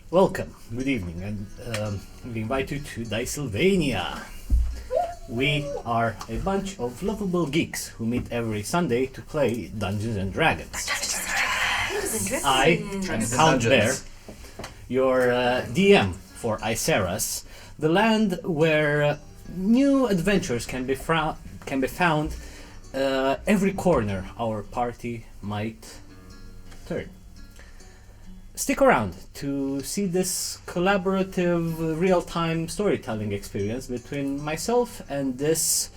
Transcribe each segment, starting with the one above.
Welcome, good evening, and we invite you to Dicesylvania. We are a bunch of lovable geeks who meet every Sunday to play Dungeons and Dragons. I am Count Bear, your DM for Eyceras, the land where new adventures can be found every corner our party might turn. Stick around to see this collaborative real-time storytelling experience between myself and this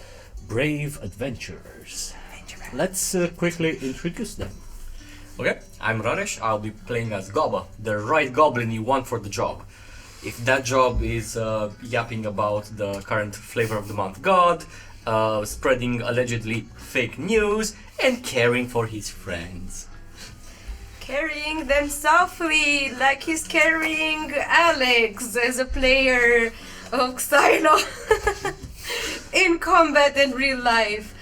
brave adventurers. Let's quickly introduce them. Okay, I'm Raresh. I'll be playing as Goba, the right goblin you want for the job. If that job is yapping about the current flavor of the month god, spreading allegedly fake news, and caring for his friends. Carrying them softly, like he's carrying Alex as a player of Xylo in combat and real life.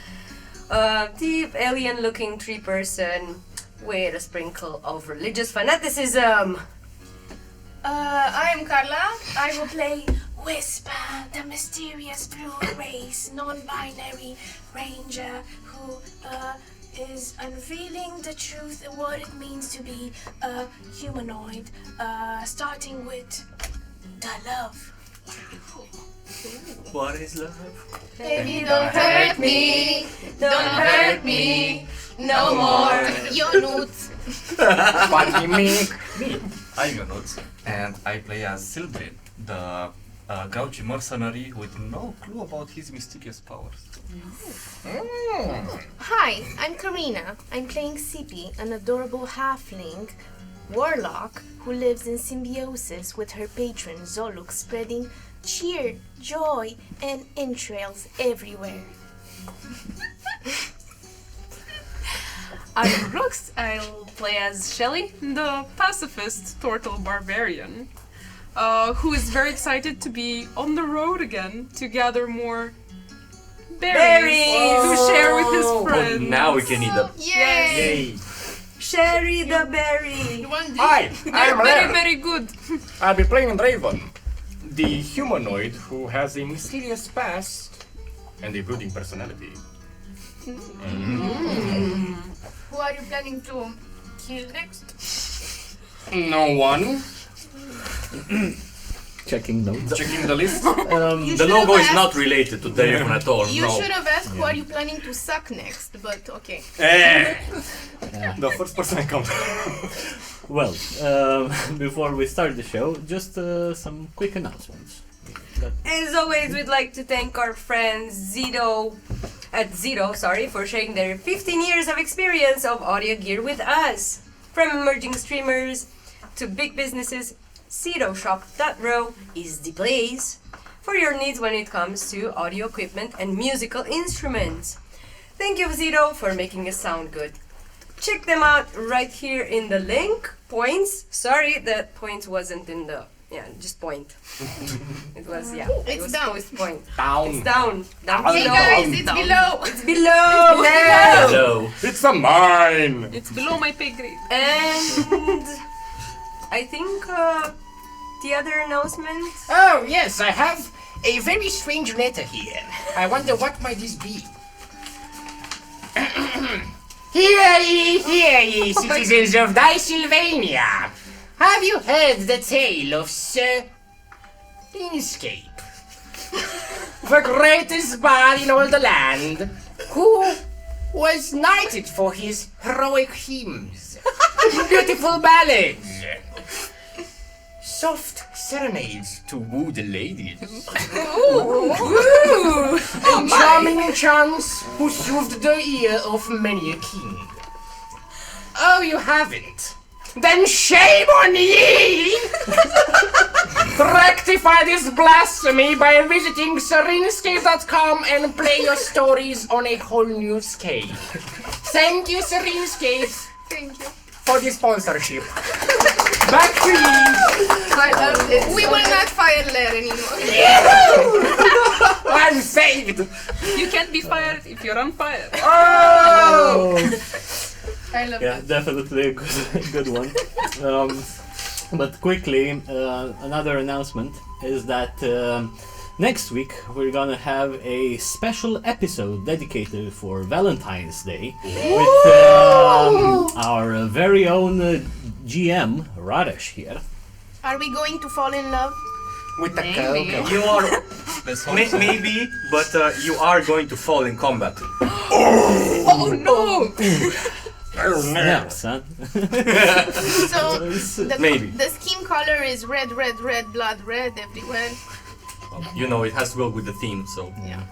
Deep alien-looking tree person with a sprinkle of religious fanaticism. I am Carla. I will play Whisper, the mysterious blue race, non-binary ranger who is unveiling the truth of what it means to be a humanoid, starting with the love. What is love? Baby, don't hurt me, no more. You're nuts. Funny me. I'm Ionuț, and I play as Sildred, the grouchy mercenary with no clue about his mysterious powers. Hi, I'm Karina. I'm playing Sippy, an adorable halfling warlock who lives in symbiosis with her patron Zoluk, spreading cheer, joy, and entrails everywhere. I'm Brooks. I'll play as Shelly, the pacifist turtle barbarian, who is very excited to be on the road again to gather more berries to share with his friends. Now we can eat them. Yay! Sherry the berry. Hi, They're I'm very, Rare. very good. I'll be playing Raven, the humanoid who has a mysterious past and a brooding personality. Who are you planning to kill next? No one. Checking notes. Checking the list. The logo is not related to Raven at all. You No. should have asked who are you planning to suck next, but okay. The first person I come to. Well, before we start the show, just some quick announcements. As always, we'd like to thank our friends Zeedo for sharing their 15 years of experience of audio gear with us. From emerging streamers to big businesses, zeedoshop.ro is the place for your needs when it comes to audio equipment and musical instruments. Thank you, Zeedo, for making us sound good. Check them out right here in the link. Points. Sorry that points wasn't in the... Yeah, just point. It was, yeah. It It's was down. post point. Down. It's down. Down Hey below. guys, it's below. It's below. Hello. It's a mine. It's below my pay grade. And I think the other announcement. Oh, yes, I have a very strange letter here. I wonder what might this be. Hear ye, citizens of Dicesylvania. Have you heard the tale of Sir Inscape? The greatest bard in all the land, who was knighted for his heroic hymns, beautiful ballads, soft serenades to woo the ladies, and charming chants who soothed the ear of many a king. Oh, you haven't? Then shame on ye! Rectify this blasphemy by visiting serinscape.com and play your stories on a whole new scale. Thank you, Serinscape, Thank you. for the sponsorship. Back to you. I love this. We will not fire Lair anymore. I'm saved. You can't be fired if you're on fire. Oh! I love Yeah, that. definitely a good one. But quickly, another announcement is that next week we're gonna have a special episode dedicated for Valentine's Day with our very own GM, Radesh here. Are we going to fall in love? With the Maybe. cocoa. You are Let's hope so. maybe, but you are going to fall in combat. Oh no! Yeah, son. So Maybe. the scheme color is red, red, red, blood red everywhere. You know, it has to go with the theme, so. Yeah.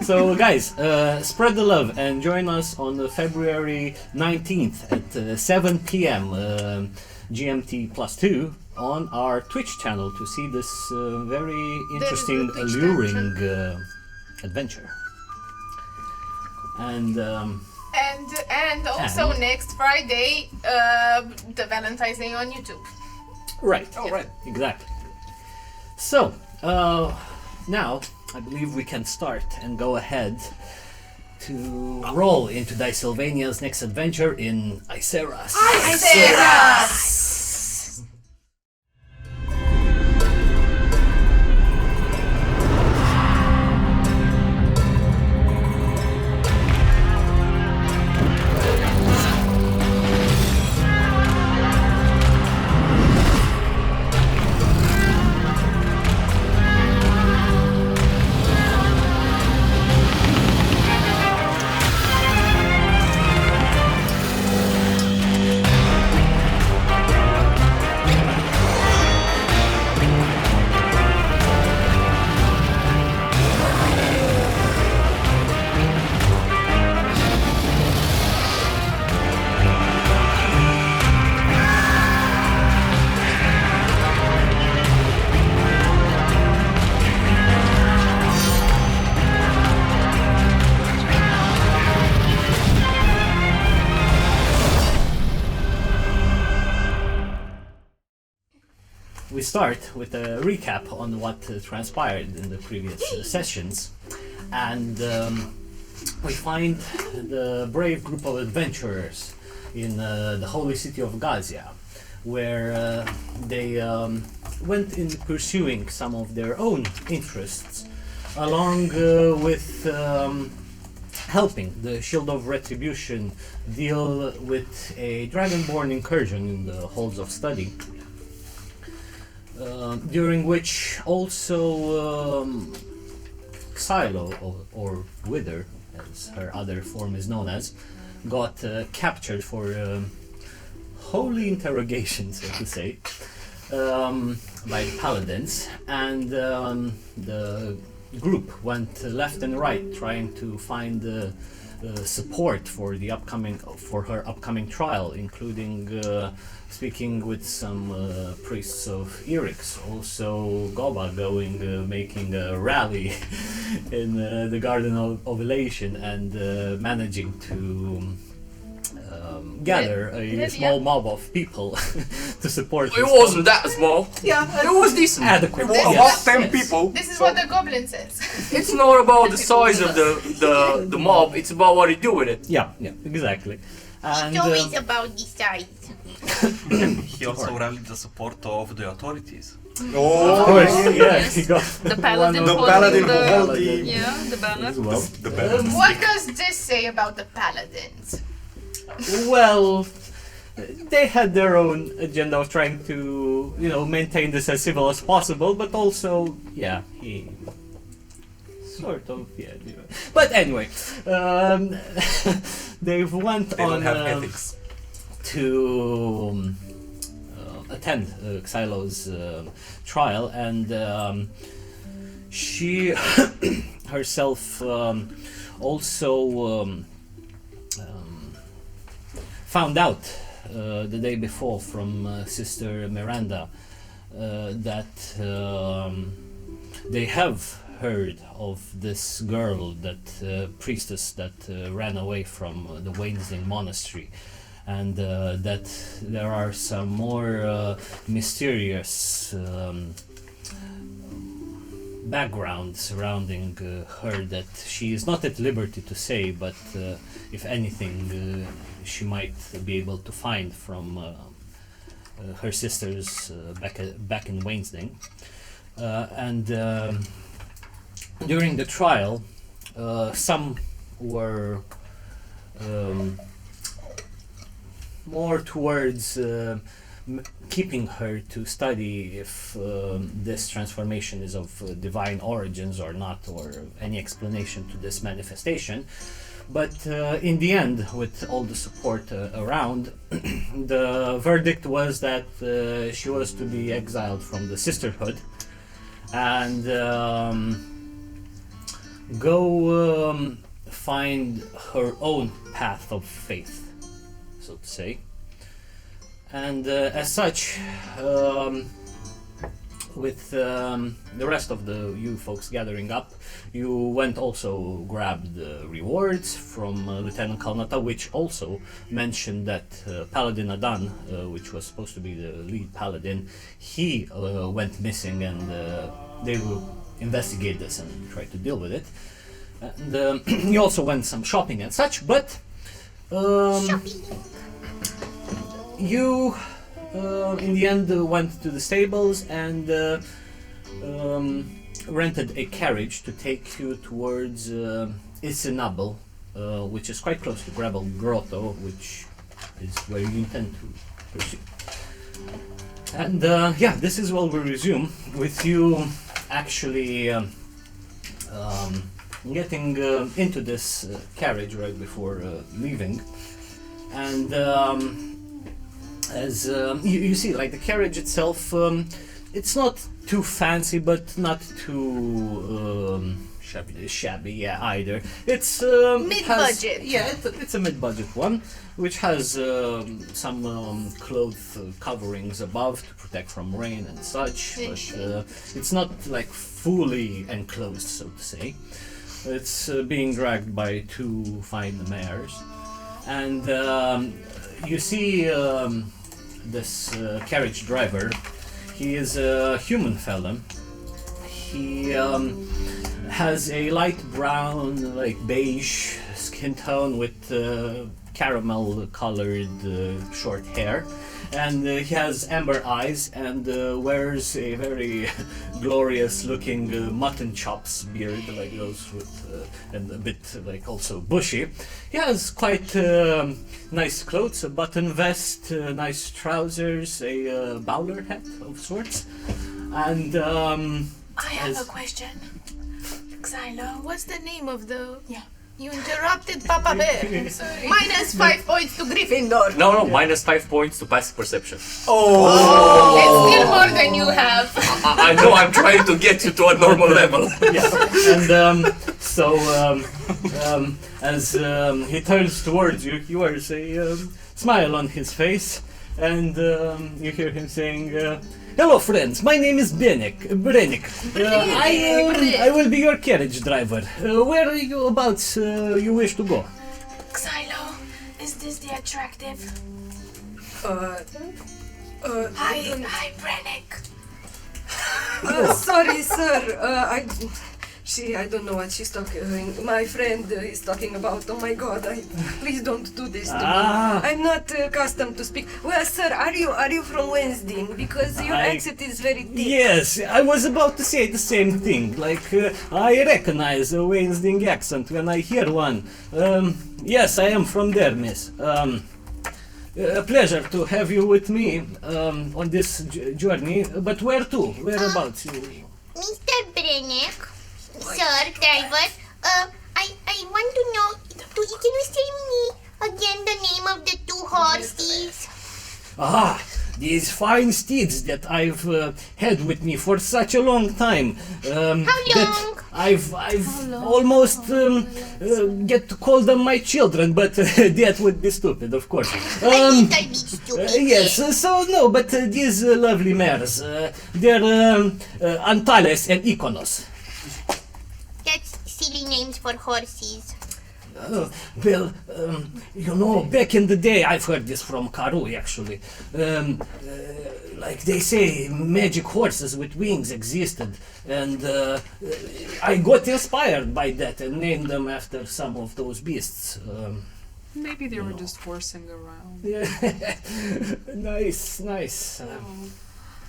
So guys, spread the love and join us on February 19th at 7 p.m. GMT +2 on our Twitch channel to see this very interesting, Twitch alluring adventure. And And also next Friday, the Valentine's Day on YouTube. right, Oh, right. exactly. So now I believe we can start and go ahead to roll into Dicesylvania's next adventure in Eyceras. Eyceras! We start with a recap on what transpired in the previous sessions, and we find the brave group of adventurers in the holy city of Gazia, where they went in pursuing some of their own interests, along with helping the Shield of Retribution deal with a dragonborn incursion in the halls of study. During which also Xylo, or Wither, as her other form is known as, got captured for holy interrogation, so to say, by the paladins, and the group went left and right trying to find support for her upcoming trial, including speaking with some priests of Erix, also Goba making a rally in the Garden of Elation, and managing to gather a small mob of people to support It his wasn't that small. Yeah, It was decent. adequate. About 10 people. This is what the goblin says. It's not about the size of the mob, it's about what you do with it. Yeah, exactly. And about the size. He also rallied the support of the authorities. of course, yeah, he got The paladin The holding paladin the, who hold the... yeah, the banner. as well. The best. What does this say about the paladins? Well, they had their own agenda of trying to, maintain this as civil as possible, but also, yeah, he sort of, yeah. But anyway, they've went They don't on have ethics. to attend Xylo's trial, and she herself also found out the day before from Sister Miranda that they have heard of this girl, that priestess that ran away from the Wainsling monastery, and that there are some more mysterious background surrounding her that she is not at liberty to say, but if anything she might be able to find from her sisters back in Waynesding. And during the trial, some were more towards keeping her to study if this transformation is of divine origins or not, or any explanation to this manifestation. But in the end, with all the support around, the verdict was that she was to be exiled from the sisterhood and go find her own path of faith, so to say. And as such, with the rest of you folks gathering up, you went also grabbed the rewards from Lieutenant Kalnata, which also mentioned that Paladin Adan, which was supposed to be the lead paladin, he went missing, and they will investigate this and try to deal with it. And you also went some shopping and such, but you in the end went to the stables and rented a carriage to take you towards Eyceras, which is quite close to Gravel Grotto, which is where you intend to pursue. And yeah, this is where we'll resume with you actually getting into this carriage right before leaving. And as you see, like the carriage itself, it's not too fancy, but not too shabby, yeah, either. It's Mid-budget. It's a mid-budget one, which has some cloth coverings above to protect from rain and such, but it's not like fully enclosed, so to say. It's being dragged by two fine mares, and you see this carriage driver. He is a human fella. He has a light brown, like beige skin tone with caramel colored short hair, and he has amber eyes and wears a very glorious looking mutton chops beard, like those with and a bit like also bushy. He has quite nice clothes, a button vest, nice trousers, a bowler hat of sorts, and I have a question. Xylo. What's the name of the... Yeah. You interrupted Papa Bear. Minus 5 points to Gryffindor. No, minus 5 points to passive perception. It's still more than you have. I know, I'm trying to get you to a normal level. Yeah, and so as he turns towards you, he wears a smile on his face, and you hear him saying, "Hello, friends. My name is Brennick. I will be your carriage driver. Where are you about? You wish to go?" Xylo, is this the attractive? Hi. Hi, Brennick. Sorry, sir. I don't know what she's talking. My friend is talking about. Oh my God! Please don't do this to me. I'm not accustomed to speak. Well, sir, are you from Wednesday? Because your accent is very thick. Yes, I was about to say the same thing. Like, I recognize a Wednesday accent when I hear one. Yes, I am from there, miss. A pleasure to have you with me on this journey. But where to? Whereabouts? Mr. Brennick, sir, driver, I want to know, can you tell me again the name of the two horses? These fine steeds that I've had with me for such a long time. How long? That I've almost get to call them my children, but that would be stupid, of course. A little bit stupid. Yes, so no, but these lovely mares, they're Antales and Iconos. That's silly names for horses. Well, you know, back in the day, I've heard this from Karu actually. Like they say, magic horses with wings existed, and I got inspired by that and named them after some of those beasts. Maybe they were just horsing around. Yeah. Nice.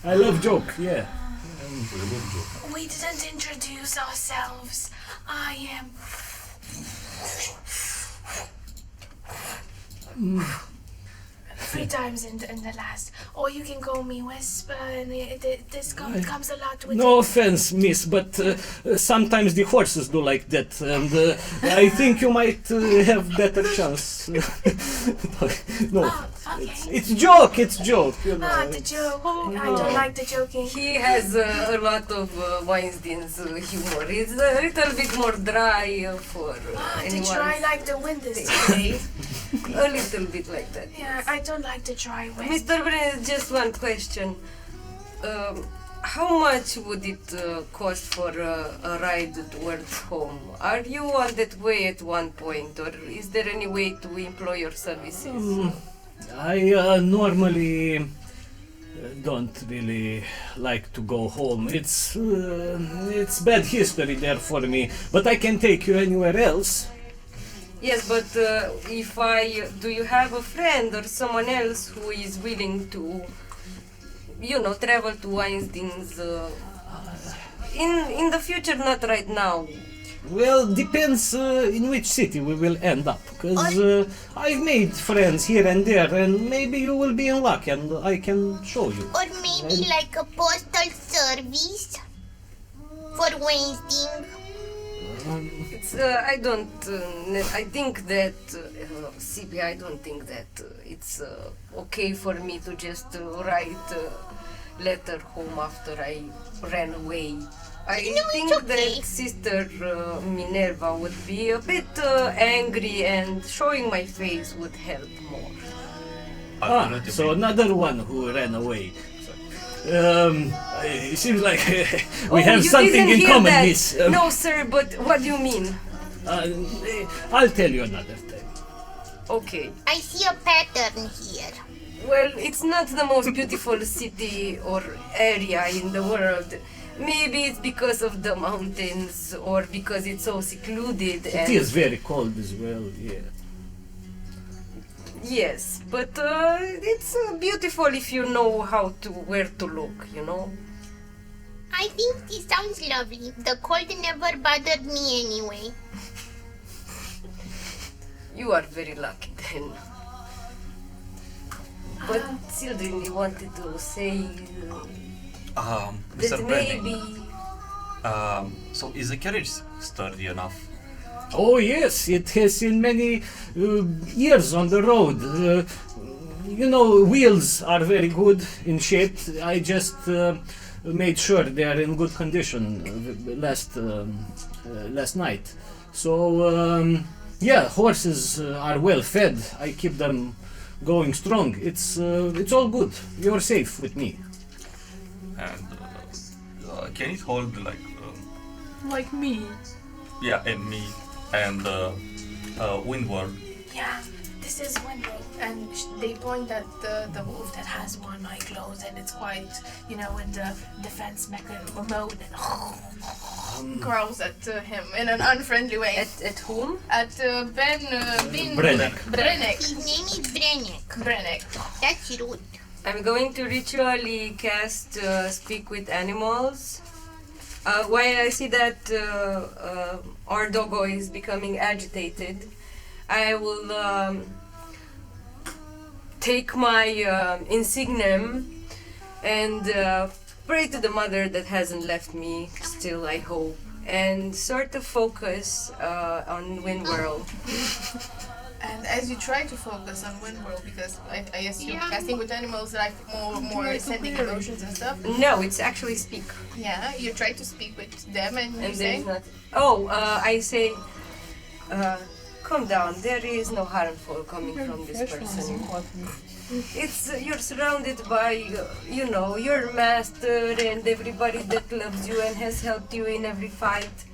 I love joke, yeah. We didn't introduce ourselves. I am. Three times in the last. Or you can call me Whisper, and this comes a lot with No offense, miss, but sometimes the horses do like that, and I think you might have better chance. No, okay. it's joke, you know. The joke. I don't like the joking. He has a lot of Weinstein's humor. It's a little bit more dry for To anyone. dry like the wind is today. A little bit like that. Yeah, I don't like the dry wind. Mr. Brennan, just one question. How much would it cost for a ride towards home? Are you on that way at one point, or is there any way to employ your services? I normally don't really like to go home. It's bad history there for me, but I can take you anywhere else. Yes, but do you have a friend or someone else who is willing to, travel to Weinstein's in the future, not right now? Well, depends in which city we will end up, because I've made friends here and there, and maybe you will be in luck and I can show you. Or maybe like a postal service for Wednesday. It's I think that CP, I don't think that it's okay for me to just write a letter home after I ran away. I think okay. that Sister Minerva would be a bit angry, and showing my face would help more. So another one who ran away. It seems like we have you something didn't in hear common, that. miss. No, sir, but what do you mean? I'll tell you another time. Okay. I see a pattern here. Well, it's not the most beautiful city or area in the world. Maybe it's because of the mountains, or because it's so secluded. It is very cold as well, yeah. Yes, but it's beautiful if you know where to look, I think this sounds lovely. The cold never bothered me anyway. You are very lucky then. But Sildren, you wanted to say that Mr. Brennan, maybe... so is the carriage sturdy enough? Oh yes, it has seen many years on the road. Wheels are very good in shape. I just made sure they are in good condition last night. So horses are well fed. I keep them going strong. It's all good. You're safe with me. And can it hold Like me. and me and Windward? Yeah, this is Wendell, and they point at the wolf that has worn my clothes, and it's quite, in the defense mode, and growls at him in an unfriendly way. At whom? At Ben Brennick. His name is Brennick. That's rude. I'm going to ritually cast Speak with Animals. While I see that our doggo is becoming agitated, I will take my insignium and pray to the mother that hasn't left me still, I hope, and sort of focus on Windworld. And as you try to focus on Windworld, because I assume casting with animals like more sending emotions and stuff. No, it's actually speak. Yeah, you try to speak with them, and you say, there's not. Oh, I say, calm down. There is no harmful coming from this person. It's you're surrounded by, your master and everybody that loves you and has helped you in every fight.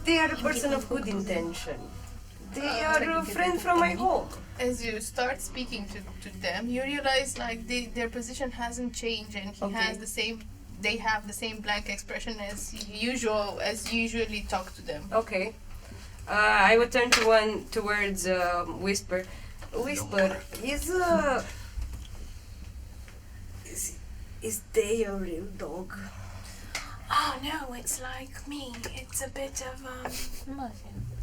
They are a person of good intention. They are a friend from my home. As you start speaking to them, you realize their position hasn't changed, and they have the same blank expression as usually talk to them. Okay. I would turn towards Whisper. Whisper, is they a real dog? Oh no, it's like me. It's a bit of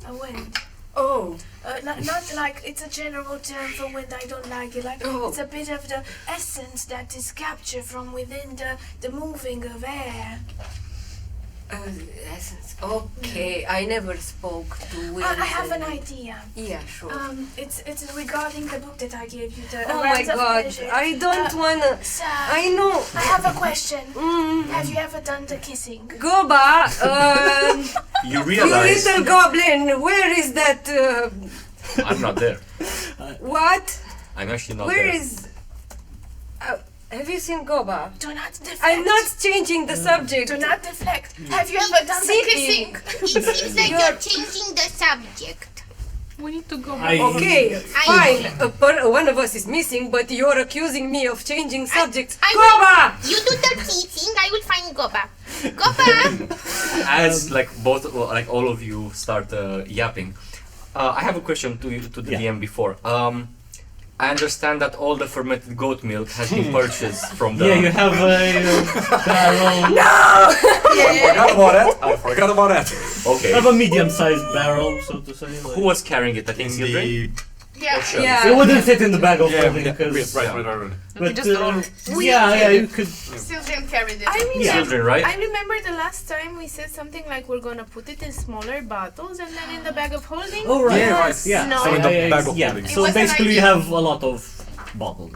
a wind. Oh, Not like it's a general term for wind. I don't like it. Like it's a bit of the essence that is captured from within the moving of air. essence. Okay, I never spoke to women. I have an idea. Yeah, sure. It's regarding the book that I gave you. The Oh my Realms of god, Pleasure. I don't wanna. Sir, I know. I have a question. Have you ever done the kissing? Goba, You you realize little goblin, where is that? I'm not there. What? I'm actually not Where there. is? Have you seen Goba? Do not deflect. I'm not changing the subject. Do not deflect. Have you ever done the kissing? It seems like you're changing the subject. We need to go I- back. Okay, fine. One of us is missing, but you're accusing me of changing subjects. I Goba! You do the kissing, I will find Goba. Goba! As like both, like all of you start yapping, I have a question to you, to the Yeah. DM before. I understand that all the fermented goat milk has been purchased from the. Yeah, you have a barrel. I forgot about that. You Okay. have a medium-sized barrel, so to say. Like. Who was carrying it? I think Sildren. Yeah. Yeah. It wouldn't fit in the bag of Yeah, holding yeah, because. right. But just roll. yeah, you could. Children carried it. I remember, Yeah. Children, right? I remember the last time we said something like we're gonna put it in smaller bottles and then in the bag of holding. Oh right. Yeah, right. Yeah. No. So In the bag of yeah. holding. So It was an basically, you idea. have a lot of bottles.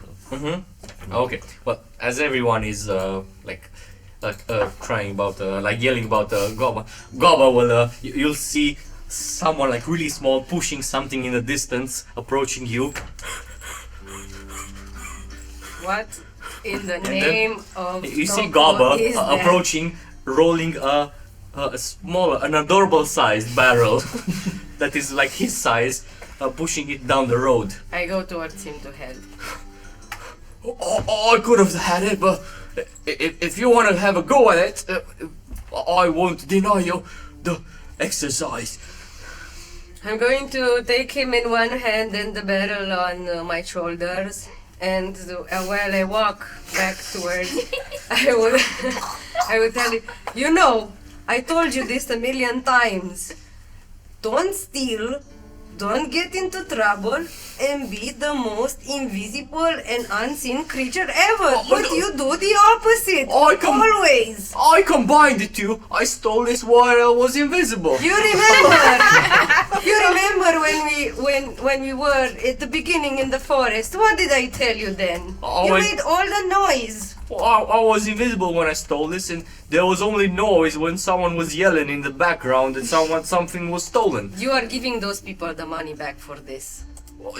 Okay. Well, as everyone is crying about, like yelling about Goba will, you'll see someone like really small pushing something in the distance, approaching you. What in the then name of You see Dog Goba is that? approaching, rolling a small, an adorable sized barrel that is like his size, pushing it down the road. I go towards him to help. I could have had it, but if you want to have a go at it, I won't deny you the exercise. I'm going to take him in one hand and the barrel on my shoulders, and while I walk back towards, I will tell you. You know, I told you this a million times. Don't steal. Don't get into trouble and be the most invisible and unseen creature ever. But you do the opposite. Always. I combined the two. I stole this while I was invisible. You remember? You remember when we were at the beginning in the forest? What did I tell you then? Oh, You I- made all the noise. I was invisible when I stole this, and there was only noise when someone was yelling in the background and something was stolen. You are giving those people the money back for this.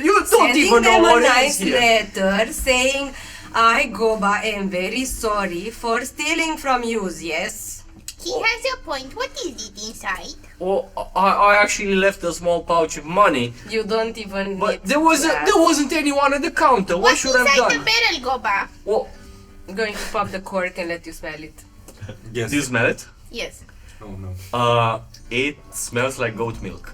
You don't Sending even know them what a it nice is here. letter saying, I, Goba, am very sorry for stealing from you, yes? He has a point. What is it inside? Well, I actually left a small pouch of money, You don't even but need there wasn't anyone at the counter. What What's should I've inside done? the barrel, Goba? Well, I'm going to pop the cork and let you smell it. Yes. do you smell it? Yes. Oh no. It smells like goat milk.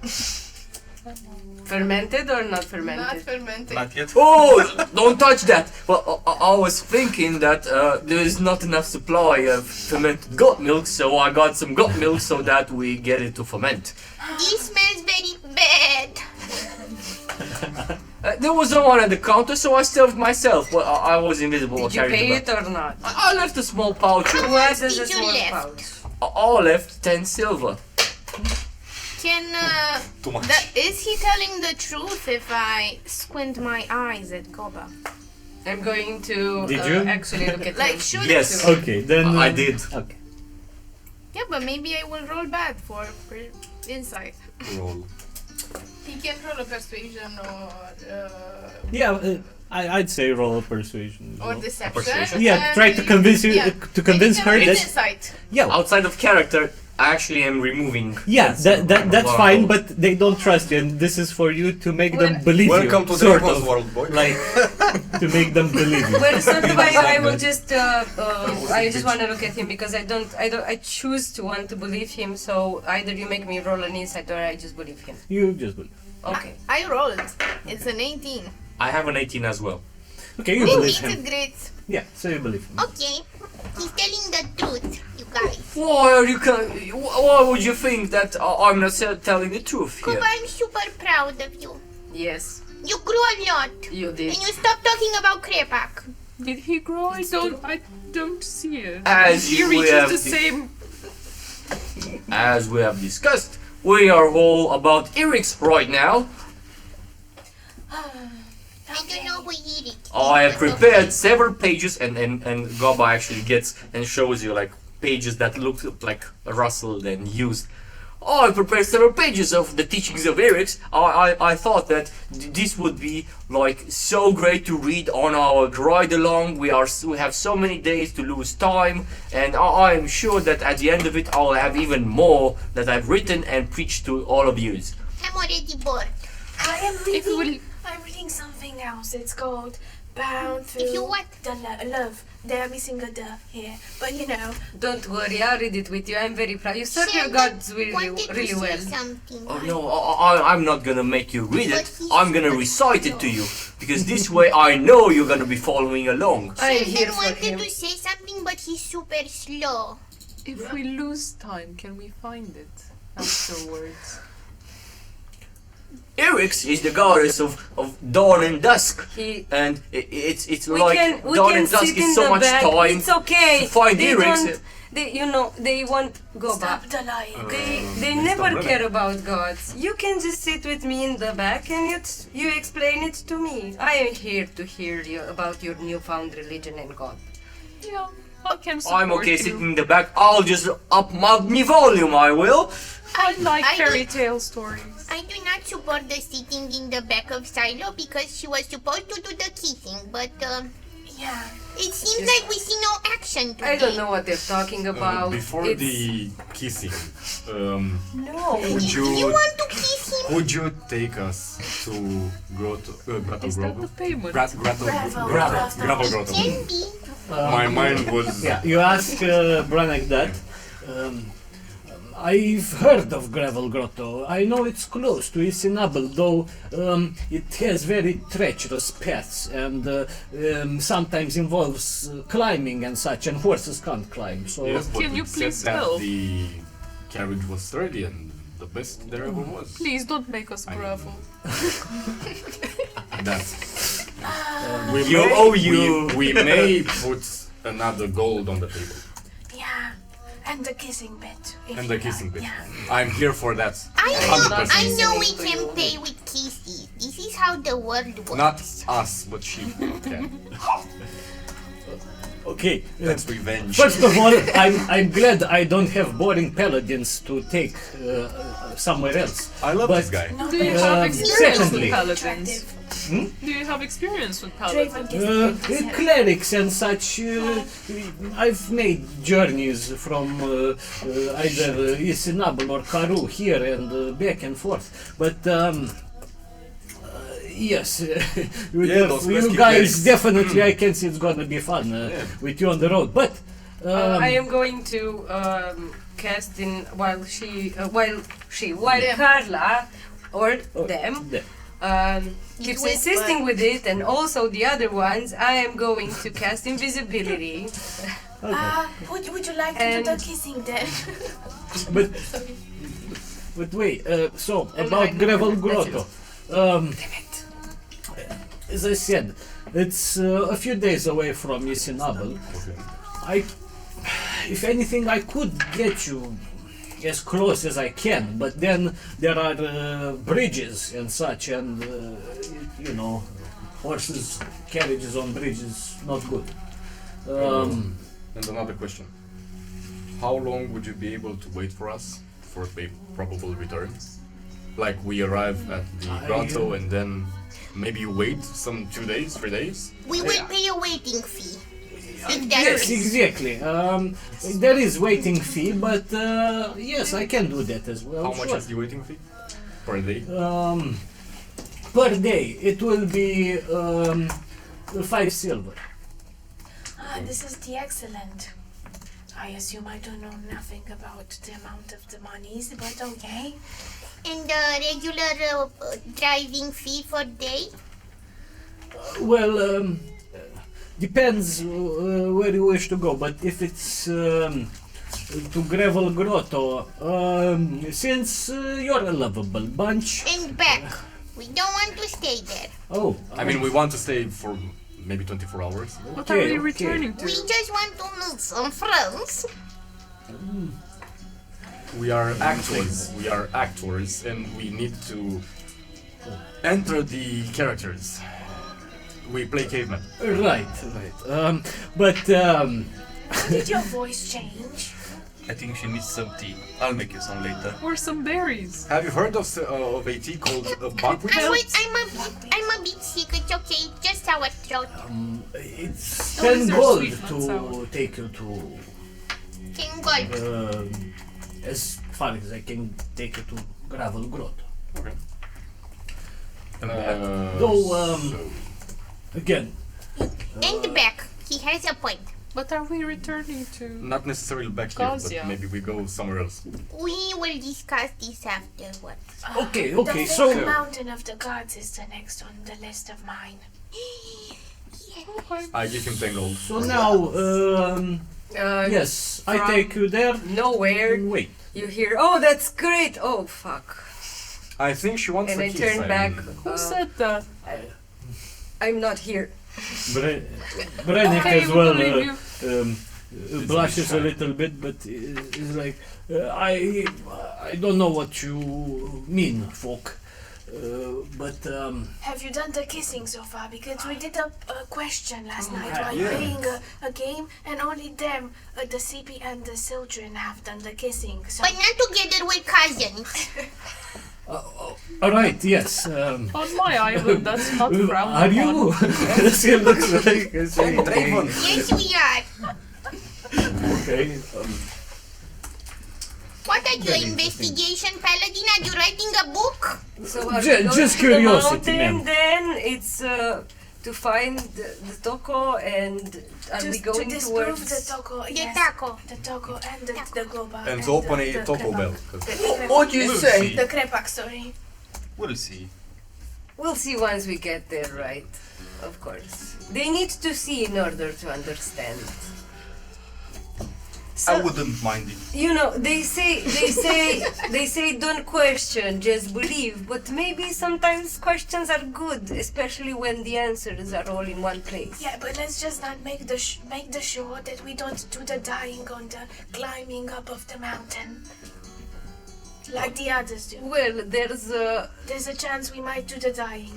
Fermented or not Not fermented? fermented. Not yet. Oh, don't touch that! Well, I was thinking that there is not enough supply of fermented goat milk, so I got some goat milk so that we get it to ferment. This smells very bad. There was no one at the counter, so I served myself. Well, I was invisible. I Did you carried pay the it or not? bag. I left a small pouch. What is did a you small left? pouch? I left 10 silver. Can Too much. is he telling the truth if I squint my eyes at Goba? I'm going to Did you? actually look at Like him. should Yes. Okay, then. I did. Okay. Yeah, but maybe I will roll bad for insight. Roll. He can roll a persuasion Yeah, I'd say roll a persuasion. as or well. deception. Persuasion? Yeah, and try to convince you yeah. to convince He her can roll that. insight. Yeah. Outside of character, I actually am removing. Yeah, that's Wow. fine, but they don't trust you, and this is for you to make them believe Welcome you. to sort Dragon's of. World, boy. Like, to make them believe you. Well, sort of, I will just, I just want to look at him because I choose to want to believe him. So either you make me roll an insight or I just believe him. You just believe. Okay. I rolled. It's an 18. I have an 18 as well. Okay, you We believe need him. to great. Yeah, so you believe him. Okay. He's telling the truth, you guys. Why are you? Why would you think that I'm not telling the truth here? Kuba, I'm super proud of you. Yes, You grew a lot. you did. And you stopped talking about Krepak. Did he grow? I don't see it. As He you reaches have the same. As we have discussed, we are all about Eric's right now. I don't know who he is. I have prepared several pages, and Goba actually gets and shows you like pages that look like rustled and used. I prepared several pages of the teachings of Eric's. I thought that this would be like so great to read on our ride along. We have so many days to lose time, and I am sure that at the end of it I'll have even more that I've written and preached to all of you. I'm already bored. I am If we reading. will, I'm reading something else. It's called Bound Through If you what? the Love. They're missing a duh here, but you know. Don't worry, I'll read it with you. I'm very proud. You serve your Shem gods really, wanted to really say well. something. Oh no, I'm not gonna make you read it. But he's I'm gonna recite it to you because this way I know you're gonna be following along. I'm here Sheldon for wanted him. to say something, but he's super slow. if we lose time, can we find it afterwards? Eric's is the goddess of dawn and dusk, He, and it's we like can, we dawn can and dusk sit is in so the much back. time It's okay. to find They Eric's. don't. They won't go back. Stop the lying. They never care about gods. You can just sit with me in the back and you explain it to me. I am here to hear you about your newfound religion and God. Yeah, I can support I'm okay you. sitting in the back. I'll just up my volume. I will. I like I fairy do- tale stories. I do not support the sitting in the back of Silo because she was supposed to do the kissing, but Yeah. it seems like we see no action today. I don't know what they're talking about. Before It's- the kissing, No. would You you want to kiss him? would you take us to Grotto, Gravel Is that Grotto? the payment? Gravel Grotto. Can be. My mind was Yeah, you ask Branagh that. I've heard of Gravel Grotto. I know it's close to Isinabel, though it has very treacherous paths and sometimes involves climbing and such, and horses can't climb. So Yes, but Can you it said please that spell? the carriage was sturdy and the best there ever was. Please don't make us I mean- gravel. That's we may put another gold on the table. Yeah. And the kissing bit. if And you the like. kissing bit. Yeah. I'm here for that. I 100%. know we can pay with kisses. This is how the world works. Not us, but she can. okay. That's revenge. First of all, I'm glad I don't have boring paladins to take somewhere else. I love But- this guy. Do you have experience secondly- with paladins? Attractive. Do you have experience with Draven paladins? gives me this. Clerics and such. I've made journeys from either Isinabel or Karoo here and back and forth. But yes, with Yeah, the- those you rescue guys clerics. definitely, I can see it's gonna be fun with you on the road. But I am going to cast in while Carla or them keeps wait, insisting with it, and also the other ones. I am going to cast invisibility. Would you like to do the And- kissing then? but wait, so And about like- Gravel that's Grotto. As I said, it's a few days away from Isinabel. Okay. If anything, I could get you as close as I can, but then there are bridges and such, and you know, horses, carriages on bridges, not good. And another question. How long would you be able to wait for us for a probable return? Like we arrive at the grotto and then maybe you wait some 2 days, 3 days? We will pay a waiting fee. Yes, exactly. There is waiting fee, but yes, I can do that as well. How much sure. is the waiting fee per day? Per day, it will be 5 silver. This is the excellent. I assume I don't know nothing about the amount of the monies, but okay. And the regular driving fee for day? Well, depends where you wish to go, but if it's to Gravel Grotto, since you're a lovable bunch. And back. We don't want to stay there. Oh, I mean, we want to stay for maybe 24 hours. What are we returning to? We just want to meet some friends. We are actors. We are actors, and we need to enter the characters. We play cavemen. Right. But How did your voice change? I think she needs some tea. I'll make you some later. Or some berries. Have you heard of a tea called buckwheat? I'm a bit sick. It's okay. Just our throat. it's Oh, 10 these are gold sweet, not to sour. take you to Tingle. as far as I can take you to Gravel Grotto. Okay. Though, again, And back. He has a point. But are we returning to... Not necessarily back here, Gazia. but maybe we go somewhere else. We will discuss this afterwards. okay, The okay, big so Mountain of the Gods is the next on the list of mine. I give him 10 gold. so now, yes, I from take you there. Nowhere, Wait, you hear, "Oh, that's great! Oh, fuck!" I think she wants And a I kiss. turn back. Who said that? I'm not here. Brenek Okay, as we well believe you. blushes a shy. little bit, but is like, I don't know what you mean, folk. But Have you done the kissing so far? Because we did a question last night while yeah. playing a game, and only them, the CP and the children, have done the kissing. So But not together with cousins. all right, yes. On my island, that's not frowned Are you? She looks like a Yes, we are. Okay. What are your investigation, Paladin? Are you writing a book? So are Ju- we going just to the curiosity, mountain, ma'am. then it's to find the Toko, and are we going to disprove towards the taco, The yes, taco. the taco and the goba And to open the a Taco crepa. Bell. What do you We'll say? see. The crepak, sorry. We'll see. We'll see once we get there, right? Of course. They need to see in order to understand. I wouldn't mind it. You know, they say don't question, just believe. But maybe sometimes questions are good, especially when the answers are all in one place. Yeah, but let's just not make the sure that we don't do the dying on the climbing up of the mountain. Like the others do. Well, There's a chance we might do the dying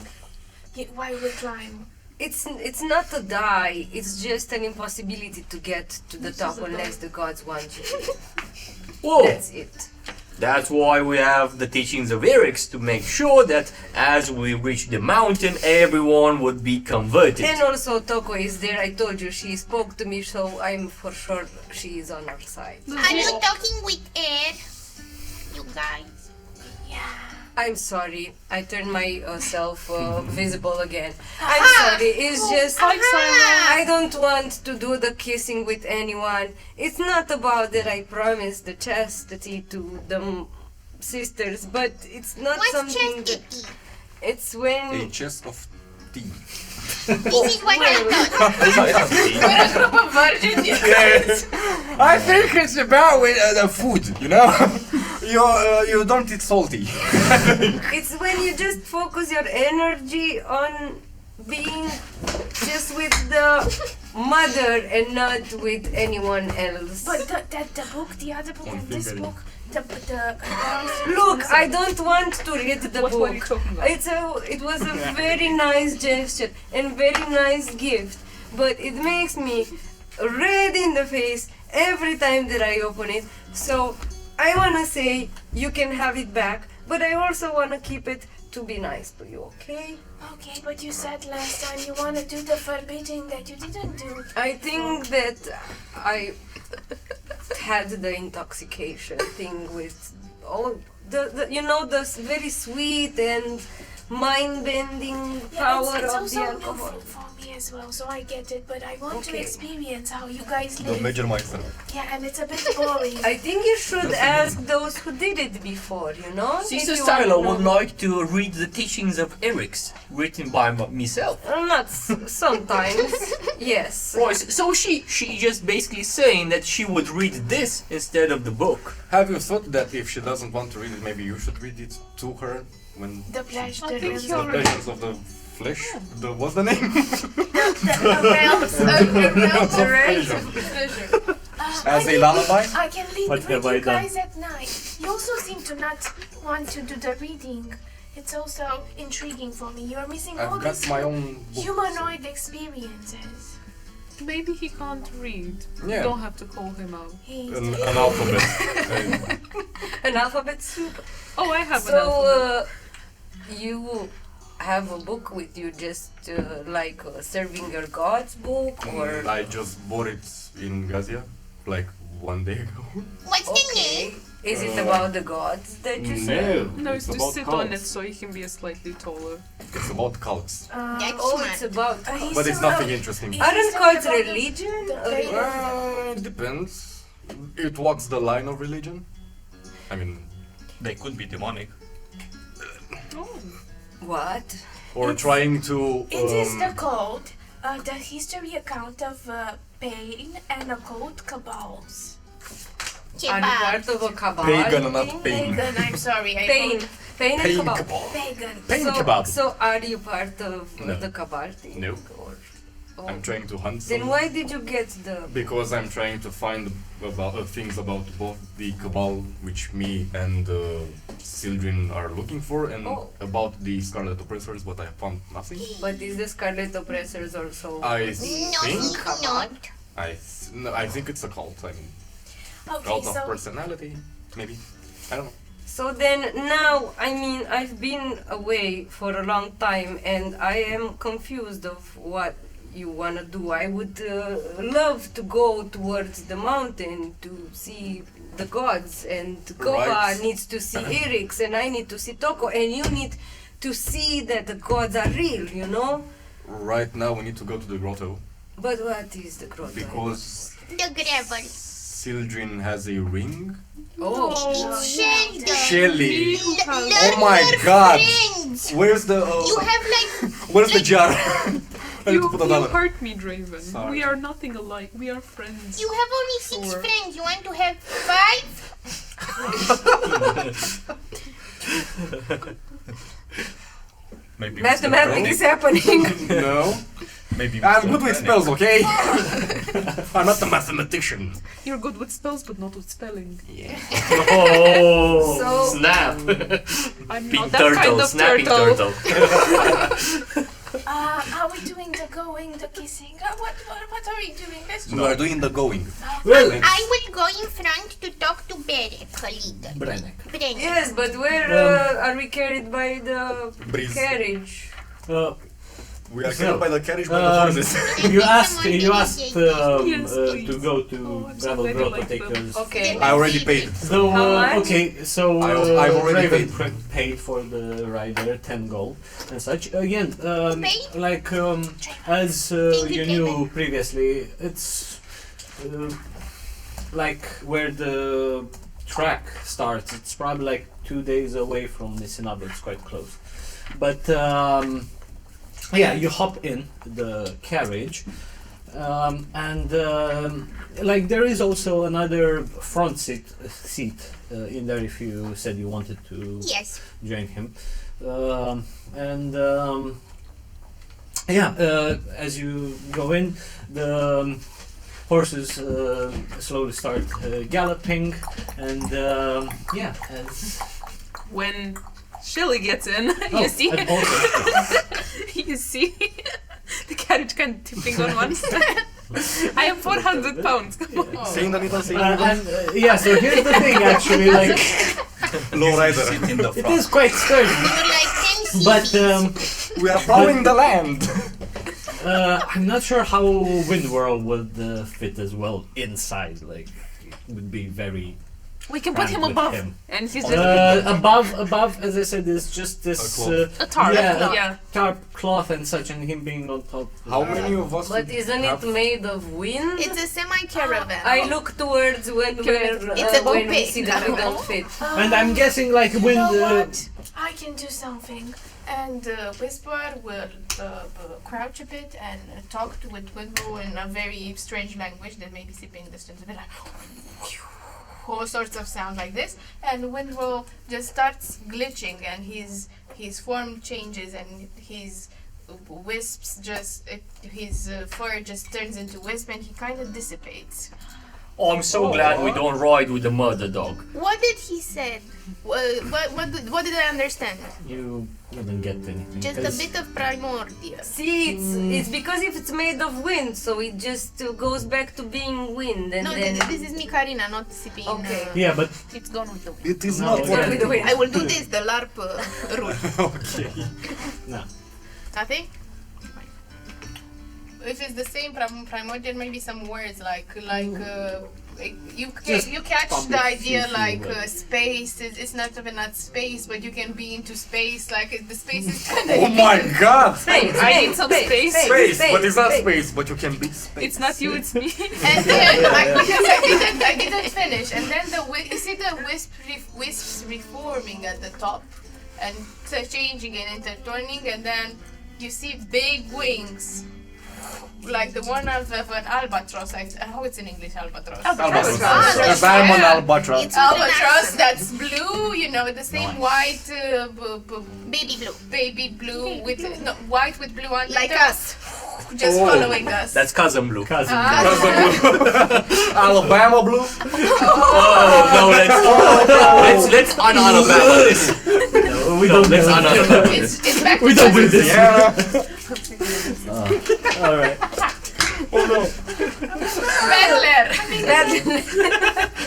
while we climb. it's not a die. It's just an impossibility to get to the top unless the gods want you. Whoa! That's it. That's why we have the teachings of Eric's to make sure that as we reach the mountain, everyone would be converted. And also Toko is there. I told you she spoke to me, so I'm for sure she is on our side. Are you talking with air? You guys. I'm sorry. I turned myself visible again. I'm sorry. It's just I don't want to do the kissing with anyone. It's not about that I promised the chastity to the sisters, but it's not What's something that chastity? it's when A chest of tea. This is what I thought. I think it's about the food, you know? you don't eat salty. it's when you just focus your energy on being just with the mother and not with anyone else. But the book, the other book, and this book, the Look, I don't want to read the What were you book. talking about? It was a very nice gesture and very nice gift, but it makes me red in the face every time that I open it. So I wanna say you can have it back, but I also wanna keep it to be nice to you, okay? Okay, but you said last time you want to do the forbidding that you didn't do. I think that I had the intoxication thing with all the you know, the very sweet and mind-bending power it's of also the new alcohol. food for me as well, so I get it. But I want to Okay. experience how you guys The live. Major Meister. Yeah, and it's a bit boring. I think you should ask those who did it before, you know? Sister If you Stylo wanna would know. like to read the teachings of Eric's, written by myself. Not sometimes, yes. Right, so she just basically saying that she would read this instead of the book. Have you thought that if she doesn't want to read it, maybe you should read it to her when The pleasure. I think the you're pleasures of the flesh? What's the name? As a lullaby? I can read What have you I done? guys at night. You also seem to not want to do the reading. It's also intriguing for me. You're missing all I've got these my own book. humanoid experiences. Maybe he can't read. Yeah. You don't have to call him out. He's An alphabet. An alphabet soup. Oh, I have an alphabet. So, you have a book with you just like serving your gods book or... I just bought it in Gazia like 1 day ago. What's the name? Okay. Is it about the gods that you serve? No, it's to about sit on it cults. so he can be slightly taller. It's about cults. That's Oh, smart. it's about... But it's nothing interesting. Aren't cults religion? It depends. It walks the line of religion. I mean, They could be demonic. What? or It's- trying to. It is the code, the history account of pain and occult cabals. Are you Kebab. part of a cabal? Pagan, not thing? pain. Then I'm sorry, I Pain. don't- Pain and Pain cabal. kebab. Pagan. Pain so, kebab. So are you part of No. the cabal thing? No. Or, oh. I'm trying to hunt Then some. why did you get the... Because I'm trying to find about things about both the cabal, which me and Sildren are looking for, and Oh. about the Scarlet Oppressors, but I found nothing. But is the Scarlet Oppressors also... I No, think it's not. I think it's a cult. I mean, Okay, cult of so personality, maybe. I don't know. So then now, I mean, I've been away for a long time and I am confused of what you want to do. I would love to go towards the mountain to see the gods, and Goba Right. needs to see Eric's, and I need to see Toko, and you need to see that the gods are real, you know? Right now we need to go to the grotto But what is the grotto? because The gravel. Sildren has a ring. Oh, Sheldon. Shelly. Learn Oh my your God. friends. Where's the? You have like Where's the jar? I need to put a You dollar. hurt me, Draven. Sorry. We are nothing alike. We are friends. you have only 6 Sure. friends. You want to have 5? Maybe mathematics is happening. No. Maybe I'm good with spells, okay? I'm not a mathematician. You're good with spells, but not with spelling. Oh, So- snap! I'm Pink not that kind of snapping turtle. are we doing the going, the kissing? What are we doing? Let's We are doing the going. Well, I will go in front to talk to Berek a little. Brenek. Brennan. Yes, but where are we carried by the Breeze. carriage? We are So, carried by the carriage by the horses. You asked Yes, please. to go to Oh, I'm so Gravel glad you Grotto like take them. us. Okay. I already paid. So How much? okay, so I've already Draven paid for the ride there, 10 gold and such. Again, Paid? like as Thank you, you knew Draven. previously, it's like where the track starts. It's probably like 2 days away from Nisinaba. It's quite close, but yeah, you hop in the carriage. And like there is also another front seat in there if you said you wanted to Yes. join him. As you go in, the horses slowly start galloping, and as When Shelly gets in, oh, you see, and also, you see the carriage kind of tipping on one side. I am 400 pounds. Come on. Saying the little thing. so here's the thing actually, like Low rider. Sit in the it front. is quite sturdy. We were like 10 But We are plowing the land. I'm not sure how Windwhirl would fit as well inside. Like, it would be very. We can put him cramped with above, him. and he's just Above, as I said, is just this a tarp. yeah, tarp cloth and such, and him being on top. How many of us? But isn't it made of wind? It's a semi-caravan. I look towards when It's a when we bouquet. see that we don't fit. And I'm guessing like when You know the what? I can do something. And Whisper will crouch a bit and talk with Windrow in a very strange language that may be sipping distance a bit like all sorts of sound like this. And Windrow just starts glitching and his form changes and his wisps his fur just turns into wisp and he kind of dissipates. Oh, I'm so glad we don't ride with the murder dog. What did he say? What did I understand? you wouldn't get anything. Just a 'cause bit of primordial. See, it's because if it's made of wind, so it just goes back to being wind, and No, then this is me, Karina, not sipping. Okay. Yeah, but It's gone with the wind. It is No, not. it's work with the wind. I will do this, the LARP rule. Okay. no. Nothing? If it's the same primordial, maybe some words like Just you catch public the idea few like words. space. It's not even not space, but you can be into space. Like the space is kind of. Oh my God! space, I need some space. Space, but it's not space, but you can be space. It's not you, it's me. And then because I didn't finish, and then you see the wisps reforming at the top, and changing and intertwining, and then you see big wings. Like the one of an albatross, how it's in English, albatross? Albatross. Albatross. I'm an Yeah. albatross. It's Albatross that's blue, the same white, baby blue. baby blue with white with blue on Like us. just Oh. following us. That's cousin blue. Cousin. Alabama blue. Oh no, let's un-Alabama this. No, we don't Let's know. un-Alabama this. It's back We to don't do this. Yeah. All right. Battler.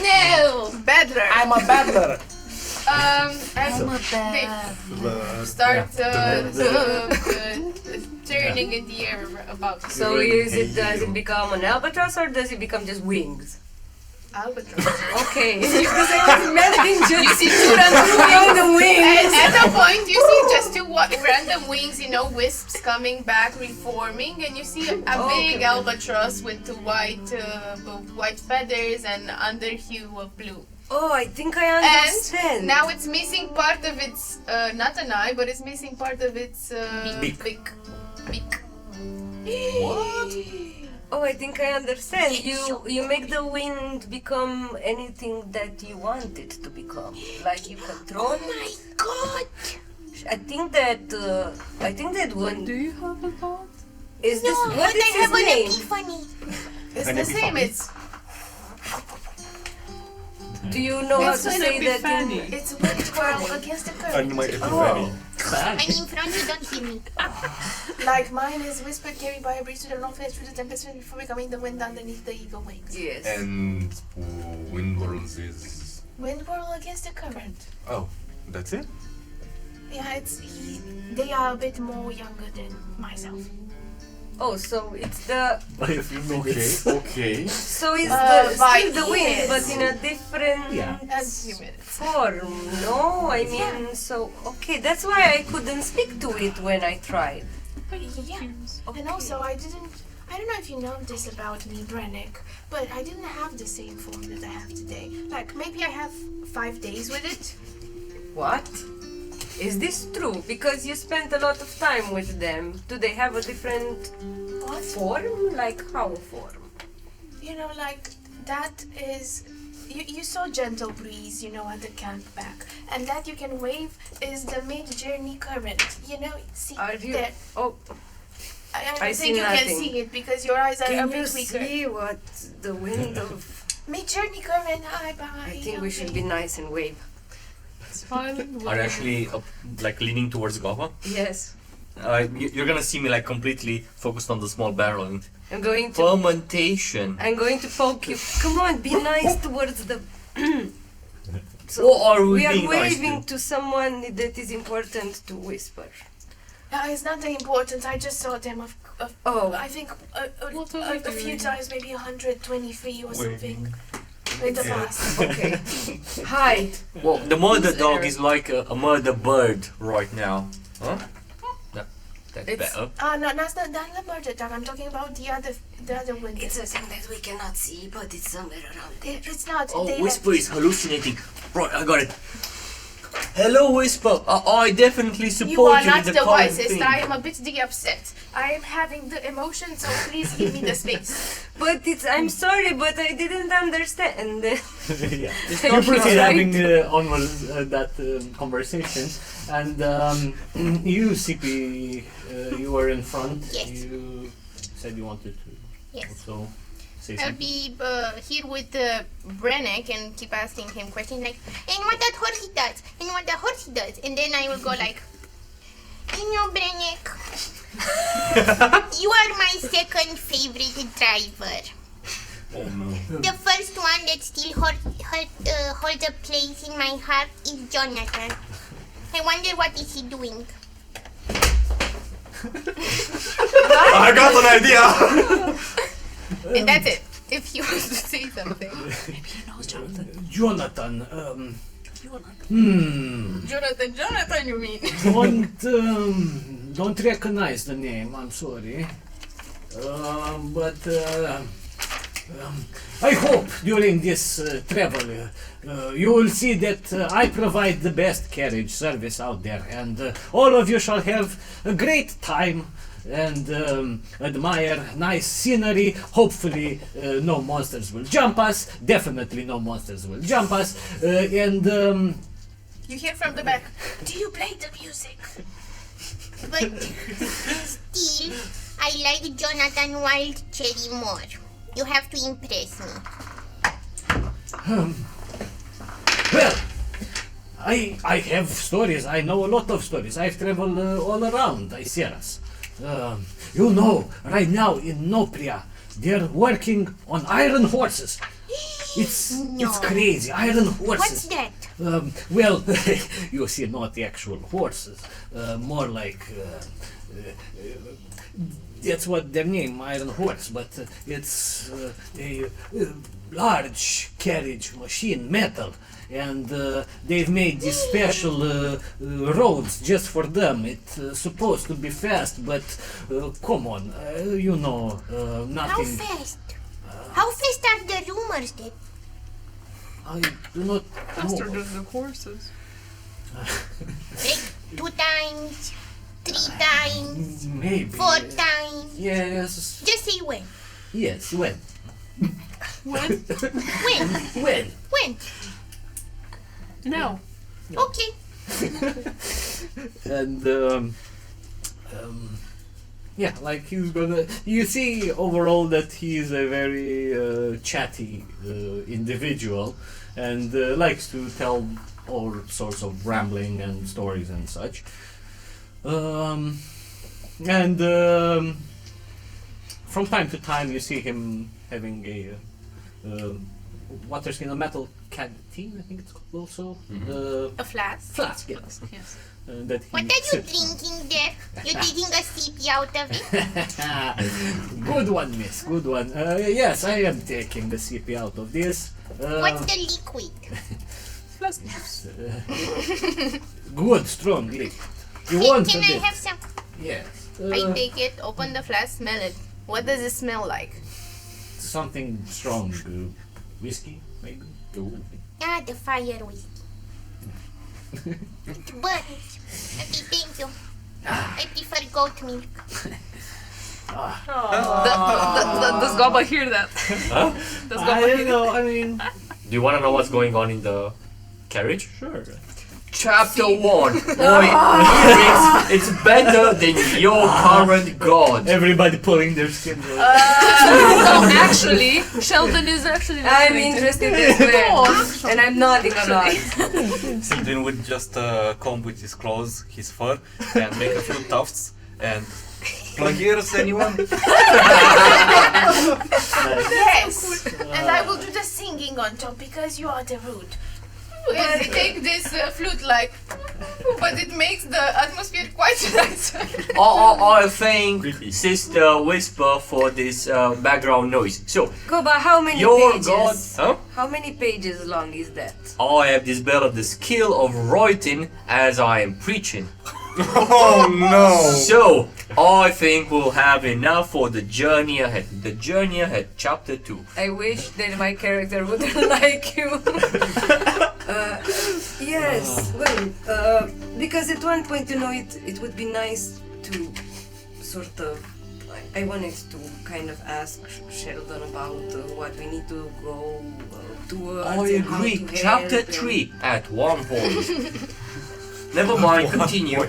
No! Badler. I'm a battler. And they start turning in the air about So does it become an albatross or does it become just wings? albatross. Okay, because I was imagining just You see two random wings. At a point, you see just two random wings, wisps coming back, reforming, and you see a big albatross with two white feathers and underhue of blue. Oh, I think I understand. And now it's missing part of its, not an eye, but it's missing part of its beak. What? Oh, I think I understand. You make the wind become anything that you want it to become. Like you control it. Oh my God! I think that one. Do you have a thought? Is this No, what but is I his have an name? epiphany. It's the same, it's Do you know how It's to an say that? epiphany. it's Windwhirl against the current. And my epiphany. I'm in front, you don't see me. Like mine is whispered, carried by a breeze to the northwest through the tempest before becoming the wind underneath the eagle wings. Yes. And Windwhirls is. Windwhirl against the current. Oh, that's it? Yeah, they are a bit more younger than myself. Oh, so it's the Okay. so it's by still the wind, years. but in a different As you minutes. form. No, I mean so okay. That's why I couldn't speak to it when I tried. Yeah. And also, I don't know if you know this about me, Brennick, but I didn't have the same form that I have today. Like, maybe I have 5 days with it. What? Is this true? Because you spent a lot of time with them. Do they have a different form? Like how form? Like, that is... You saw Gentle Breeze, at the camp back. And that you can wave is the mid-journey current. See Are you? there. Oh, I see think you can nothing. see it because your eyes are a can you bit weaker. see what the wind of? Mid-journey current, hi, bye. I think we should be nice and wave. Are you actually leaning towards Gava? Yes. You're gonna see me completely focused on the small barrel and I'm going to. fermentation. I'm going to poke you. Come on, be nice towards the. Or are we We are being nice waving to someone that is important to whisper. It's not that important. I just saw them I think a few times, maybe 123 or something in the past. Okay. Hi. Well, the murder dog is like a murder bird right now. Huh? That's better. No, that's not the murder dog. I'm talking about the other one. It's a thing that we cannot see, but it's somewhere around there. It's not. Oh, they Whisper is hallucinating. Right, I got it. Hello, Whisper. I definitely support You are in not the the current wisest. thing. I am a bit upset. I am having the emotions, so please give me the space. But I'm sorry, but I didn't understand. Yeah. You proceed having onward that conversation, and you, CP, you were in front. Yes. You said you wanted to Yes. also say I'll something. be here with Brennick and keep asking him questions like, and what that horsey does, and what that horsey does, and then I will go like, Brennick, you are my second favorite driver. Oh no. The first one that still holds a place in my heart is Jonathan. I wonder what is he doing. I got an idea! And that's it. If you want to say something. Jonathan. Jonathan, you mean? Don't recognize the name. I'm sorry. But I hope during this travel you will see that I provide the best carriage service out there, and all of you shall have a great time and admire nice scenery. Hopefully no monsters will jump us. Definitely no monsters will jump us. And You hear from the back. Do you play the music? But still, I like Jonathan Wild Cherry more. You have to impress me. well, I have stories. I know a lot of stories. I've traveled all around Eyceras. You know, right now in Nopria, they're working on iron horses. It's crazy, iron horses. What's that? Well, you see, not the actual horses, more like that's what their name, iron horse, but it's a large carriage machine, metal, and they've made these special roads just for them. It's supposed to be fast, but come on, you know, How nothing. fast? How fast are the rumors that? I do not Faster know. than the horses. Like 2 times, 3 times, Maybe. 4 times? Yes. Just say when. Yes. When? When? When? When? When? No. Okay. And yeah, like he's gonna. You see overall that he's a very chatty individual, and likes to tell all sorts of rambling and stories and such. And from time to time, you see him having a water skin, a metal canteen, I think it's called also. A flask? Flask, yes. Yes. That he What are you sips on. drinking there? You're taking a sip out of it? Good one, miss. Good one. Yes, I am taking the CP out of this. What's the liquid? Good, strong liquid. You Can, want can a I bit? have some? Yes. I take it, open the flask, smell it. What does it smell like? Something strong. Whiskey, maybe? Ah, the fire whiskey. It burns. Okay, thank you. I prefer goat milk. Does Goba hear that? Huh? Does I Goba don't hear know, I mean... Do you want to know what's going on in the carriage? Sure. Chapter 1. Boy, it's better than your current god. Everybody pulling their skin. So actually, Sheldon is actually I'm listening to- interested as well, and I'm nodding a lot. Sylvain would just comb with his clothes, his fur, and make a few tufts and plug ears, anyone? Yes. And I will do the singing on top because you are the rude. Well, take this flute like, but it makes the atmosphere quite nice. I thank Sister Whisper for this background noise. So, Goba, how many your pages? god. Huh? How many pages long is that? I have developed the skill of writing as I am preaching. Oh no! So, I think we'll have enough for the journey ahead. The journey ahead, chapter 2. I wish that my character would like you. Yes, well, because at one point, it would be nice to sort of. I wanted to kind of ask Sheldon about what we need to go towards. I and how agree. to Chapter help 3 at one point. Never mind, continue.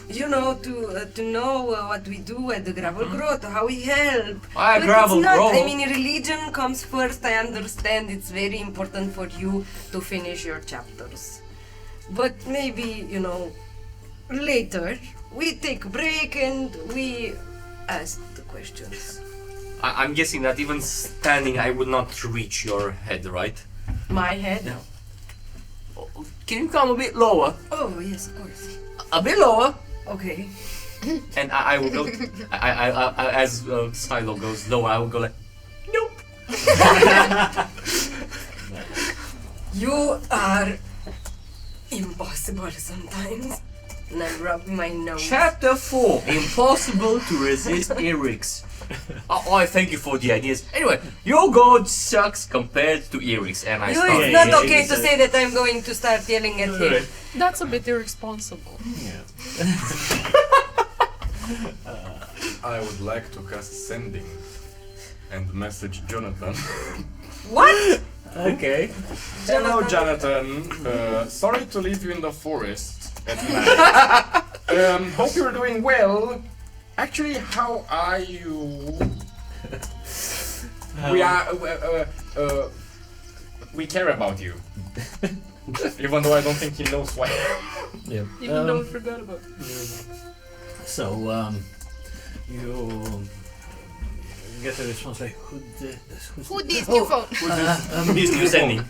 To know what we do at the Gravel Grotto, how we help. Ah, But Gravel it's not, Grotto. I mean, religion comes first. I understand it's very important for you to finish your chapters. But maybe, later we take a break and we ask the questions. I'm guessing that even standing, I would not reach your head, right? My head? No. Can you come a bit lower? Oh, yes, of course. A bit lower. Okay. And I will go. As Silo goes lower, I will go like, nope. You are impossible sometimes. And I rub my nose. Chapter 4: Impossible to resist Eric's. I thank you for the ideas. Anyway, your god sucks compared to Eric's, and I You, start. it's not yeah, okay it's to say that I'm going to start yelling at him. That's a bit irresponsible. I would like to cast Sending and message Jonathan. What? Okay. Hello, Jonathan. Sorry to leave you in the forest at night. Hope you're doing well. Actually, how are you? We care about you. Even though I don't think he knows why. Yeah. Even though I forgot about it. So, you get a response like, Who this new phone? This new sending.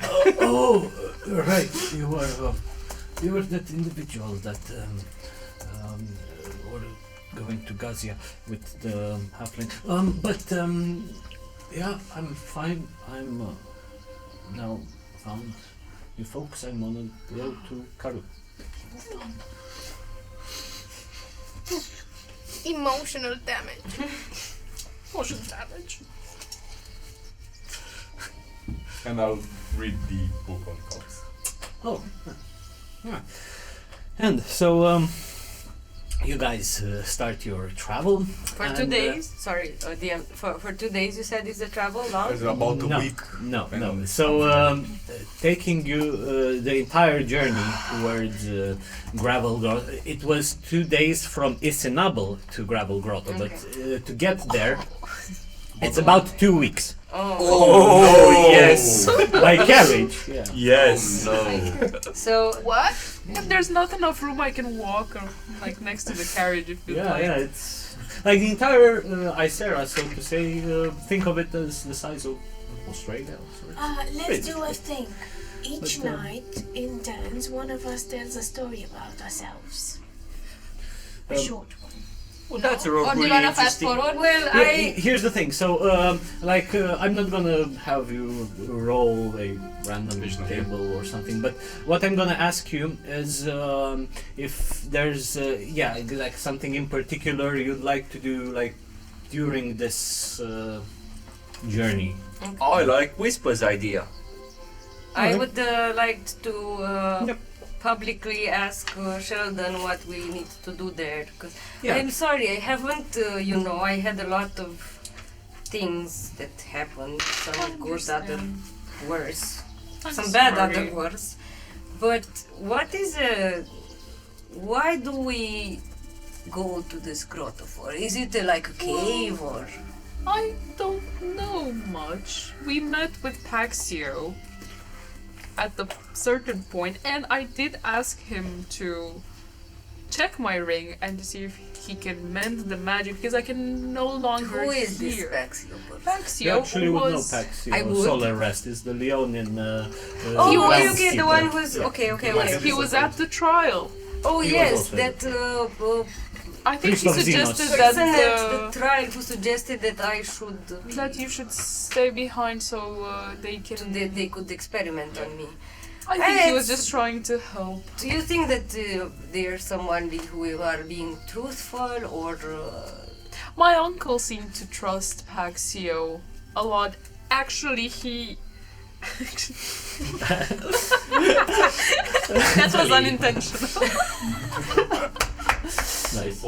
Right, you were that individual that were going to Gazia with the halfling. Yeah, I'm fine. I'm now found you folks. I'm on a road to Karu. Emotional damage. Motion damage. And I'll read the book on cogs. Oh, yeah. And so, you guys start your travel. For and, 2 days? Sorry, DM. For 2 days you said is the travel long? It's about a No, week. no. And So, taking you the entire journey towards Gravel Grotto, it was 2 days from Isenabel to Gravel Grotto, but to get there, it's about 2 weeks Oh, yes. by carriage. Yeah. Yes. No. So, What? If there's not enough room, I can walk or like next to the carriage if you like. Yeah, it's like the entire Eyceras, so to say. Think of it as the size of Australia. So it's Let's pretty. do a thing. Each But, night, in turns, one of us tells a story about ourselves. A short one. Well, that's a or do really you want to fast interesting. forward? Well, Yeah, here's the thing. So, I'm not gonna have you roll a random Additional table or something, but what I'm gonna ask you is if there's, like something in particular you'd like to do, like during this journey. I like Whisper's idea. I would like to Yep. publicly ask Sheldon what we need to do there. Because Yeah. I'm sorry, I haven't, I had a lot of things that happened. Some good, other worse. I'm Some bad, sorry. other worse. But what is why do we go to this grotto for? Is it like a cave or? I don't know much. We met with Paxio at the certain point, and I did ask him to check my ring and to see if he can mend the magic because I can no longer Who is this hear. Paxio person? You Paxio actually would know was I Paxio. would. Solar Rest is the Leonin. Oh, He okay, was- okay, the one who's okay, okay. he was at the trial. Oh He was yes, also that I think Priest he of Xenos. suggested person at that the trial who suggested that I should that you should stay behind so they can. they could experiment on me. I think he was It's- just trying to help. Do you think that there's someone who are being truthful or? My uncle seemed to trust Paxio a lot. Actually, he. That was unintentional. Nice.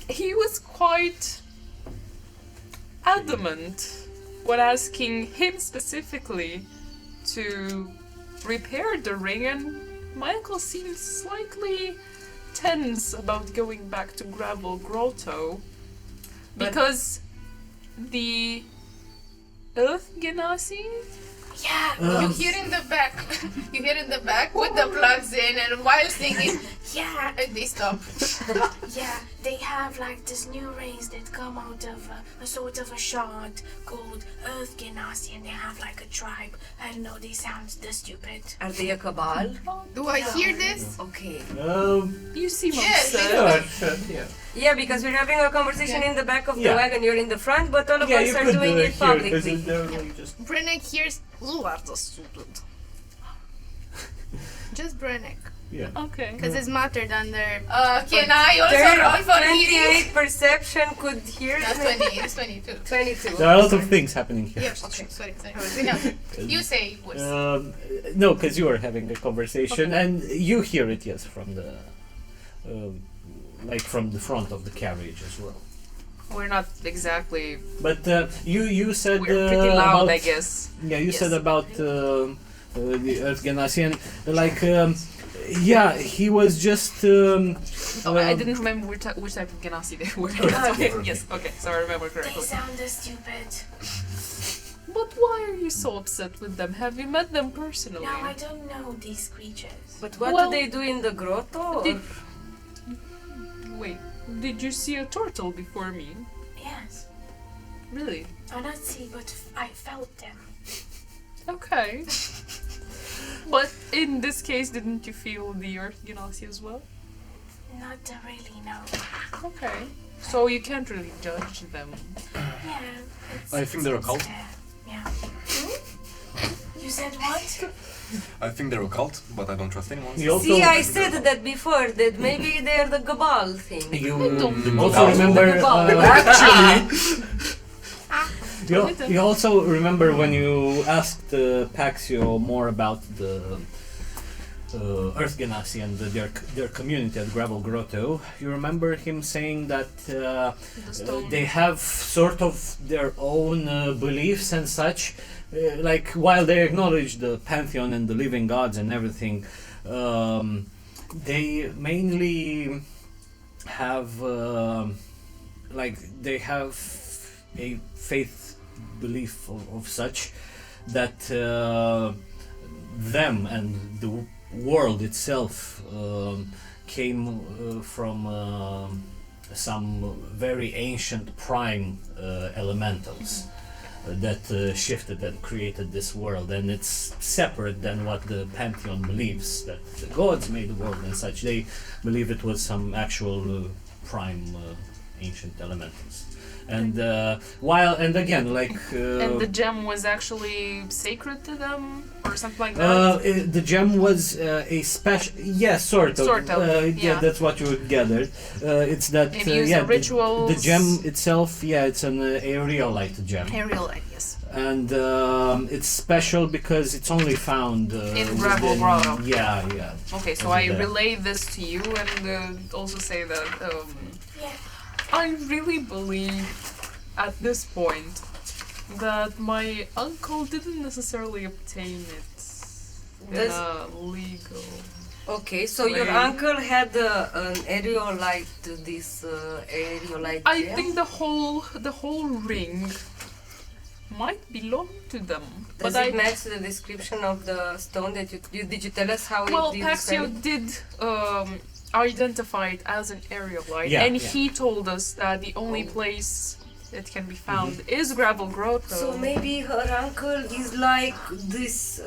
He was quite adamant when asking him specifically to repair the ring, and my uncle seemed slightly tense about going back to Gravel Grotto because the Earth Genasi. Yeah, you hear in the back. You hear in the back with the plugs in, and while singing, yeah, and they stop. Yeah, they have like this new race that come out of a sort of a shard called Earth Genasi, and they have like a tribe. I don't know, they sound stupid. Are they a cabal? Do I hear this? Okay. You seem Yes, upset. Yeah. Yeah, because we're having a conversation in the back of the Yeah. wagon. You're in the front, but all of Yeah, us you are could doing it hear because publicly. they're really just. Brennick hears. You are the stupid. Just Brennick. Yeah. Okay. Because it's mattered under. Can I also roll for hearing? 28 perception could hear. That's 20. It's 22. 22. There are a lot of things happening here. Yes, okay, sorry. No, you say worse. No, because you are having a conversation and you hear it, yes, from the, like from the front of the carriage as well. We're not exactly. But you said We're pretty loud, about, I guess. Yeah, you Yes. said about the Earth Genasi and like yeah, he was just. I didn't remember which type of Genasi they were. Okay, yes, okay, so I remember They correctly. sound stupid. But why are you so upset with them? Have you met them personally? No, I don't know these creatures. But what Well, do they do in the grotto? Did, wait, did you see a turtle before me? Yes. Really? I not see, but I felt them. Okay. But in this case, didn't you feel the Earth Genasi as well? Not really, no. Okay. So you can't really judge them. Yeah. I think they're a cult. Yeah. You said what? I think they're a cult, but I don't trust anyone. You also, See, I said that before, that maybe they're the cabal thing. you don't also know. remember. You also remember when you asked Paxio more about the Earth Genasi and their community at Gravel Grotto. You remember him saying that they have sort of their own beliefs and such. Like while they acknowledge the pantheon and the living gods and everything, they mainly have they have a faith belief of such that them and the world itself came from some very ancient prime elementals that shifted and created this world, and it's separate than what the pantheon believes, that the gods made the world and such. They believe it was some actual prime ancient elementals. And again, like And the gem was actually sacred to them, or something like that. the gem was a special, sort of. Sort of, yeah, yeah. that's what you gathered. It's that Maybe use yeah, the rituals. the gem itself, it's an aerialite gem, Aerial, yes. and it's special because it's only found In Gravel Grotto. Yeah. Okay, so I relay this to you and also say that Yeah. I really believe at this point that my uncle didn't necessarily obtain it in Does- a legal. Okay, so your Wait. uncle had an aeriolite, this aeriolite I gem? think the whole ring might belong to them. Does but it match the description of the stone that you did you tell us how well, it did Paxio describe it? did identify it as an aerolite, Yeah, and yeah. he told us that the only place it can be found is Gravel Grotto. So maybe her uncle is like this,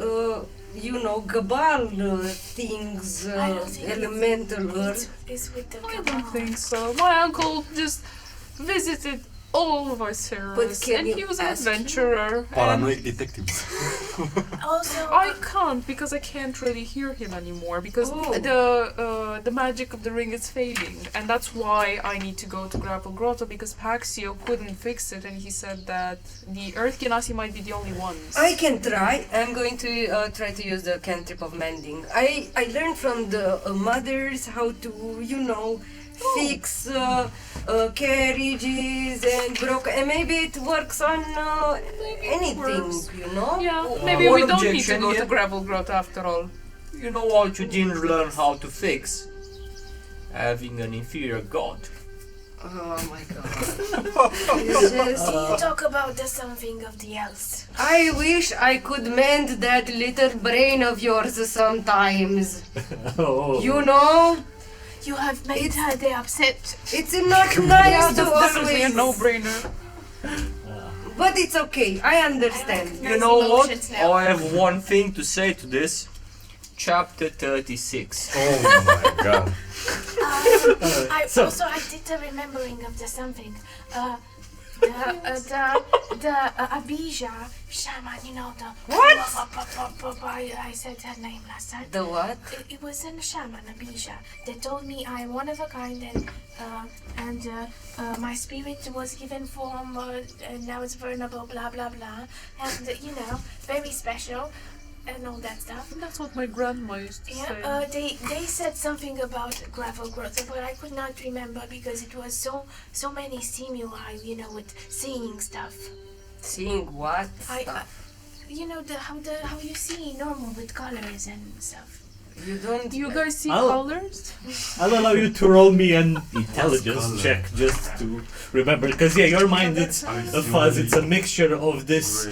Gabal things, I don't think elemental earth. It's with the I cabal. don't think so. My uncle just visited all of Eyceras, But can and you he was an ask him? adventurer. and Paranoid detectives. Also, I can't because I can't really hear him anymore because the magic of the ring is fading, and that's why I need to go to Gravel Grotto because Paxio couldn't fix it, and he said that the Earth Genasi might be the only ones. I can try. I'm going to try to use the cantrip of mending. I learned from the mothers how to, fix carriages and broken. And maybe it works on anything, works. Yeah. Maybe one we don't need to objection go to here. Gravel Grotto after all. You know what you didn't learn how to fix? Having an inferior god. Oh my god. It's just- you talk about the something of the else. I wish I could mend that little brain of yours sometimes. Oh. You have made her the upset. It's not nice to That's definitely a always. no-brainer. But it's okay. I understand. You know what? I have one thing to say to this. Chapter 36. Oh my god. So- I did the remembering of the something. The Abija shaman, What? I said her name last time. The what? It was a shaman, Abija. They told me I'm one of a kind, and my spirit was given form, and now it's vulnerable, blah blah blah, and very special. And all that stuff. That's what my grandma used to say. They said something about Gravel Grotto, but I could not remember because it was so many stimuli, with seeing stuff. Seeing what? How you see normal with colors and stuff. You don't. You guys see I'll- colors? I'll allow you to roll me an intelligence check just to remember, because your mind it's a fuzz. It's a mixture of this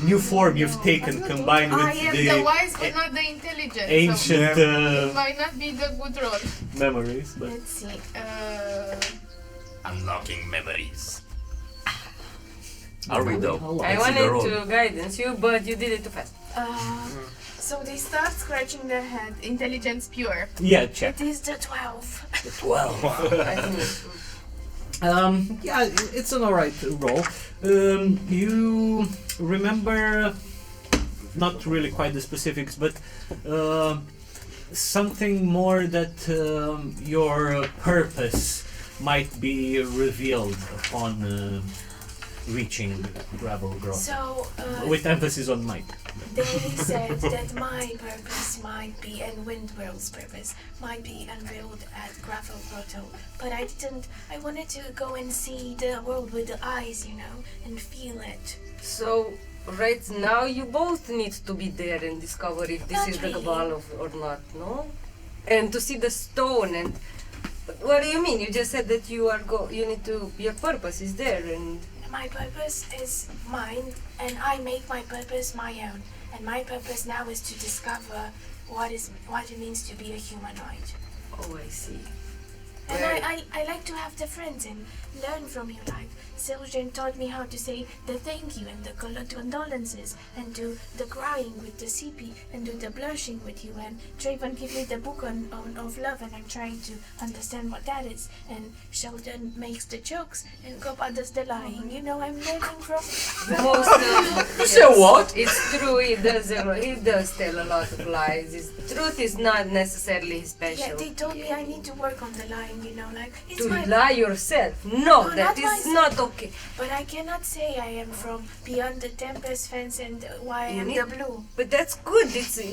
new form you've taken combined with I am the the wise but not the intelligent. ancient So it might not be the good roll. memories. But Let's see. Unlocking memories. Are we though? I Let's see the wanted roll. to guidance you, but you did it too fast. So they start scratching their head. Intelligence pure. yeah, check. It is the 12. 12. I think. Yeah, it's an alright roll. You remember, not really quite the specifics, but something more that your purpose might be revealed upon reaching Gravel Grotto. So, With emphasis on might. they said that my purpose might be, and Windwhirl's purpose might be unveiled at Gravel Grotto. But I wanted to go and see the world with the eyes, and feel it. So, right now you both need to be there and discover if this Not is the really. Cabal or not, no? And to see the stone and. What do you mean? You just said that you need to. Your purpose is there and. My purpose is mine, and I make my purpose my own. And my purpose now is to discover what it means to be a humanoid. Oh, I see. And Well- I like to have the friends and learn from you. Like Siljan taught me how to say the thank you and the condolences, and do the crying with the CP, and do the blushing with you. And Trayvon gave me the book of love, and I'm trying to understand what that is. And Sheldon makes the jokes, and Gopa does the lying. I'm learning from. You say what? It's true. He does tell a lot of lies. His truth is not necessarily special. Yeah, they told me I need to work on the lying. It's To my. lie yourself. No, No, that not is myself. not okay. But I cannot say I am from beyond the Tempest fence and why I You am need- the blue. But that's good.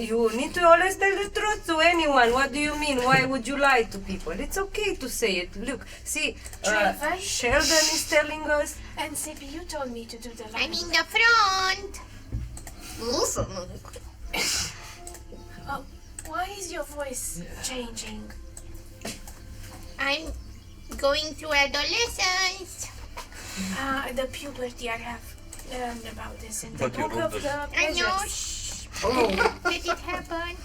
You need to always tell the truth to anyone. What do you mean? Why would you lie to people? It's okay to say it. Look, see, Trevor? Sheldon is telling us. And Sippy, you told me to do the I'm lying. in the front. Oh, why is your voice changing? I'm going through adolescence. The puberty I have learned about this in the But you book wrote of this. the I know. pleasures. Shh. Let it happen.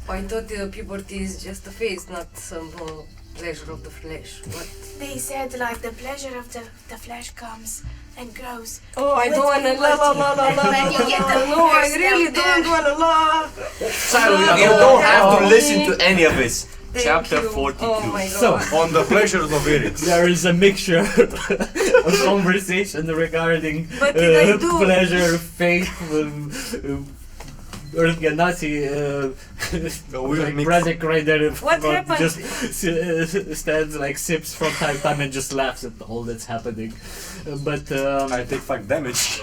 I thought puberty is just a phase, not some pleasure of the flesh. What? They said like the pleasure of the flesh comes and grows. Oh, I don't wanna la. When you get the No, I hairs really down there. don't wanna la. Silent, you don't have to listen to any of this. Thank Chapter you. 42. Oh my god. So, On the pleasures of Eric's. there is a mixture of conversation regarding What did I do? pleasure, faith, Nazi, weird like mix. Radek right there What happened? just stands like sips from time to time and just laughs at all that's happening. But I take 5 damage.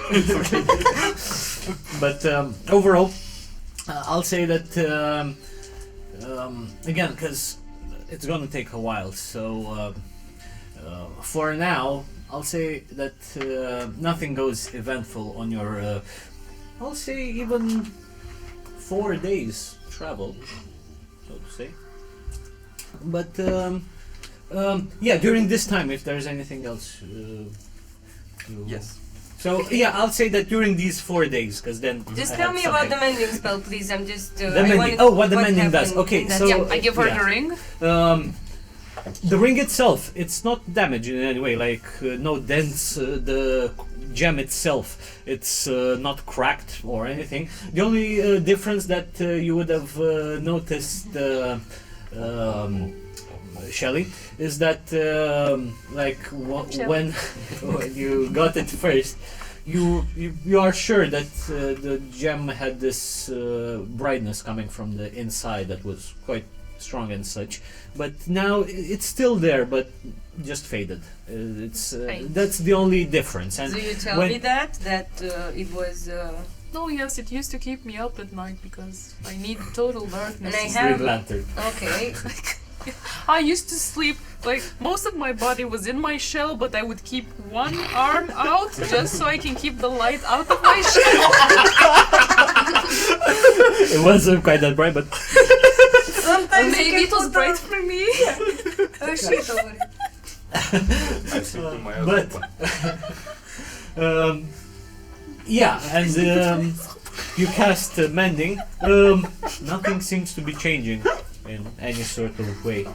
but overall, I'll say that again, because it's gonna take a while. So for now, I'll say that nothing goes eventful on your. I'll say even 4 days travel, so to say. But yeah, during this time, if there's anything else. Yes. So yeah, I'll say that during these 4 days, because then. Just I tell have me about something. the mending spell, please. I'm just. The mending. Oh, what the mending does. happened Okay, in that- so yeah, I give her yeah. the ring. The ring itself, it's not damaged in any way. Like no dents. The gem itself, it's not cracked or anything. The only difference that you would have noticed, Shelly, is that like when when you got it first, you are sure that the gem had this brightness coming from the inside that was quite strong and such, but now it's still there, but just faded. It's that's the only difference. And So you tell when- me that it was. No, yes, it used to keep me up at night because I need total darkness. And I to have- Green Lantern. Okay. I used to sleep, like, most of my body was in my shell, but I would keep one arm out just so I can keep the light out of my shell. It wasn't quite that bright, but Sometimes Maybe it was bright for me. Oh shit, over it. I sleep with my eyes But open. yeah, and you cast mending. Nothing seems to be changing in any sort of way.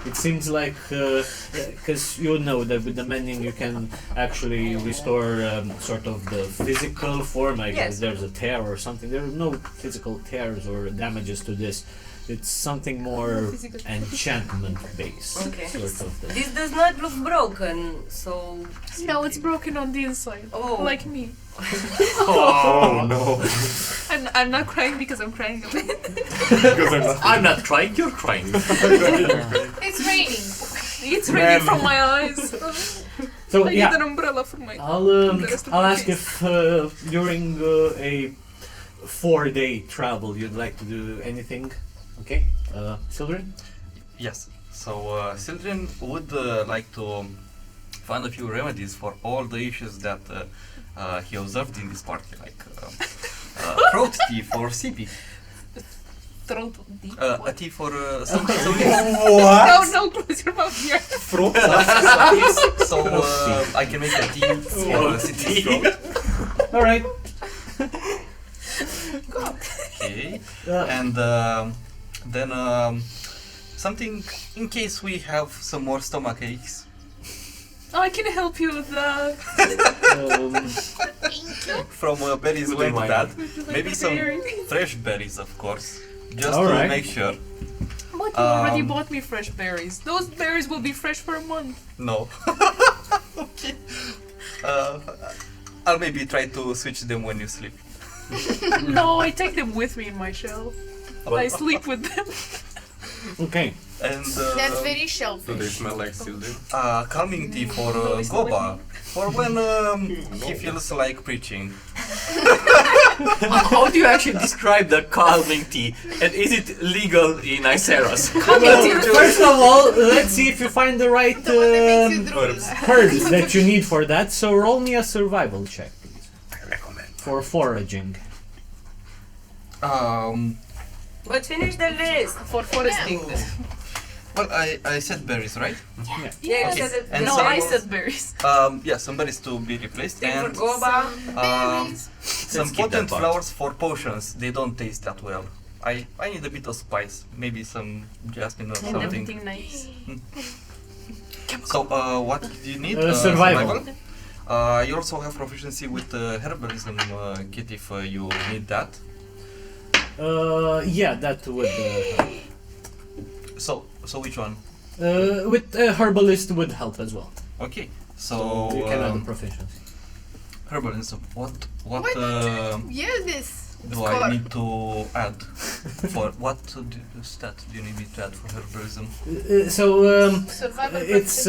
It seems like because you know that with the mending you can actually restore sort of the physical form. Like Yes. if there's a tear or something, there are no physical tears or damages to this. It's something more enchantment based. Okay. Sort of thing. This does not look broken, so. No, it's broken on the inside. Oh. Like me. Oh no. I'm not crying because I'm crying a bit. Because I'm not. I'm not crying, you're crying. It's raining. It's raining from my eyes. So I yeah. need an umbrella for my. I'll the rest of I'll my ask face. if during a 4-day travel you'd like to do anything. Okay, Sildren? Yes. So Sildren would like to find a few remedies for all the issues that he observed in this party, like throat tea for CP, Throat deep. a tea for some No, close your mouth here. Throat. so I can make a tea for CP throat. All right. Okay. Uh, And then something in case we have some more stomach aches. I can help you with that. From berries Good went reminder. bad. Maybe some fresh berries, of course, just All to right. make sure. But you already Um, bought me fresh berries. Those berries will be fresh for a month. No. Okay. I'll maybe try to switch them when you sleep. No, I take them with me in my shell. I sleep with them. okay. And That's very Do they shellfish. smell like Sildren? calming tea for Goba, for when he feels like preaching. How do you actually describe the calming tea? And is it legal in Eyceras? First of all, let's see if you find the right herbs that you need for that. So roll me a survival check, please. I recommend. For foraging. But finish the list. For foresting. Well, I said berries, right? Yeah, Yeah. you said it. And No, some- I said berries. Yeah, some berries to be replaced, Thing for and Goba. some skip that potent part. flowers for potions. They don't taste that well. I need a bit of spice, maybe some jasmine or And something. everything nice. So, what do you need? Survival. You also have proficiency with herbalism kit if you need that. Yeah, that would. So which one? With herbalist would help as well. Okay. So You can add the proficiency. herbalism. What Why don't you use this? do score? I need to add for what stat do you need me to add for herbalism? Survival It's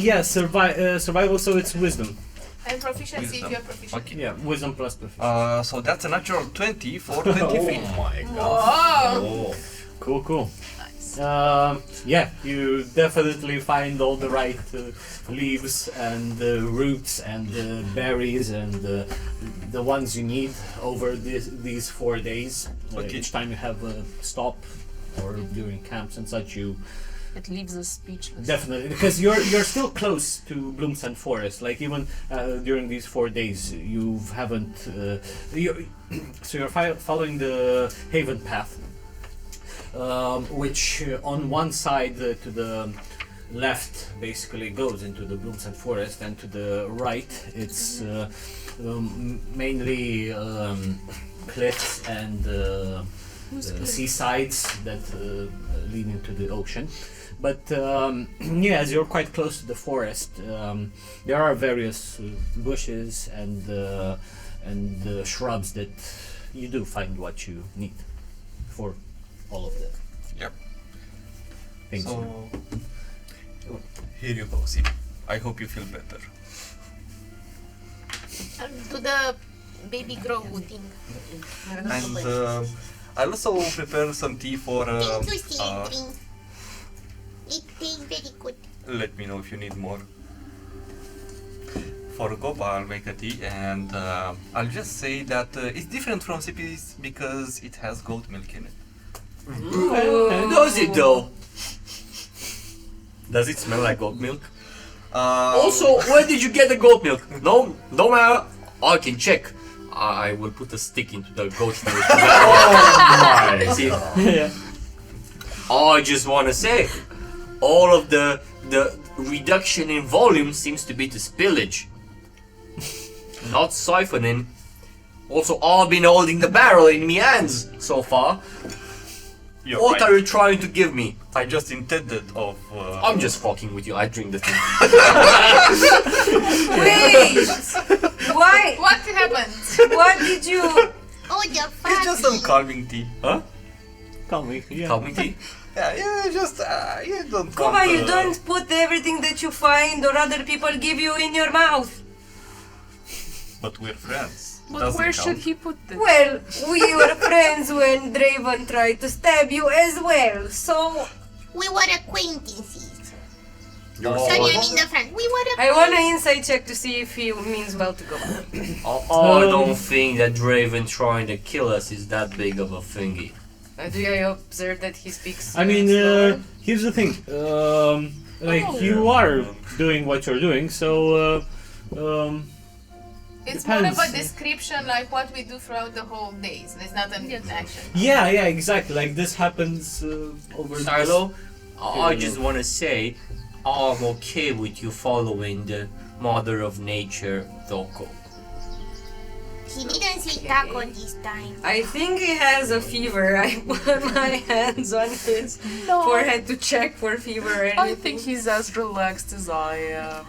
yeah, survival. So it's wisdom. and proficiency if Wisdom. you're proficient. Okay. Yeah, wisdom plus proficiency. So that's a natural 20 for 20 feet. my Whoa! Cool. Yeah, you definitely find all the right leaves and roots and berries and the ones you need over these 4 days. Okay. Each time you have a stop or during camps and such, you It leaves us speechless. definitely, because you're still close to Bloomsand Forest. Like even during these 4 days, you haven't. So you're following the Haven Path. Which on one side to the left basically goes into the Bloomsand Forest, and to the right it's mainly cliffs and seasides that lead into the ocean. But yeah, as you're quite close to the forest, there are various bushes and shrubs that you do find what you need for all of the Yep. things. So here you go, see. I hope you feel better. Do the baby grow thing. And I'll also prepare some tea for. Thank you, drink. It tastes very good. Let me know if you need more. For Goba, I'll make a tea, and I'll just say that it's different from CP's because it has goat milk in it. Does it though? Does it smell like goat milk? Also, where did you get the goat milk? No matter. I can check. I will put a stick into the goat milk. Oh my! See, Yeah. I just want to say, all of the reduction in volume seems to be to spillage, not siphoning. Also, I've been holding the barrel in my hands so far. What are you trying to give me? I just intended of. I'm just fucking with you. I drink the thing. Wait! Why? What happened? What did you? Oh, the It's fuck. just some calming tea. Huh? Calming. Yeah. Calming tea? Yeah, just you don't. Come want, on, you don't put everything that you find or other people give you in your mouth. But we're friends. But Doesn't where count. should he put this? Well, we were friends when Draven tried to stab you as well, so We were acquaintances. You're Oh. Sorry, I mean the friend. We were I want an insight check to see if he means well to go. I don't think that Draven trying to kill us is that big of a thingy. Do I observe that he speaks? I mean, slower? here's the thing. You are doing what you're doing, so It's more Depends. of a description, like what we do throughout the whole days. It's not an action. yeah, exactly. Like this happens over. Silo, I just want to say, I'm okay with you following the Mother of Nature, Doko. He didn't say taco this time. I think he has a fever. I put my hands on his forehead to check for fever or anything. I think he's as relaxed as I am.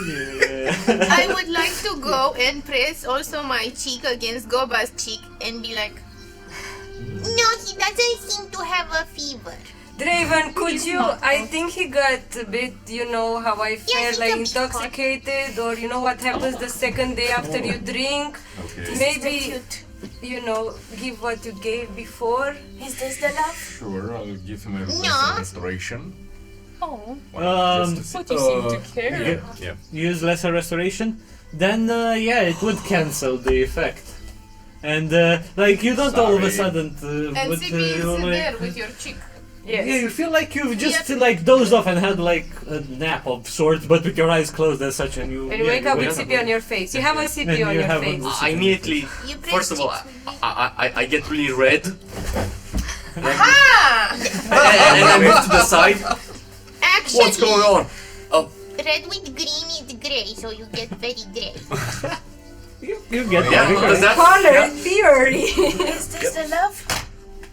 Yeah. I would like to go and press also my cheek against Goba's cheek and be like, No, he doesn't seem to have a fever. Draven, could you? I think he got a bit, how I felt, he's like a bit intoxicated, or what happens the second day after you drink. Okay. Maybe, give what you gave before. Is this the love? Sure, I'll give him a No. restoration. Oh, Just to but you seem to care. Yeah. Use lesser restoration, then it would cancel the effect. And you don't all of a Sorry. sudden. And with, CP is like- there with your cheek. Yes. Yeah, you feel like you've just dozed off and had like a nap of sorts, but with your eyes closed as such, and you. And you wake up with CP on your face. You have a CP And on you your have face. a- I immediately, You press first of all, cheeks. I get really red, And I move to the side. Actually, What's going on? red with green is grey, so you get very grey. You get Yeah, that. does that? Color theory. Is this the love?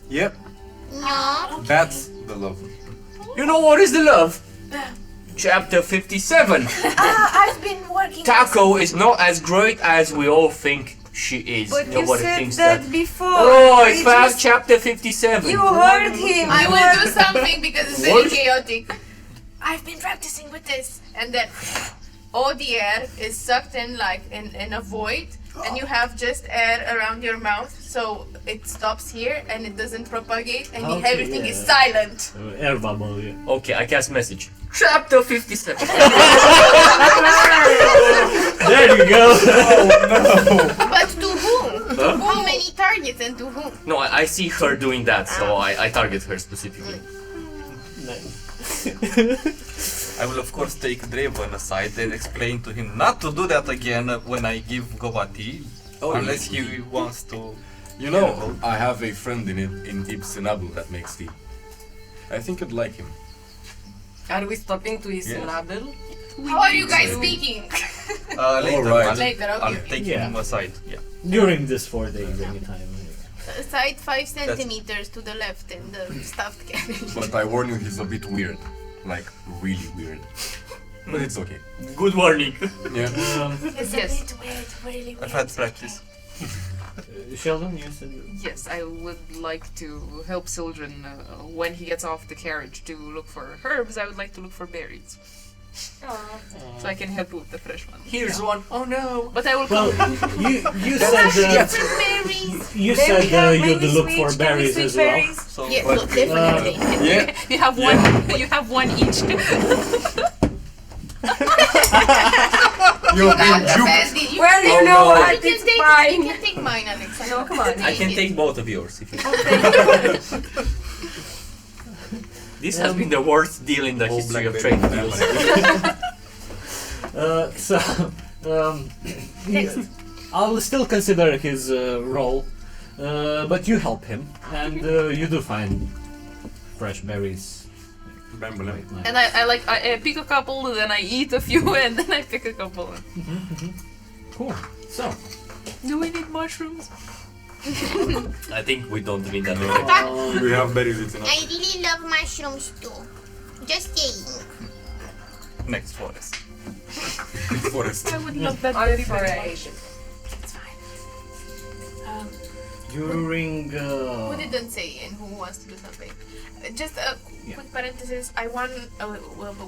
Yep, No. that's the love. You know what is the love? Chapter 57. I've been working. Taco is not as great as we all think she is. But you Nobody said thinks that before. Oh, it's It past was- chapter 57. You heard him. I You will heard- do something because it's very chaotic. I've been practicing with this, and then all the air is sucked in like in a void, and you have just air around your mouth, so it stops here and it doesn't propagate, and Okay, everything is yeah. silent. Air bubble, yeah. Okay, I cast message. Chapter 57. There you go. But to whom? Huh? How many targets and to whom? No, I see her doing that, so I target her specifically. I will of course take Draven aside and explain to him not to do that again when I give Goba tea, unless he wants to. You know, I have a friend in Ipsinabu that makes tea. I think you'd like him. Are we stopping to his Yeah. syllable? How are you guys speaking? Later, Alright. Later, okay. I'll take him Yeah. aside. Yeah. During this 4 days, anytime. Side 5 centimeters to the left and the stuffed cabbage. But I warn you, he's a bit weird. Like, really weird. But it's okay. Good warning. Yeah. It's Yes. a bit weird, really weird. I've had practice. Sheldon, you said. Yes, I would like to help Sildren when he gets off the carriage to look for herbs. I would like to look for berries. So I can help with the fresh one. Here's one. Oh no. But I will Well, come. you said Berries. you Then said we have you'd maybe look sweet- for can we berries sweet as well. berries? So, Yes, but, so definitely. Yeah. You have one. You have one each. You've been duped. Sandy, you Well, you Oh, know no. what? You can It's take, fine. you can take mine, Alexander. No, come on. I can take both of yours if you This has been the worst deal in the history of trade deals. So, I'll still consider his role, but you help him, and you do find fresh berries. Bamboo. And I pick a couple, then I eat a few, and then I pick a couple. Cool. So, Do we need mushrooms? I think we don't need that. We have berries, it's enough. I really love mushrooms too. Just saying. next forest. Forest. I would love that I'm very, for very it. much. It's fine. during. Who didn't say and who wants to do something? Just a quick parenthesis. I want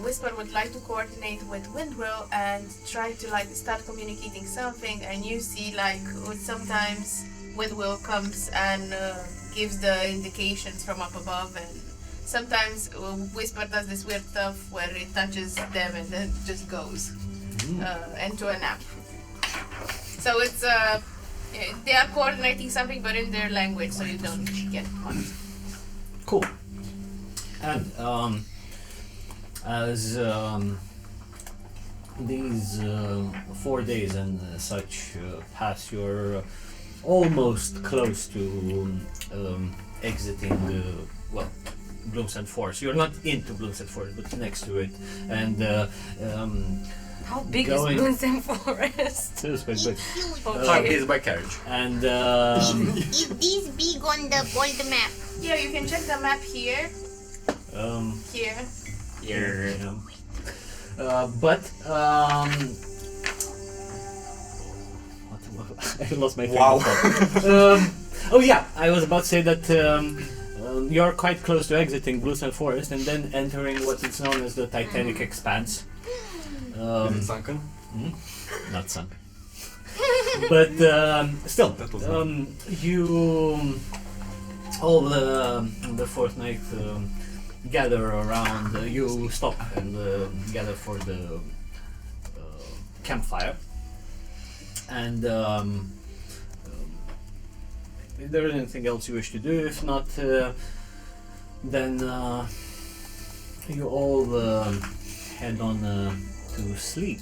Whisper would like to coordinate with Windwheel and try to like start communicating something. And you see like sometimes Windwheel comes and gives the indications from up above, and sometimes Whisper does this weird stuff where it touches them and then just goes into a nap. So it's they are coordinating something but in their language, so you don't get it. Cool. And as these 4 days and such pass, you're almost close to exiting the Bloomstead Forest. You're not into Bloomstead Forest, but next to it. And How big Going- is Bloomstead Forest? it's quite big. Huge. How is by carriage? And Is this big on the gold map? Yeah, you can check the map here. Here. Here. but I lost my train of thought. Oh yeah, I was about to say that you're quite close to exiting Bluestone Forest and then entering what is known as the Titanic Expanse. Is it sunken? Not sunk. But still, That was you all the fourth night gather around. You stop and gather for the campfire. And if there is anything else you wish to do, if not, then you all head on to sleep.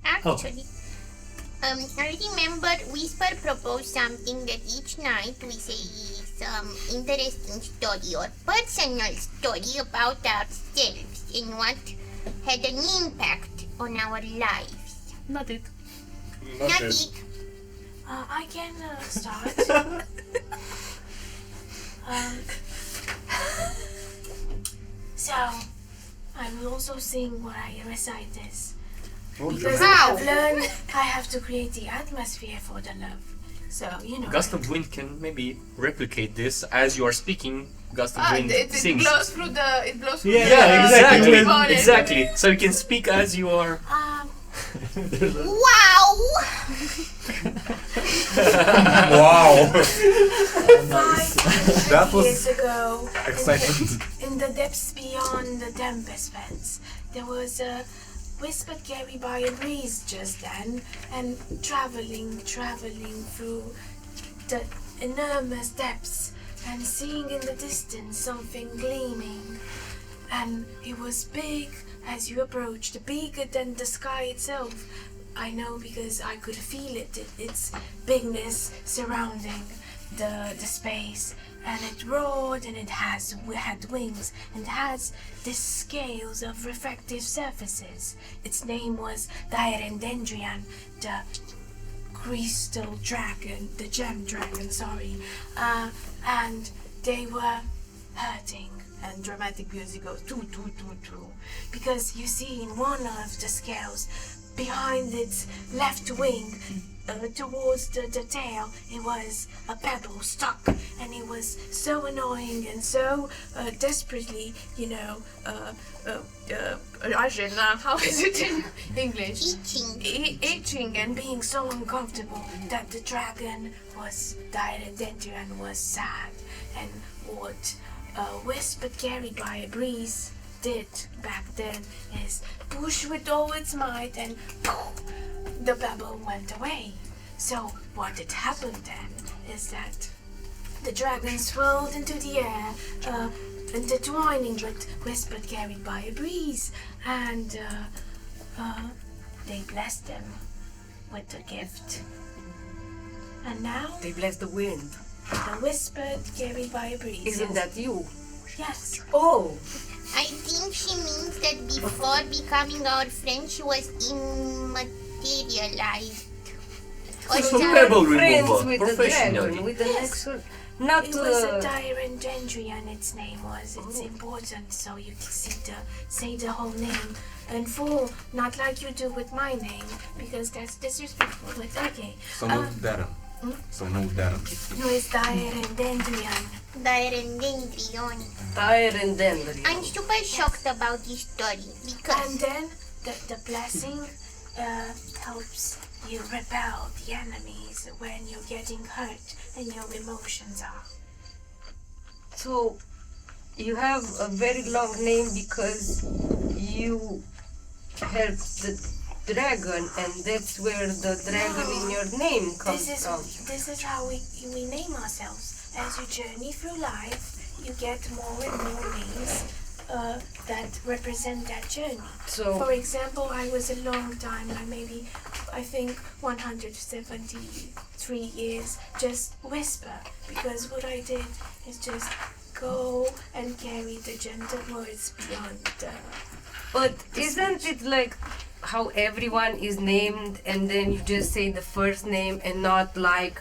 Actually, I remember Whisper proposed something that each night we say some interesting story or personal story about ourselves and what had an impact on our lives. Not it. Not it. I can start. So, I will also sing what I recite this. Because I've learned I have to create the atmosphere for the love. So, you know. Gust of wind can maybe replicate this as you are speaking. Gust of wind It sings. blows through the. It blows through Yeah, the. exactly. Bonnet. Exactly. So you can speak as you are. Wow! Wow! 5 That was years ago, excitement. in the depths beyond the tempest fence, there was a whispered carried by a breeze just then, and traveling through the enormous depths, and seeing in the distance something gleaming. And it was big as you approached, bigger than the sky itself. I know because I could feel its bigness surrounding the space. And it roared, and it had wings, and has these scales of refractive surfaces. Its name was Dendrian, the crystal dragon, the gem dragon, sorry. And they were hurting. And dramatic music goes toot toot toot toot, because you see in one of the scales, behind its left wing, towards the tail, it was a pebble stuck, and it was so annoying and so desperately, how is it in English? Itching and being so uncomfortable that the dragon was Dendrian was sad, and what whispered carried by a breeze did back then is push with all its might, and poof, the pebble went away. So what had happened then is that the dragon swirled into the air, intertwining with whispered carried by a breeze, and they blessed them with a gift. And now They bless the wind. the whispered carried by a breeze. Isn't that you? Yes. Oh, I think she means that before becoming our friend, she was immaterialized. Or So some- pebble friends remover, with the dragon, professionally. with the actual. Not It was a Dendrian, its name was. It's important, so you can say the whole name in full, not like you do with my name, because that's disrespectful. But okay. So no Darren. So no Darren. No, it's Dendrian. Dendrian. Dendrian. I'm super shocked about this story because And then the blessing helps you repel the enemies when you're getting hurt and your emotions are. So, you have a very long name because you helped the dragon, and that's where the dragon in your name comes from. This is how we name ourselves. As you journey through life, you get more and more names that represent that journey. So, For example, I was a long time, I think 173 years, just whisper, because what I did is just go and carry the gentle words beyond but isn't it like how everyone is named, and then you just say the first name and not like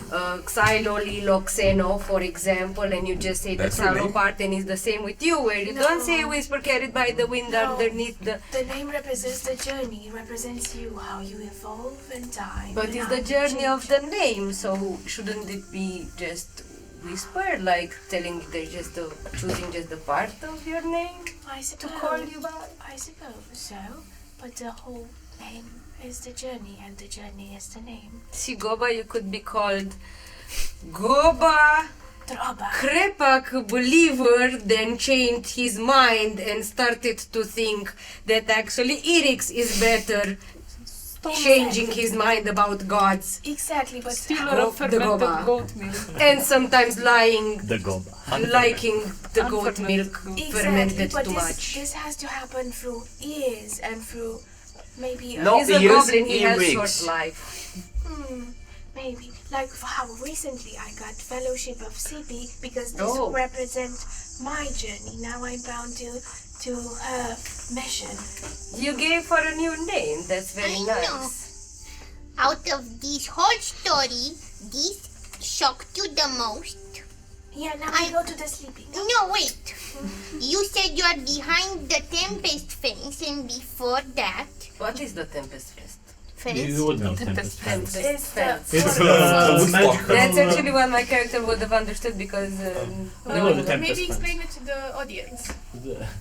Xylo, Lilo, Xeno, for example, and you just say the That's your Xylo name? part, and it's the same with you, where you don't say whisper carried by the wind No. underneath the. The name represents the journey, represents you, how you evolve in time. But and it's how the you journey change. of the name, so shouldn't it be just whisper, like telling they're just choosing just the part of your name I to suppose. call you by? I suppose so, but the whole name is the journey, and the journey is the name. See, Goba, you could be called Goba Droba. Krepak believer, then changed his mind and started to think that actually Irix is better, changing his mind about gods, Exactly, but Stealer Go- of the fermented goba. goat milk. and sometimes lying, The goba. liking the goat Unfermented milk goat. exactly, fermented but too this, much. this has to happen through years and through maybe No. He's a ears, goblin, he has earwigs. short life. maybe like how recently I got Fellowship of CP because this Oh. will represent my journey. Now I'm bound to her mission. You gave her a new name. That's very I know. nice. Out of this whole story, this shocked you the most? Yeah, now I go to the sleeping. No, wait. You said you are behind the Tempest fence, and before that, What is the Tempest Fest? You would know Tempest Fence. It's the It's magical. That's actually what my character would have understood because You know the Tempest Maybe Fence. explain it to the audience.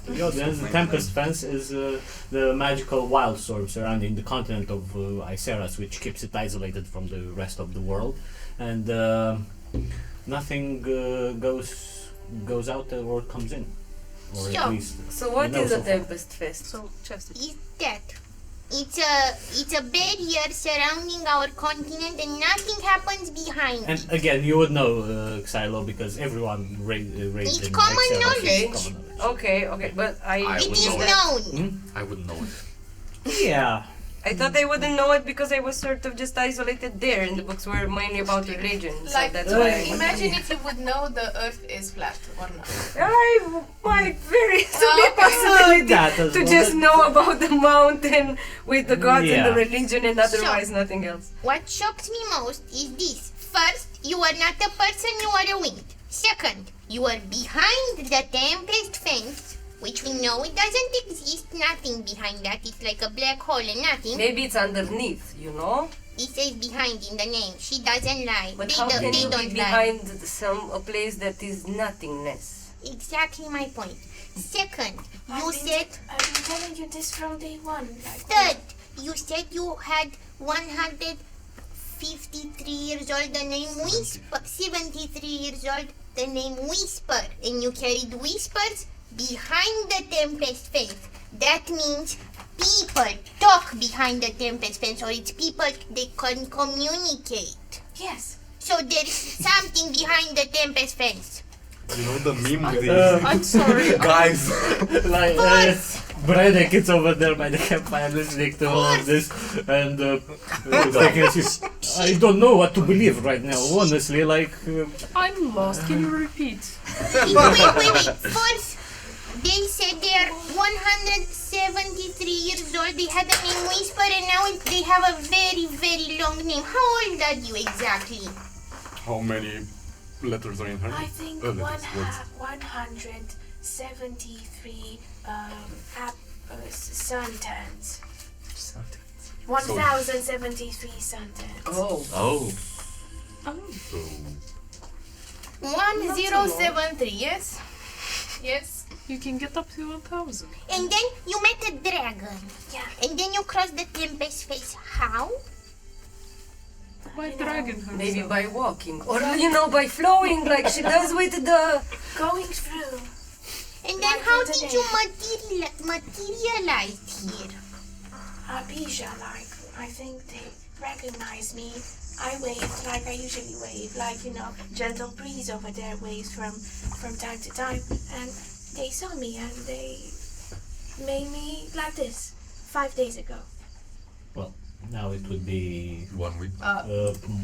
The audience, the Tempest Fence is the magical wildstorm surrounding the continent of Eyceras, which keeps it isolated from the rest of the world, and nothing goes out or comes in, or at Sure. least. So what we know is the so far. Tempest Fest? So, Chester. is that it's a barrier surrounding our continent, and nothing happens behind And it. again, you would know Xylo because everyone raised It's in common Eyceras is knowledge. common knowledge. Okay, but I It would is know it. known. I would know it. Yeah. I thought I wouldn't know it because I was sort of just isolated there, and the books were mainly about religion, so Like, that's why. imagine if you would know the earth is flat or not. I might very to be possibility That as to well, just but- know about the mountain with the gods and the Yeah. religion and otherwise nothing else. What shocks me most is this. First, you are not a person, you are a wind. Second, you are behind the Tempest fence, which we know it doesn't exist. Nothing behind that. It's like a black hole and nothing. Maybe it's underneath, you know? It says behind in the name. She doesn't lie. But They how don't, can they you be don't lie. behind a place that is nothingness? Exactly my point. Second, you said. I've been telling you this from day one. Like, Third, you said you had 153 years old, the name Whisper. 73 years old, the name Whisper. And you carried whispers behind the Tempest fence. That means people talk behind the Tempest fence, or it's people they can communicate. yes. So there's something behind the Tempest fence. You know the meme with the I'm sorry. guys. Like, Bradek is over there by the campfire listening to all of this, and I don't know what to believe right now. Honestly, like, I'm lost. Can you repeat? Wait. First, they said they are 173 years old. They had the name Whisper, and now they have a very, very long name. How old are you exactly? How many letters are in her? I think Letters, words. 173 sunturns. 1073 sunturns. Oh. Oh. Oh. 1073, yes? Yes, you can get up to 1,000. And then you met a dragon. Yeah. And then you crossed the Tempest face. How? My dragon herself. Maybe by walking, or by flowing like she does with the. Going through. And then Like how in the did day. you materialize here? Abija, like, I think they recognize me. I wave like I usually wave, like, gentle breeze over there waves from time to time. And they saw me and they made me like this 5 days ago. well, now it would be 1 week.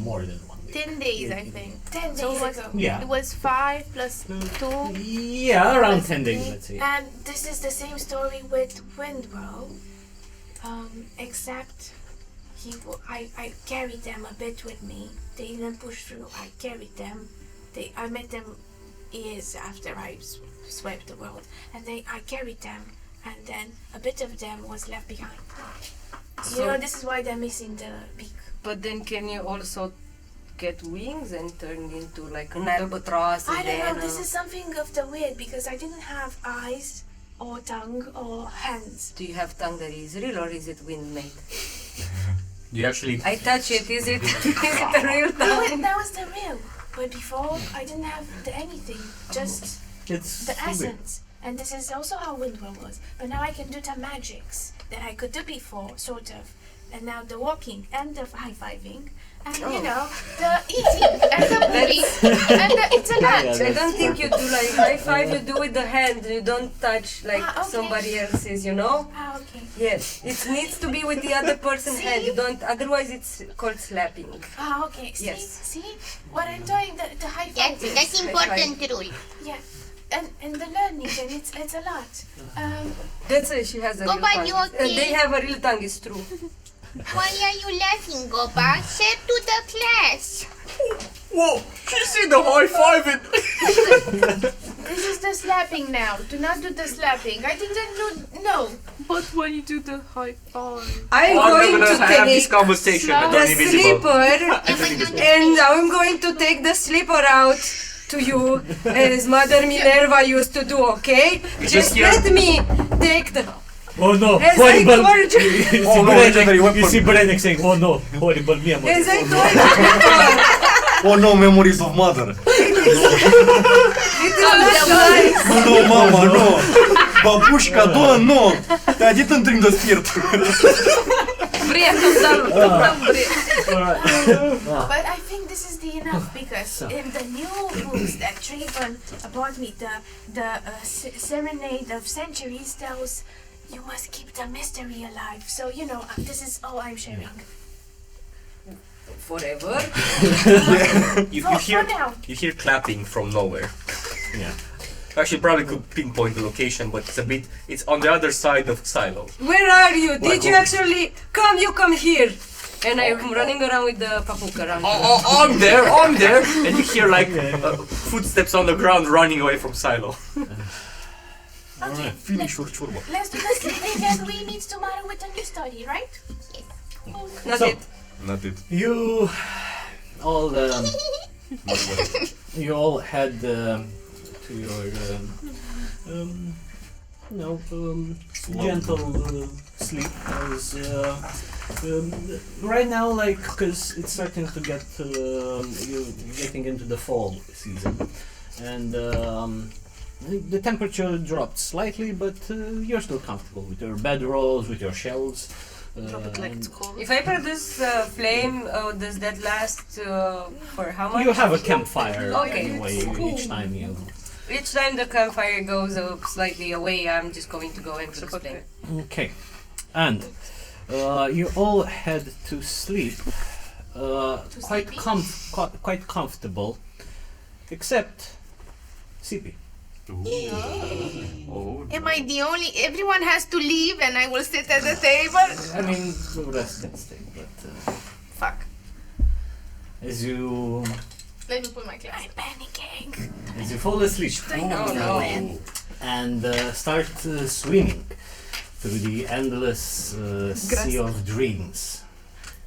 more than 1 week. 10 days, I think. 10 So days it was, ago. Yeah. it was 5 plus 2. Yeah, around 10 days, let's say. And this is the same story with Windrow, except I carried them a bit with me. They didn't push through. I carried them. I met them years after I swept the world, and I carried them, and then a bit of them was left behind. This is why they're missing the beak. But then can you also get wings and turn into like an albatross? I and don't know. then, This is something of the weird because I didn't have eyes or tongue or hands. Do you have tongue that is real or is it wind made? You actually. I touch it. Is it a real tongue? That was the real. But before, I didn't have anything. Just It's the weird. essence. And this is also how Windwell was. But now I can do the magics that I could do before, sort of. And now the walking and the high-fiving. And, the eating. And the Sorry. And it's a lot. Yeah, I don't think you do like high five. You do with the hand. You don't touch like Okay. somebody else's. You know. Okay. Yes, it needs to be with the other person's hand. You don't. Otherwise, it's called slapping. Okay. Yes. See what I'm doing, the high five. That's important rule. Yeah. And the learning, and it's a lot. That's it. She has a Go real back, tongue. you okay? They have a real tongue. It's true. Why are you laughing, Goba? Say to the class. Whoa! She see the high fiving. This is the slapping now. Do not do the slapping. I didn't know. But when you do the high five. I'm I'm going gonna to have this take conversation. I the don't invisible. slipper, and I'm going to take the slipper out to you, as Mother Minerva used to do. Okay? Just hear- let me take the. Oh no, As I horrible! told you, Oh no, legendary weapon. You see Brenek saying, oh no, horrible me. as I told you before, Oh no, memories of mother. it is not nice. No, mama, no. Babushka, don't, no. I didn't drink the spirit. But I think this is the enough because in the new books that Trayvon bought me, the Serenade of Centuries tells you must keep the mystery alive. So this is all I'm sharing. Forever. For now. You hear clapping from nowhere. Yeah. Actually, probably could pinpoint the location, but it's on the other side of Silo. Where are you? Did you actually come? You come here. And I'm running around with the papuk around. I'm there, and you hear like footsteps on the ground running away from Silo. Okay, Finish your churba. let's do the sleeping and we meet tomorrow with a new story, right? Not So- it. Not it. You all Not what. you all head to your gentle sleep as right now, like, because it's starting to get you're getting into the fall season, and the temperature dropped slightly, but you're still comfortable with your bedrolls, with your shelves. Drop it like and it's cold. If I produce flame, does that last for how much? you have a campfire Okay. anyway each time you. Each time the campfire goes slightly away, I'm just going to go into the flame. Okay, and you all head to sleep, quite comfortable, except CP. Oh, Am I the only? Everyone has to leave, and I will sit at the table. I mean, the rest can stay, but Fuck. as you Let me put my glasses. I'm panicking. as you fall asleep and start swimming through the endless sea of dreams,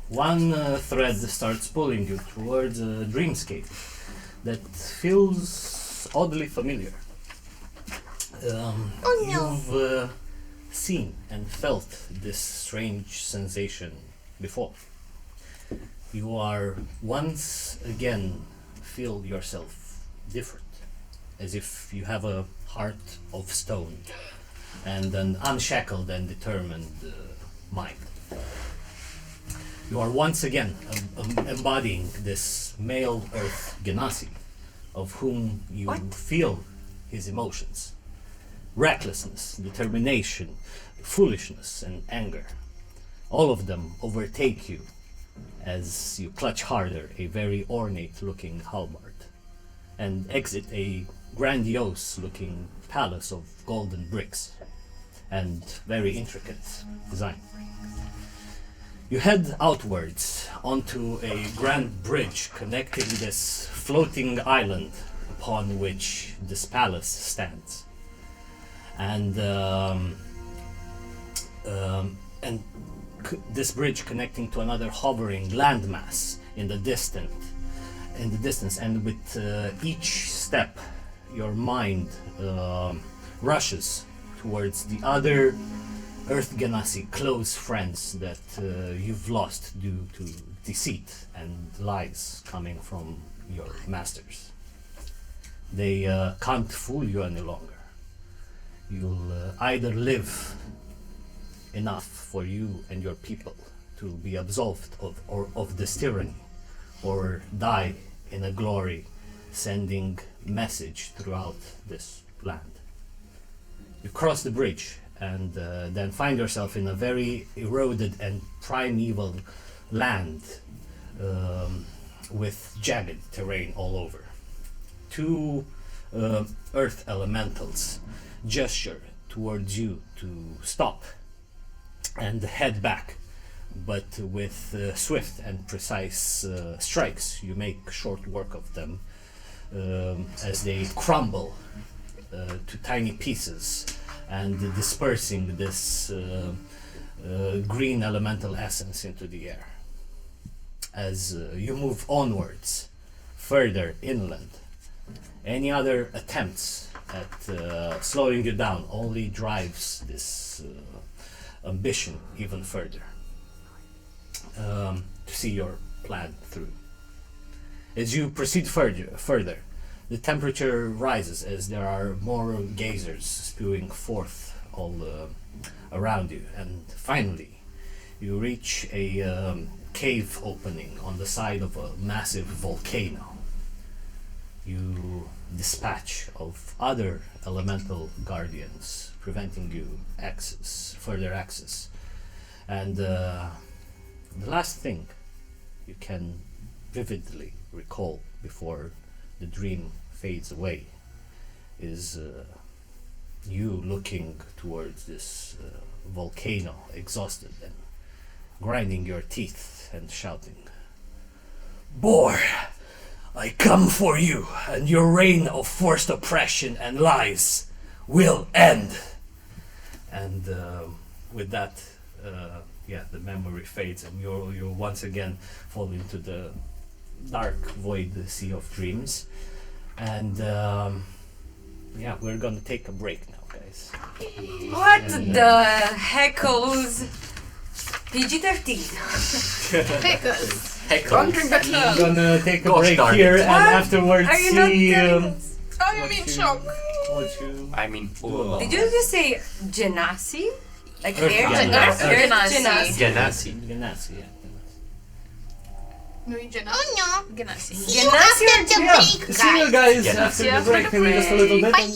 one thread starts pulling you towards a dreamscape that feels oddly familiar. You've seen and felt this strange sensation before. You are once again feel yourself different, as if you have a heart of stone and an unshackled and determined mind. You are once again embodying this male Earth Genasi, of whom you feel his emotions. Recklessness, determination, foolishness, and anger. All of them overtake you as you clutch harder a very ornate-looking halberd and exit a grandiose-looking palace of golden bricks and very intricate design. You head outwards onto a grand bridge connecting this floating island upon which this palace stands. And this bridge connecting to another hovering landmass in the distance, and with each step, your mind rushes towards the other Earth Genasi close friends that you've lost due to deceit and lies coming from your masters. They can't fool you any longer. You'll either live enough for you and your people to be absolved of this tyranny, or die in a glory sending message throughout this land. You cross the bridge and then find yourself in a very eroded and primeval land with jagged terrain all over. Two earth elementals gesture towards you to stop and head back, but with swift and precise strikes you make short work of them as they crumble to tiny pieces and dispersing this green elemental essence into the air. As you move onwards, further inland, any other attempts at slowing you down only drives this ambition even further to see your plan through. As you proceed further, the temperature rises as there are more geysers spewing forth all around you, and finally you reach a cave opening on the side of a massive volcano. You dispatch of other elemental guardians, preventing you further access. And the last thing you can vividly recall before the dream fades away is you looking towards this volcano, exhausted and grinding your teeth and shouting, "Boar, I come for you, and your reign of forced oppression and lies will end." And with that, the memory fades, and you once again fall into the dark void sea of dreams. And we're gonna take a break now, guys. What the heckles? PG-13. I'm gonna take a Gosh break darn here it. and What? afterwards Are you not see telling us? I'm what in you- shock. what you I mean, Did you just say genasi? Like Earth air genasi. genasi? Genasi. Ganassi, yeah. No, you Jenna. Oh no. Ganassi. See you after the Yeah, break, see you guys Yeah. after See you the after break the in just a little bit. Bye.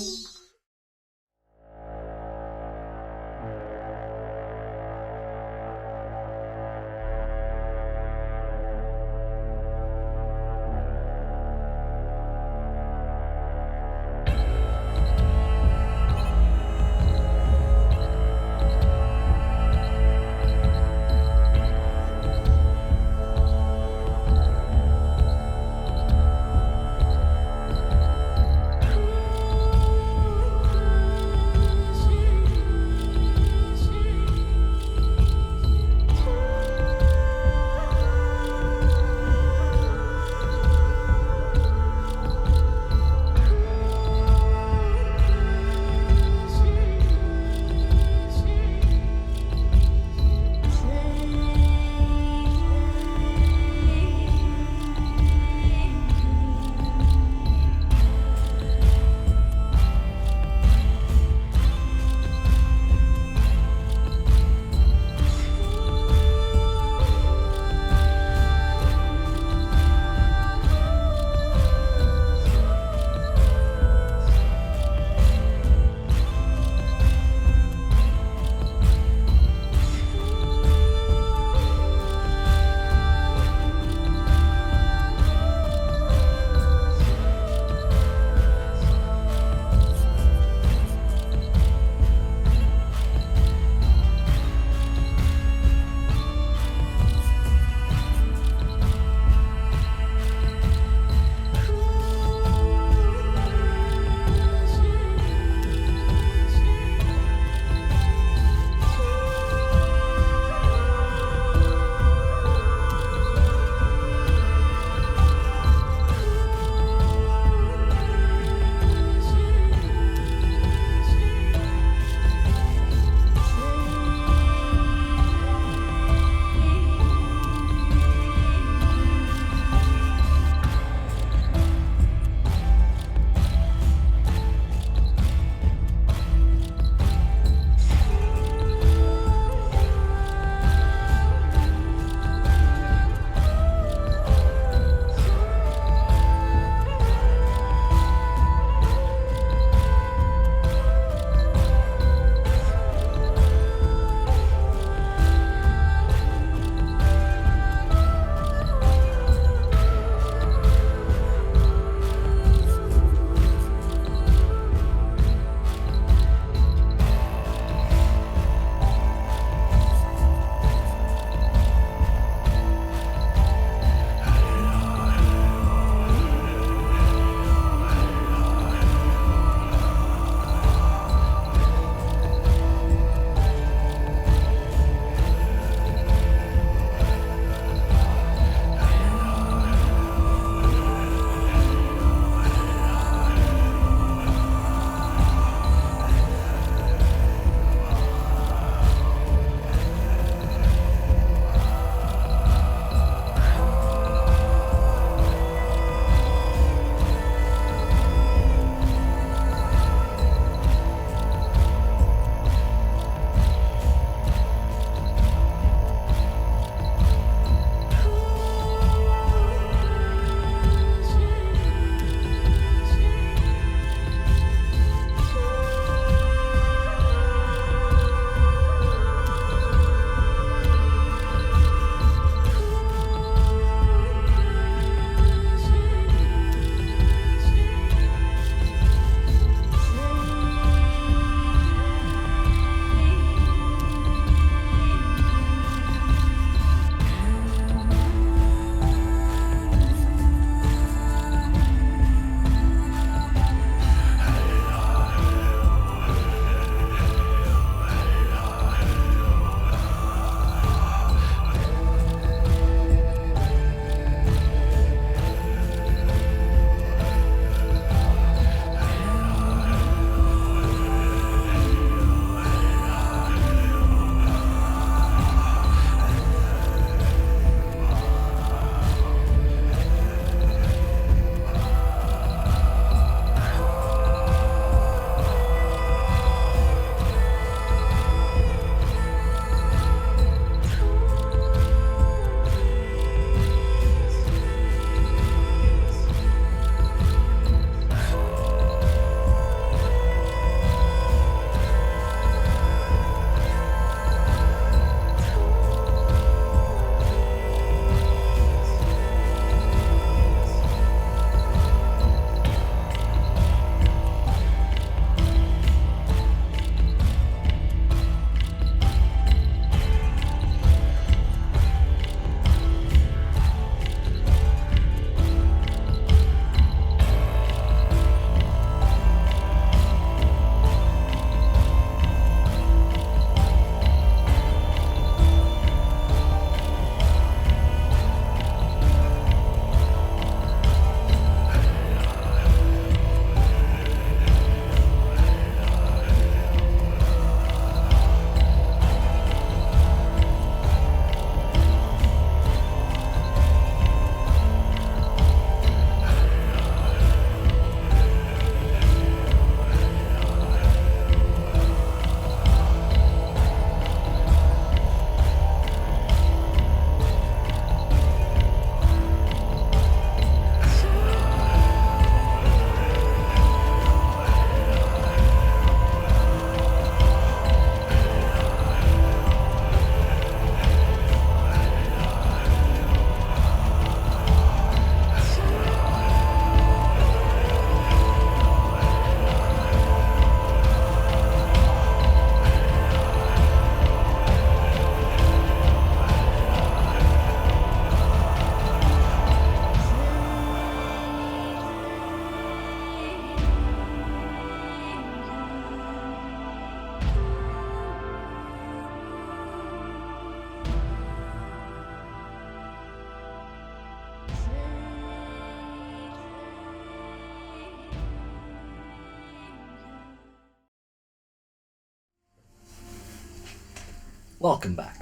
welcome back.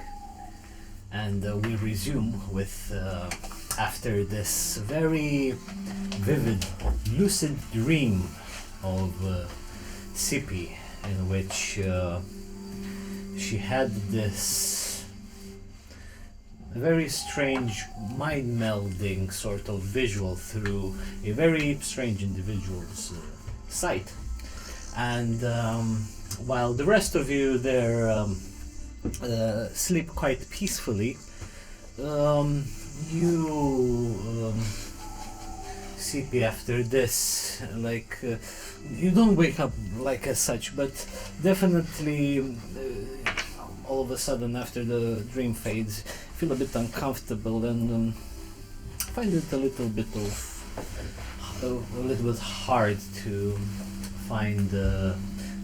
And we resume with, after this very vivid, lucid dream of Sippy, in which she had this very strange mind-melding sort of visual through a very strange individual's sight. And while the rest of you there sleep quite peacefully, you CP after this, like you don't wake up like as such, but definitely all of a sudden after the dream fades, feel a bit uncomfortable and find it a little bit hard to find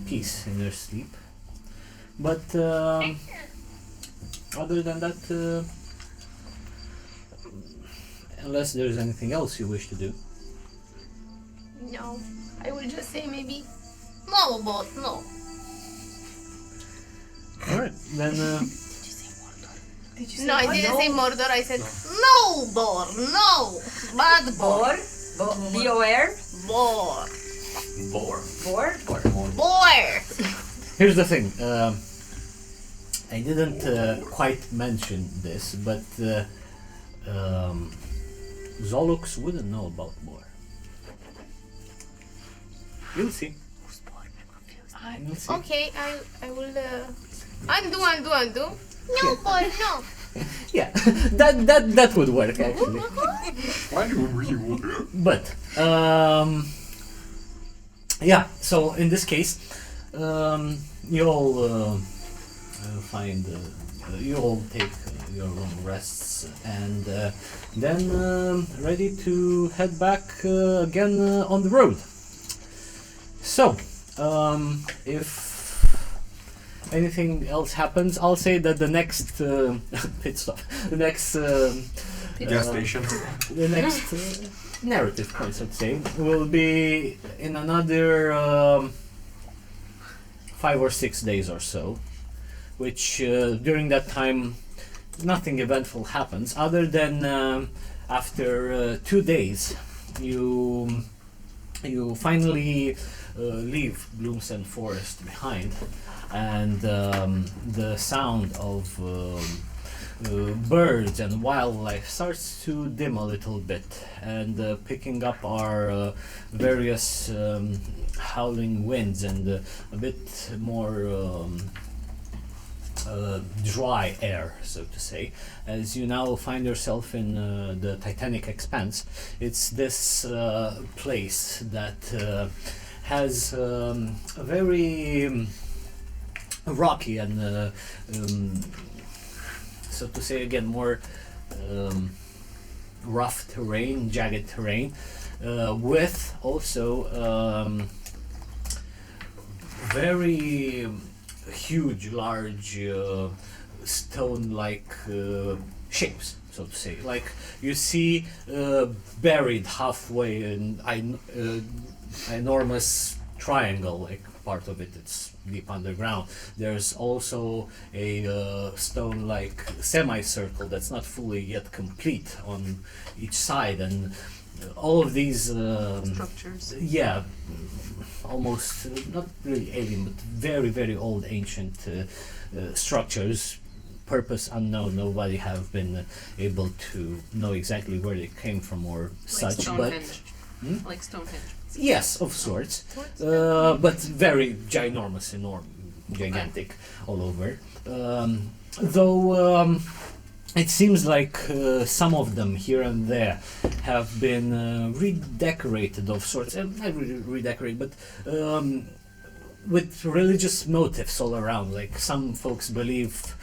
peace in your sleep. But other than that, unless there's anything else you wish to do. No, I will just say maybe. No, boss, no. Alright, then Did you say No, I didn't say Mordor. I said No, Bor, no. Bad Bor. B-O-R? Bor. Bore. Bor? Bor. here's the thing. I didn't quite mention this, but Zolux wouldn't know about Boar. You'll see. You'll see. Okay, I will undo. No, Bor, no. Yeah, that would work actually. Why do we would? But yeah. So in this case, you all find you all take your own rests and then ready to head back again on the road. So if anything else happens, I'll say that the next pit stop, the next Gas station. the next narrative points, I'd say, will be in another 5 or 6 days or so, which during that time nothing eventful happens other than after 2 days you finally leave Bloomsend Forest behind, and the sound of birds and wildlife starts to dim a little bit, and picking up our various howling winds and a bit more dry air, so to say, as you now find yourself in the Titanic Expanse. It's this place that has a very rocky and so to say again more rough terrain, jagged terrain, with also very huge, large stone-like shapes, so to say. Like you see buried halfway in an enormous triangle, like part of it it's deep underground. There's also a stone-like semicircle that's not fully yet complete on each side, and all of these Structures. yeah, almost not really alien, but very, very old, ancient structures. Purpose unknown. Nobody have been able to know exactly where they came from or such. Stonehenge. But Like Stonehenge. yes, of sorts, but very ginormous, gigantic, all over. Though it seems like some of them here and there have been redecorated of sorts, not really redecorated, but with religious motifs all around. Like some folks believe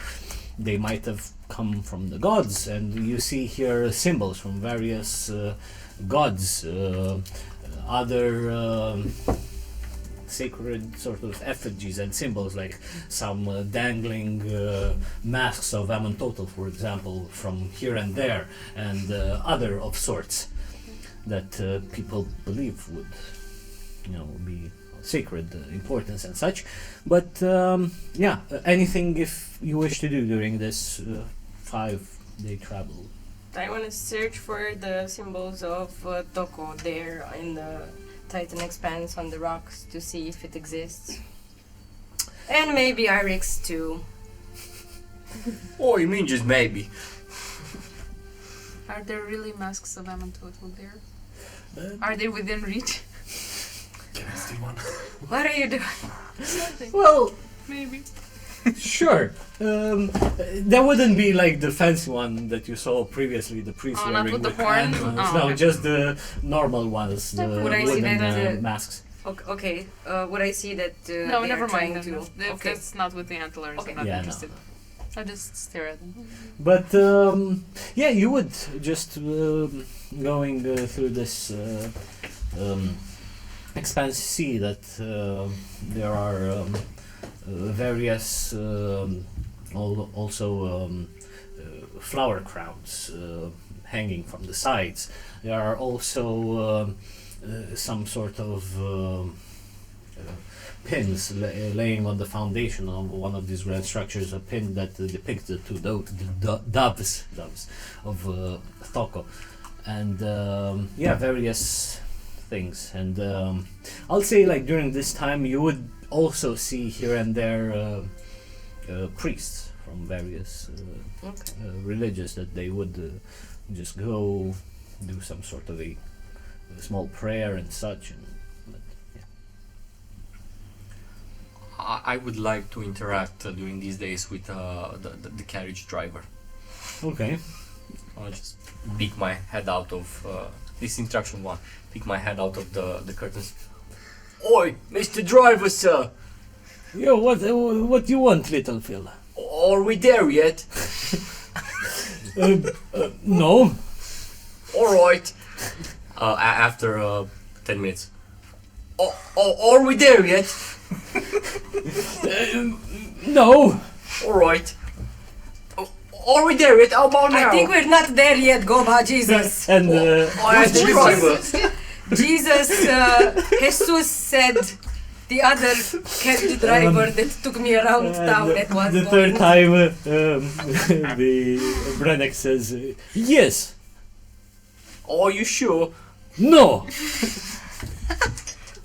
they might have come from the gods, and you see here symbols from various gods, other sacred sort of effigies and symbols, like some dangling masks of Amontotl, for example, from here and there, and other of sorts that people believe would, be sacred importance and such. But anything if you wish to do during this 5-day travel. I want to search for the symbols of Toko there in the Titan Expanse on the rocks to see if it exists. And maybe Irix too. Oh, you mean just maybe? Are there really masks of Amantoto there? Are they within reach? Can I steal one? What are you doing? Nothing. Well, Maybe. sure. There wouldn't be like the fancy one that you saw previously, the priest Oh, not wearing with the horn? antlers. Oh, No, okay. just the normal ones, the Would I see wooden that, masks. Okay, would I see that No, they never are trying mind. to... If Okay. that's not with the antlers, Okay. I'm not Yeah, no. interested. I just stare at them. But you would just going through this expanse see that there are various flower crowns hanging from the sides. There are also some sort of pins laying on the foundation of one of these grand structures, a pin that depicts the two doves of Thoko, and various things. And I'll say, like, during this time you would also see here and there priests from various religions that they would just go do some sort of a small prayer and such. I would like to interact during these days with the carriage driver. Okay. I'll just peek my head out of this interaction one. Peek my head out of the curtains. Oi, Mr. Driver, sir! Yo, what you want, little fella? Are we there yet? No. Alright. After 10 minutes. Are we there yet? No. Alright. Are we there yet? How about now? I think we're not there yet, Goba, Jesus. And I asked the driver. Jesus, Jesus said the other carriage driver that took me around town that was the going. third time, the Brennick says, yes. Are you sure? No.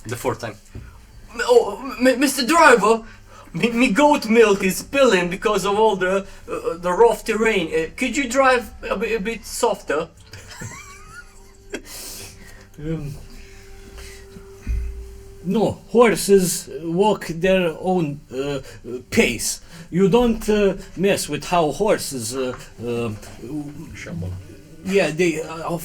The fourth time. Oh, Mr. Driver, me goat milk is spilling because of all the rough terrain. Could you drive a bit softer? No, horses walk their own pace. You don't mess with how horses of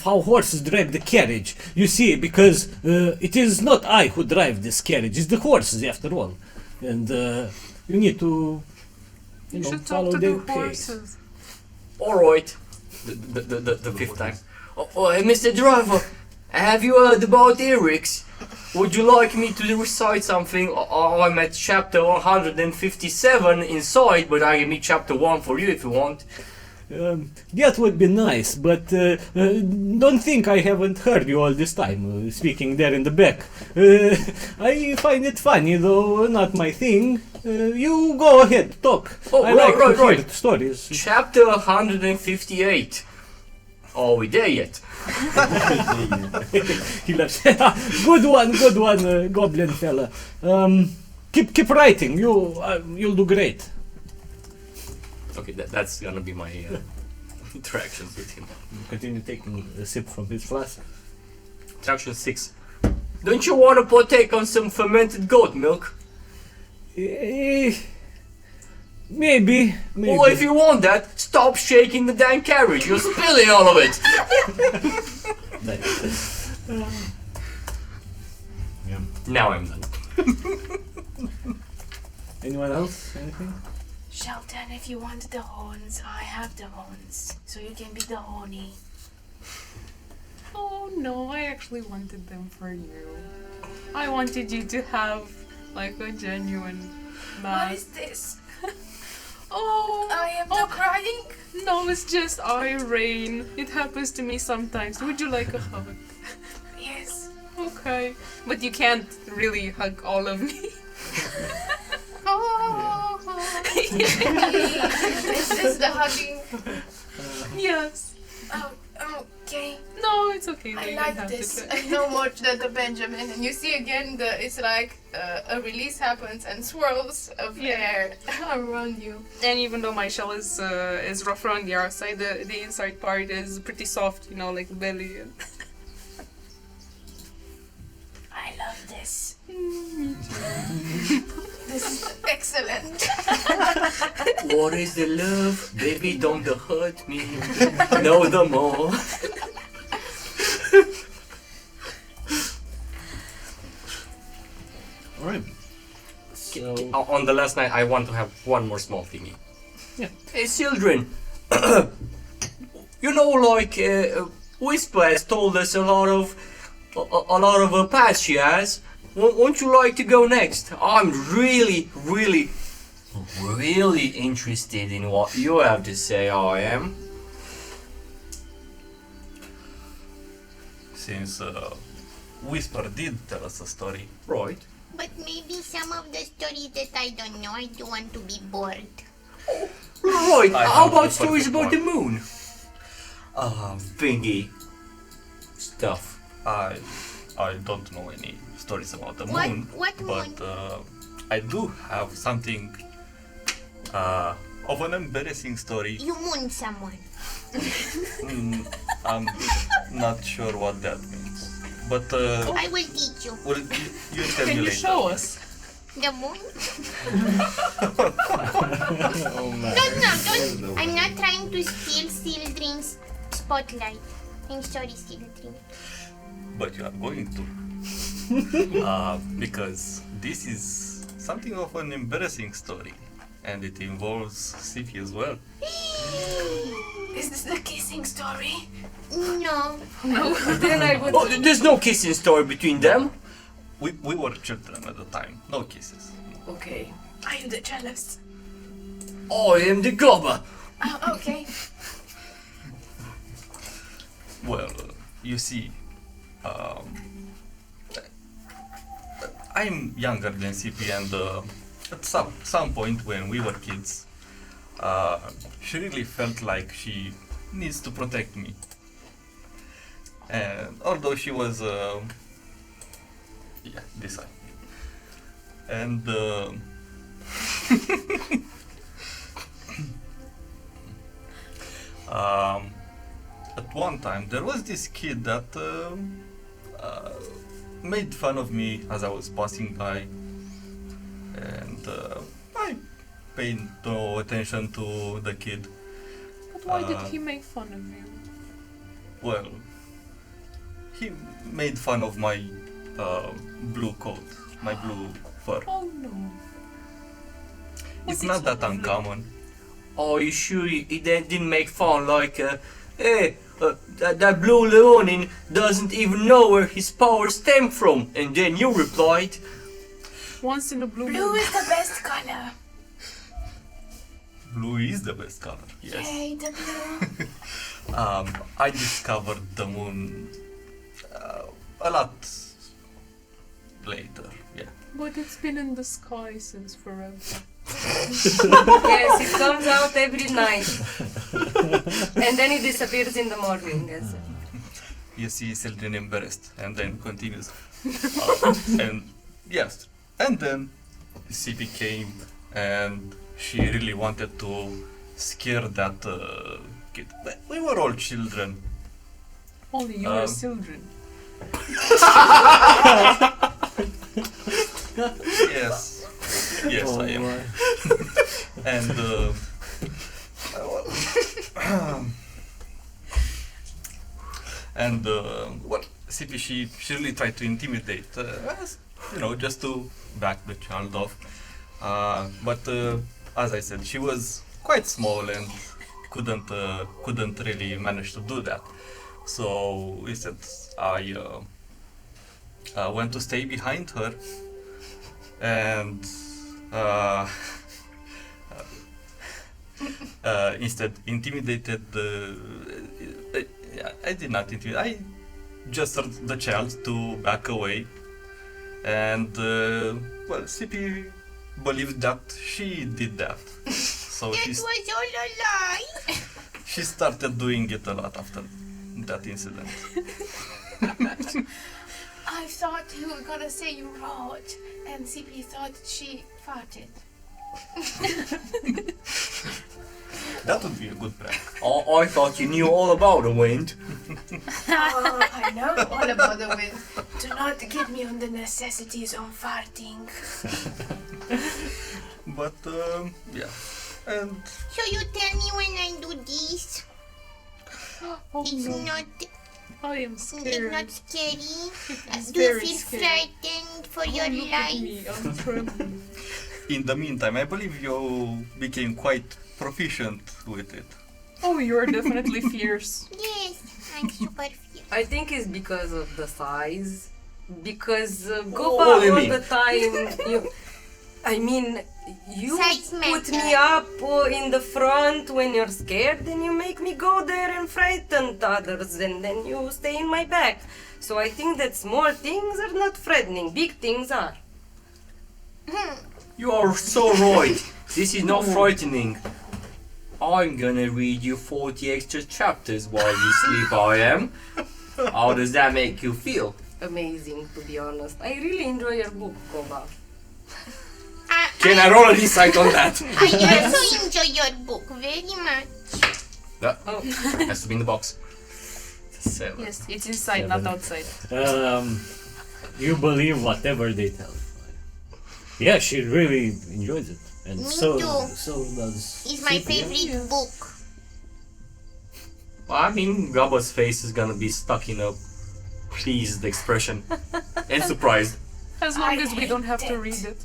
how horses drive the carriage. You see, because it is not I who drive this carriage, it's the horses after all. And you need to You should talk follow to their the pace. horses. Alright. The fifth time. Oh, hey, Mr. Driver, have you heard about Eric's? Would you like me to recite something? I'm at chapter 157 inside, but I can read chapter 1 for you if you want. That would be nice, but don't think I haven't heard you all this time, speaking there in the back. I find it funny, though not my thing. You go ahead, talk. Oh, I right, like to right. hear stories. Chapter 158. Are we there yet? He laughs. Good one, goblin fella. Keep writing. You'll do great. Okay, that's gonna be my interactions with him. Continue taking a sip from his flask. Interaction 6. Don't you want to partake on some fermented goat milk? Maybe. Or if you want that, stop shaking the damn carriage. You're spilling all of it. Yeah. Now I'm done. Anyone else? Anything? Shelton, if you want the horns, I have the horns. So you can be the horny. Oh no, I actually wanted them for you. I wanted you to have like a genuine What mask. is this? Oh, I am the crying. no, it's just rain. It happens to me sometimes. Would you like a hug? Yes. Okay. But you can't really hug all of me. Is this the hugging? Yes. Oh, okay. No, it's okay. I you like don't have this. to try. I know more than the Benjamin. And you see again, it's like a release happens and swirls of air around you. And even though my shell is rough around the outside, the inside part is pretty soft, like belly. And I love this. This is excellent. What is the love? Baby, don't hurt me. Know the more. Alright. So, On the last night, I want to have one more small thingy. Yeah. Hey, children. Whisper has told us a lot of paths she has. Won't you like to go next? I'm really interested in what you have to say, I am. Since Whisper did tell us a story. Right. But maybe some of the stories that I don't know, I don't want to be bored. Right, I how have about the stories perfect about the one. moon? Thingy. Stuff. I don't know any stories about the What- moon. what moon? But I do have something of an embarrassing story. You moon someone. I'm not sure what that means. But I will teach you. well, you tell Can me you later. show us? The moon? oh man. Don't. I'm not trying to steal Sildren's spotlight. I'm sorry, Sildren. But you are going to. Because this is something of an embarrassing story. And it involves Sifi as well. Is this the kissing story? No. Then I would. Oh, there's no kissing story between them. We were children at the time. No kisses. Okay. I am the jealous. I am the gobber. Oh, okay. Well, you see, I'm younger than CP, and at some point when we were kids, she really felt like she needs to protect me. And although she was, this side. And at one time there was this kid that made fun of me as I was passing by, and I paid no attention to the kid. But why did he make fun of you? Well, he made fun of my blue coat, my blue fur. Oh no. It's not that uncommon. Are you sure he didn't make fun like, hey, that blue Leonin doesn't even know where his power stemmed from? And then you replied, Once in a blue Blue moon. is the best color. Blue is the best color, yes. Yay, the blue. I discovered the moon a lot later, yeah. But it's been in the sky since forever. Yes, it comes out every night. And then it disappears in the morning. Yes. You see Sildren embarrassed, and then continues. And yes, and then CP came, and she really wanted to scare that kid. But we were all children. Only you are children. Yes, yes, I am. my. And well, CP, she really tried to intimidate us, just to back the child off. But as I said, she was quite small and couldn't really manage to do that. So instead, I went to stay behind her, and instead intimidated I did not intimidate. I just told the child to back away, And well, CP believed that she did that. So That was all a lie. she started doing it a lot after that incident. I thought you were gonna say you wrote, and CP thought she farted. That would be a good prank. Oh, I thought you knew all about the wind. Oh, I know all about the wind. Do not get me on the necessities of farting. But yeah, and So you tell me when I do this? Oh It's no, not. I am It's scared. not scary. It's Do you very feel scary. frightened for Oh, your look at life? me, I'm trembling. in the meantime, I believe you became quite proficient with it. Oh, you're definitely fierce. Yes, I'm super fierce. I think it's because of the size. Because what Gopa do you all mean? the time. I mean, you Size put matter. me up in the front when you're scared, and you make me go there and frighten others, and then you stay in my back. So I think that small things are not frightening. Big things are. You are so right. This is not frightening. I'm gonna read you 40 extra chapters while you sleep, I am. How does that make you feel? Amazing, to be honest. I really enjoy your book, Gopa. Can I roll an insight on that? I also enjoy your book very much. That has to be in the box. It's a 7. Yes, it's inside, not 7. outside. You believe whatever they tell you. Yeah, she really enjoys it. And Me so too. does It's my Sepia. favorite book. Well, I mean, Gabba's face is gonna be stuck in a pleased expression and surprised. As long I as we don't have hate to it. read it.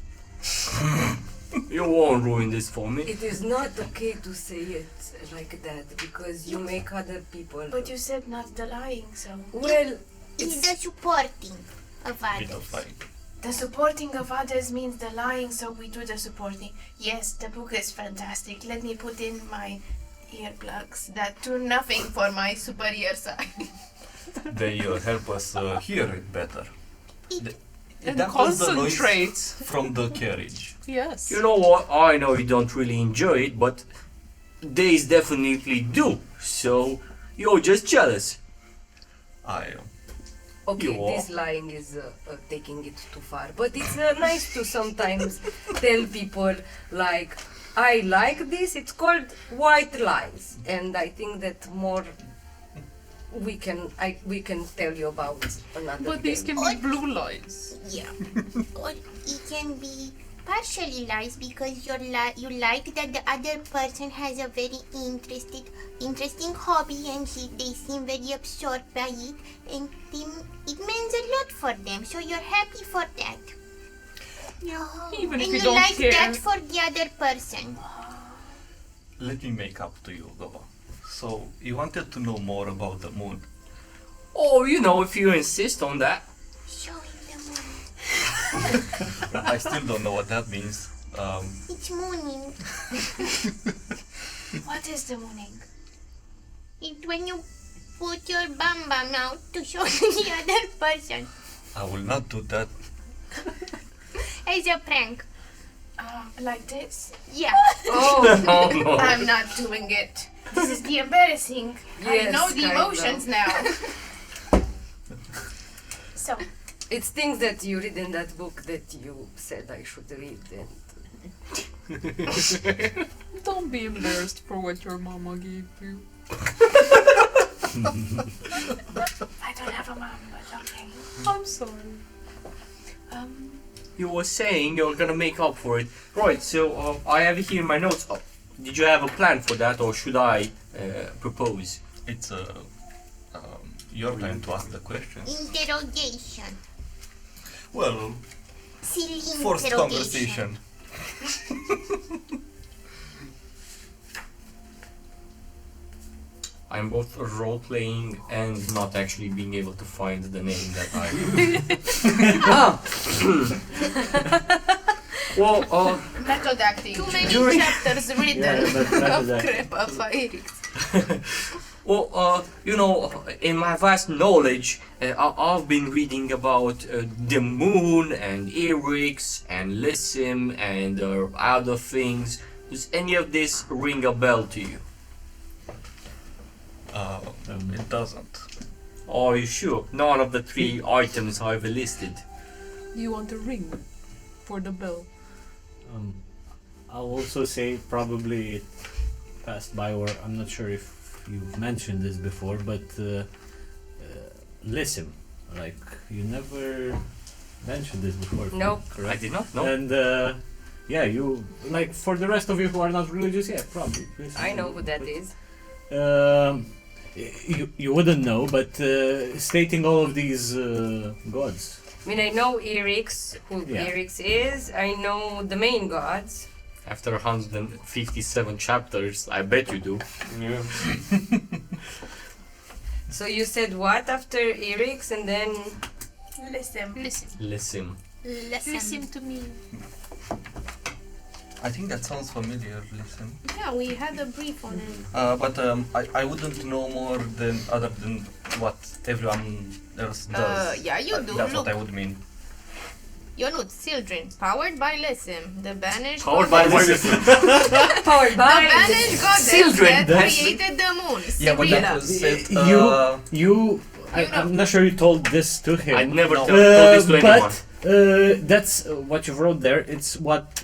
You won't ruin this for me. It is not okay to say it like that because you make other people. But you said not the lying, so. Well, It's the supporting of Bit of others. fighting. The supporting of others means the lying, so we do the supporting. Yes, the book is fantastic. Let me put in my earplugs that do nothing for my superior side. They help us hear it better. And That was the noise concentrate. from the carriage. Yes. You know what? I know you don't really enjoy it, but they definitely do. So you're just jealous. I okay, You are. this lying is taking it too far. But it's nice to sometimes tell people, like, I like this. It's called white lies. And I think that more we can tell you about another But these day. can be blue lies. Yeah. Or it can be partially lies because you like that the other person has a very interesting hobby and they seem very absorbed by it and it means a lot for them. So you're happy for that. Even if And you you don't like care. that for the other person. let me make up to you, Gaba. So you wanted to know more about the moon. Oh, you know, if you insist on that. Showing the moon. I still don't know what that means. It's mooning. What is the mooning? It's when you put your bum out to show the other person. I will not do that. As a prank. Like this? Yeah. Oh, I'm not doing it. This is the embarrassing. I Yes, know the kind emotions of. now. So, it's things that you read in that book that you said I should read. And Don't be embarrassed for what your mama gave you. I don't have a mom, but okay. I'm sorry. You were saying you're gonna make up for it. Right, so I have it here in my notes. Did you have a plan for that or should I propose? It's your time to ask the questions. Interrogation. Well, Silly forced interrogation. conversation. I'm both role playing and not actually being able to find the name that I. Well, Method acting. Too many During- Chapters written Yeah, but of that- Crepa Fairies. Well, you know, in my vast knowledge, I've been reading about the moon and Eyceras and Lysim and other things. Does any of this ring a bell to you? It doesn't. Are you sure? None of the 3 items I've listed. Do you want a ring for the bell? I'll also say probably it passed by, or I'm not sure if you've mentioned this before, but Lysim, like you never mentioned this before. Nope. Correct? I did not know. And yeah, you like for the rest of you who are not religious, yeah, probably. I know who that is. You wouldn't know, but stating all of these gods. I mean, I know Eyceras, who Yeah. Eyceras is. I know the main gods. After 157 chapters, I bet you do. Yeah. So you said what after Eyceras and then... Listen. Listen. Listen to me. I think that sounds familiar. Listen. Yeah, we had a brief on it. But I wouldn't know more than other than what everyone else does. Yeah, you do. That's Look, what I would mean. Yonut, children, powered by Lysim, the banished Powered by goddess. Lysim. Powered The by... banished goddess Children, that that's- created the moon. Yeah, but Sibylla. that was said. I'm not sure you told this to him. I never No. told this to anyone. but that's what you wrote there. It's what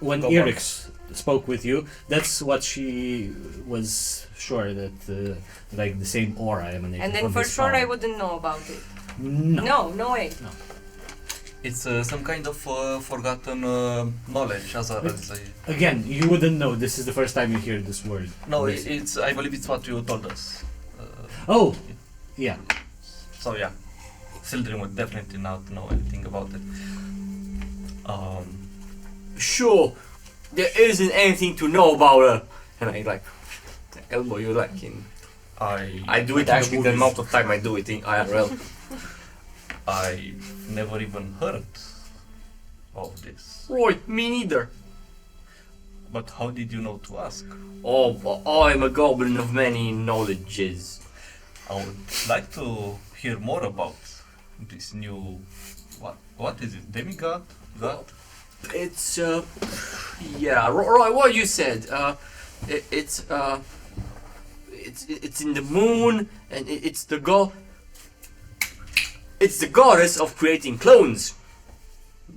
when Go on. Eyceras spoke with you. That's what she was sure that like the same aura emanated. And then from for his sure power. I wouldn't know about it. No. No way. It's some kind of forgotten knowledge, as far as I... Again, you wouldn't know. This is the first time you hear this word. No, Lysim. it's. I believe it's what you told us. Oh, yeah. So yeah, children would definitely not know anything about it. Sure, there isn't anything to know about her. And I like elbow you like in. I do it actually the amount of time I do it in IRL. I never even heard of this. Right, me neither. But how did you know to ask? Oh, but I'm a goblin of many knowledges. I would like to hear more about this new. What is it? Demigod? God? It's yeah, right. What you said. It's in the moon, and it's the It's the goddess of creating clones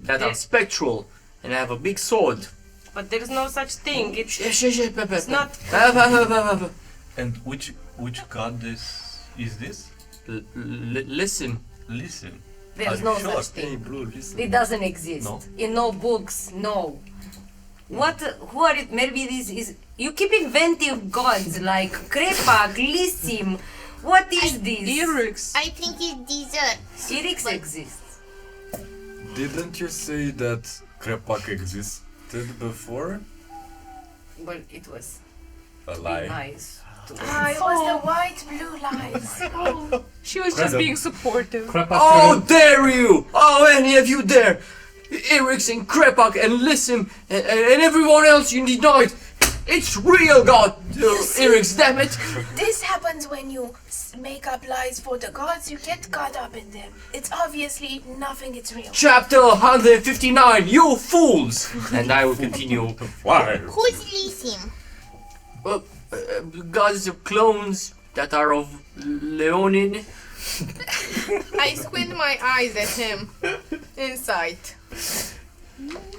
that are spectral and have a big sword. But there's no such thing. It's It's not... And which goddess is this? Listen. Listen. There's Are no you sure? such thing. Blue, listen. It doesn't exist. No? In no books, no. What? Who are it? Maybe this is... You keep inventing gods like Krepak, Lysim. What is this? Eyceras. I think it's dessert. Eyceras exists. Didn't you say that Krepak existed before? But it was A lie. nice. It was the white blue lies. She was just being supportive. Oh, dare you! Oh, any of you dare! Eyceras and Krepak and Lysim and everyone else you denied! It's real, God! Eyceras, damn it! This happens when you make up lies for the gods. You get caught up in them. It's obviously nothing. It's real. Chapter 159, you fools! And I will continue. Why? Who's Lysim? Gods of clones that are of Leonin. I squint my eyes at him. Insight.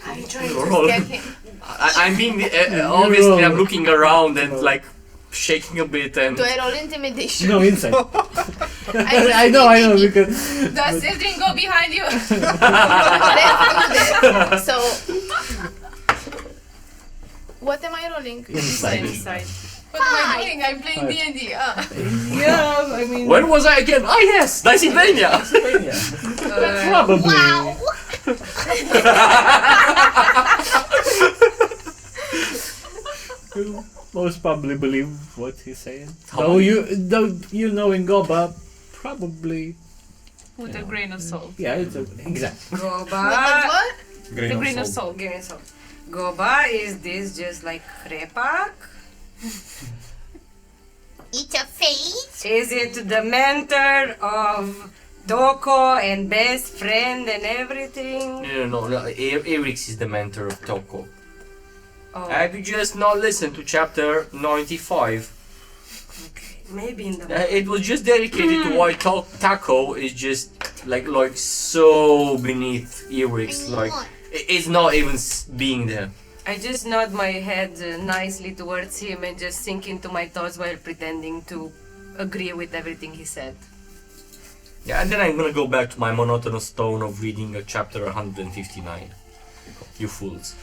I'm trying Roll. to get him. I'm being obviously I'm looking around and like shaking a bit and Do I roll intimidation? No insight. I I know because Does Sildren go behind you? Let's do this. So, what am I rolling? insight. Inside. What am I doing? I'm playing D&D. Yeah, I mean. when was I again? Ah yes, Dicesylvania. Probably. Wow! You most probably believe what he's saying. How Though you know in Goba, probably. With a grain of salt. Yeah, it's exactly. Goba. What? The grain of salt. Give me some. Goba, is this just like Krepak? It's a face? Is it the mentor of Doko and best friend and everything? No. Eric's is the mentor of Toko. Oh, Have you just not listened to chapter 95? maybe in the. It was just dedicated to why Taco is just like so beneath Eric's. Like it's not even being there. I just nod my head nicely towards him and just sink into my thoughts while pretending to agree with everything he said. Yeah, and then I'm gonna go back to my monotonous tone of reading chapter 159. You fools.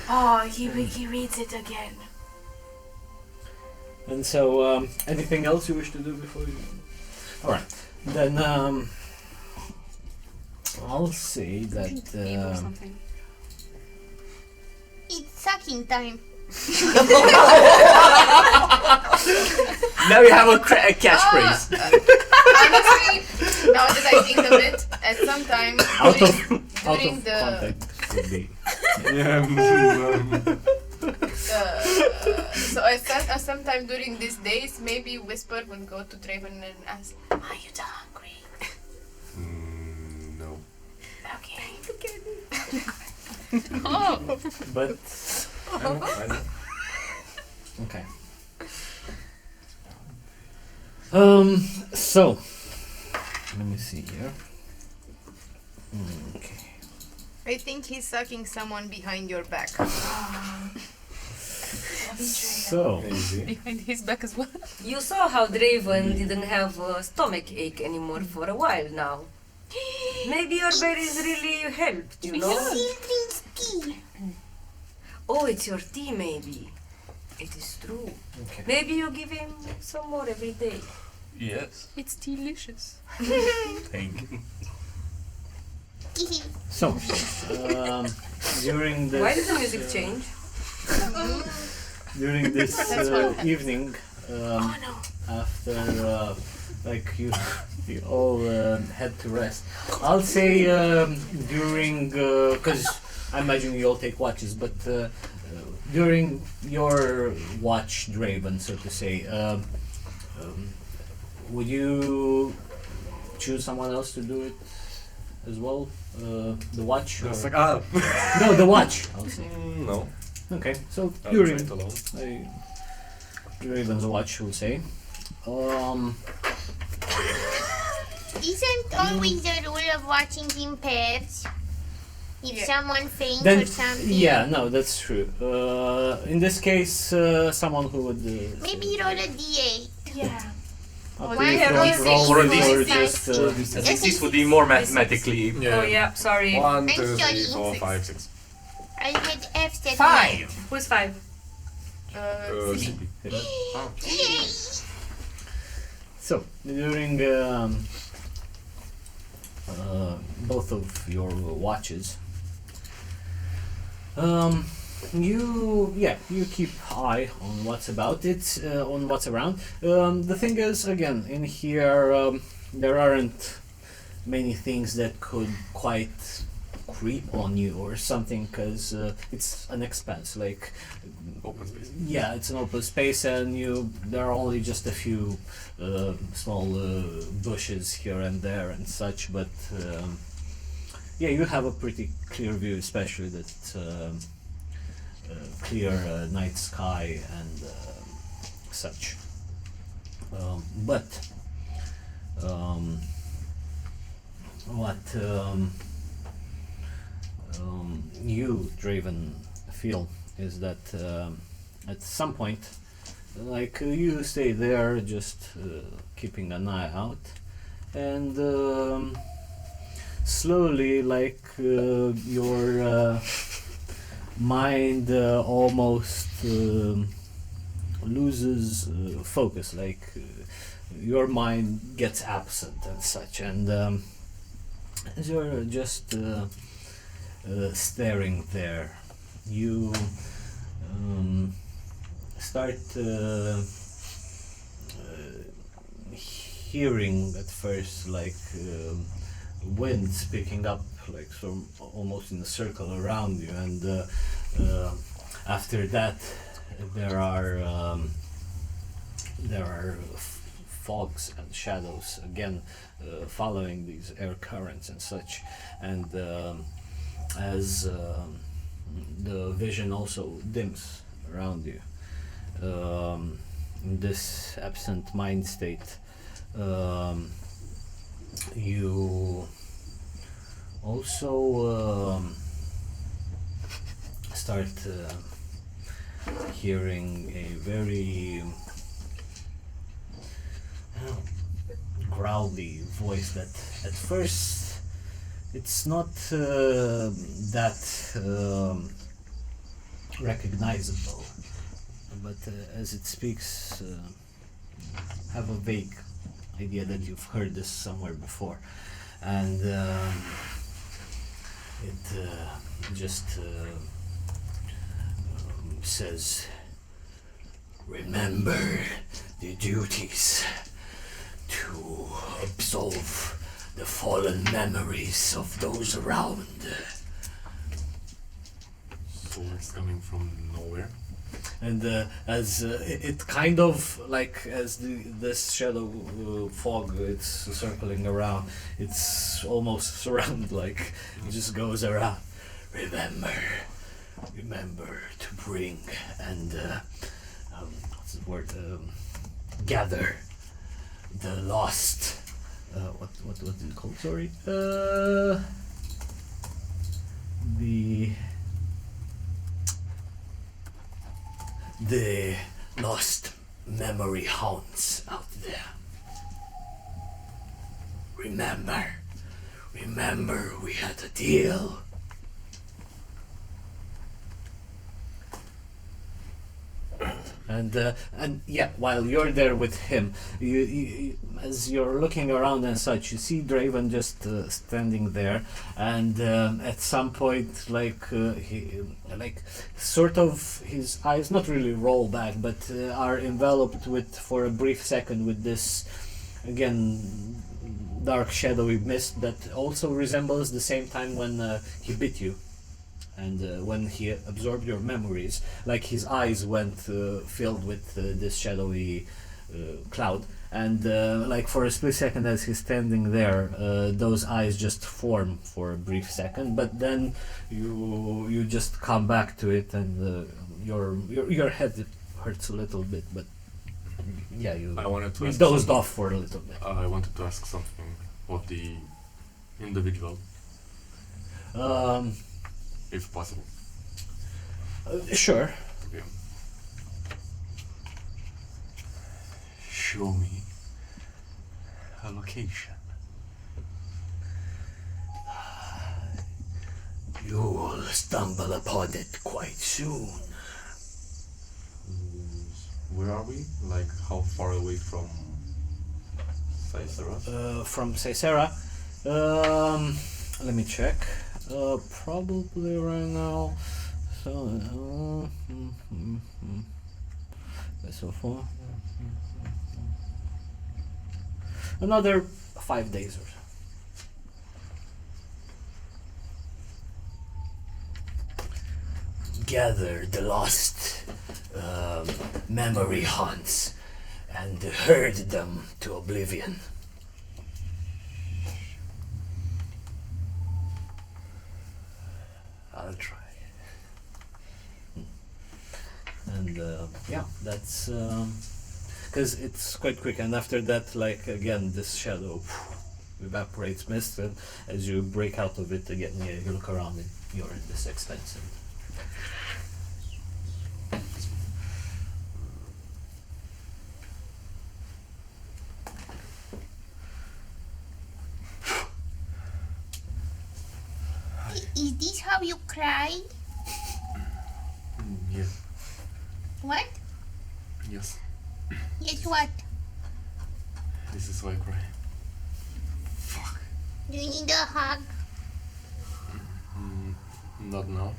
Oh, he reads it again. And so, anything else you wish to do before you? Alright, then I'll say that. It's sucking time. Now you have a catchphrase. Honestly, now that I think of it, at some time Out during of the context would be. sometime during these days, maybe Whisper would go to Draven and ask, "Are you hungry?" No. Okay. But. I know. Okay. So. Let me see here. Okay. I think he's sucking someone behind your back. So. Behind his back as well. You saw how Draven didn't have a stomach ache anymore for a while now. Maybe your berries really helped, you know? Children's tea. Oh, it's your tea, maybe. It is true. Okay. Maybe you give him some more every day. Yes. It's delicious. Thank you. So. During this. Why did the music change? During this evening, Oh no. after like you all had to rest. I'll say during because I imagine you all take watches, but during your watch, Draven, so to say, would you choose someone else to do it as well? The watch? It's or- like No, the watch. I'll say. no. Okay, so I'll during try it alone. Draven's watch, we'll say. Isn't always the rule of watching in pairs? If someone faints Then, or something. yeah, no, that's true. In this case, someone who would. Maybe roll a d8. Yeah. After Why you have front you roll seen or this just. I think this would be more mathematically. Oh yeah, sorry. 1, I'm 2, 3, sorry. 4, 5, 6. I had F set. 5! Who's 5? CP. Yay! So, during both of your watches, you keep eye on what's about it, on what's around. The thing is, again, in here there aren't many things that could quite creep on you or something, because it's an expanse, like Open space. yeah, it's an open space, and there are only just a few small bushes here and there and such, but yeah, you have a pretty clear view, especially that clear night sky and such. But what you, Draven, feel is that at some point, like you stay there just keeping an eye out, and slowly, like your mind almost loses focus, like your mind gets absent and such, and as you're just staring there, you start hearing at first like winds picking up, like from almost in a circle around you, and after that there are there are fogs and shadows again following these air currents and such, and as the vision also dims around you, in this absent mind state, you also start hearing a very growly voice that at first it's not that recognizable, but as it speaks, have a vague idea that you've heard this somewhere before, and it just says, "Remember the duties to absolve the fallen memories of those around." So it's coming from nowhere. And as it kind of like as this shadow fog it's circling around, it's almost surrounded, like it just goes around. Remember to bring and what's the word? Gather the lost. What's it called? Sorry. The lost memory haunts out there. Remember we had a deal. And yeah, while you're there with him, you as you're looking around and such, you see Draven just standing there, and at some point, he sort of his eyes not really roll back, but are enveloped with, for a brief second, with this again dark shadowy mist that also resembles the same time when he bit you. And when he absorbed your memories, like his eyes went filled with this shadowy cloud, and like for a split second as he's standing there, those eyes just form for a brief second, but then you just come back to it, and your head hurts a little bit, but yeah, you dozed off for a little bit. I wanted to ask something of the individual. If possible. Sure. Okay. Show me a location. You'll stumble upon it quite soon. Where are we? Like, how far away from Eyceras? From Eyceras? Let me check. Probably right now. So, so far. Another 5 days or so. Gather the lost memory haunts and herd them to oblivion. I'll try. And yeah, that's because it's quite quick, and after that, like again, this shadow evaporates mist, and as you break out of it again, yeah, you look around and you're in this expanse. Is this how you cry? Yes. What? Yes. Yes, what? This is why I cry. Fuck. Do you need a hug? Not now.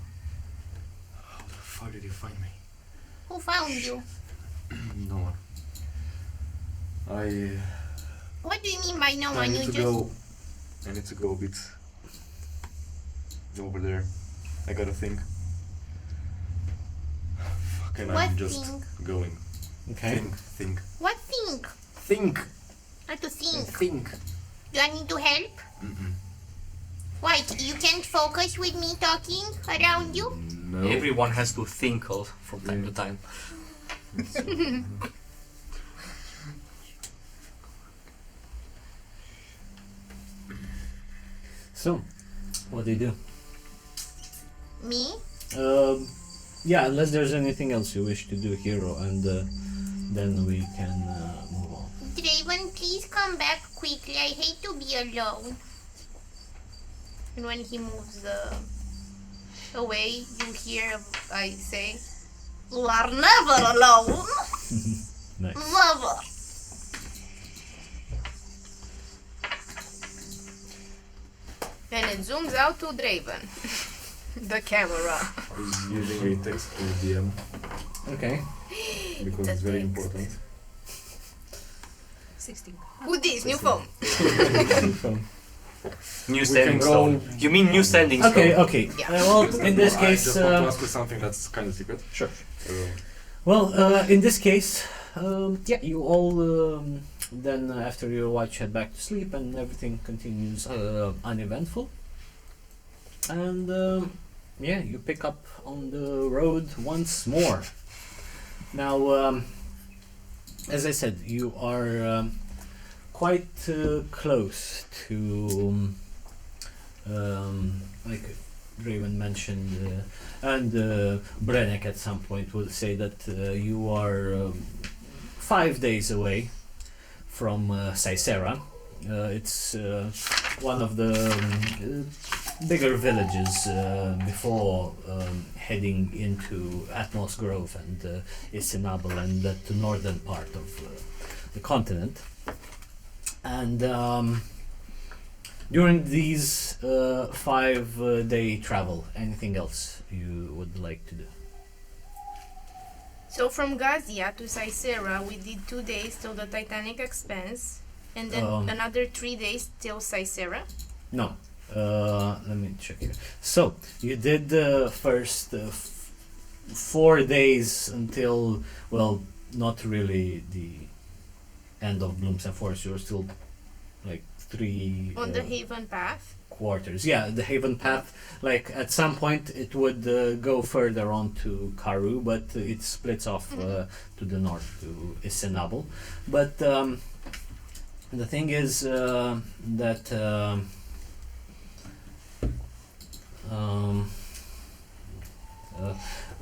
How the fuck did you find me? Who found you? No one. What do you mean by no I one? need You to just... go. I need to go a bit over there. I gotta think. Fuck, and What I'm just think? going. Okay. Think. What think. Think. I have to think. Think. Do I need to help? Why? You can't focus with me talking around you? No. Everyone has to think from time to time. So, what do you do? Me? Yeah, unless there's anything else you wish to do, hero, and then we can move on. Draven, please come back quickly. I hate to be alone. And when he moves away, you hear I say, "You are never alone." Nice. Never. And it zooms out to Draven. The camera. He's using a text to DM Okay. because it's very important. 16. Who this? New phone. New We standing can stone. go- You mean new standing stone? Okay, okay. Yeah. Well, in this I case, just want to ask you something that's kind of secret. sure. So, Well, in this case, yeah, you all then after your watch head back to sleep and everything continues uneventful. And yeah, you pick up on the road once more. Now, as I said, you are quite close to, like Raven mentioned, and Brenek at some point will say that you are 5 days away from Eyceras. It's one of the bigger villages before heading into Atmos Grove and Isinabel and the northern part of the continent. And during these 5-day travel, anything else you would like to do? So from Gazia to Eyceras, we did 2 days till the Titanic Expanse, and then another 3 days till Eyceras. No. Let me check here. So you did the first 4 days until, well, not really the end of Blooms and Forest. You're still like 3 On the Haven Path. quarters. Yeah, the Haven Path. Like at some point it would go further on to Karu, but it splits off to the north to Isinabel. But the thing is that.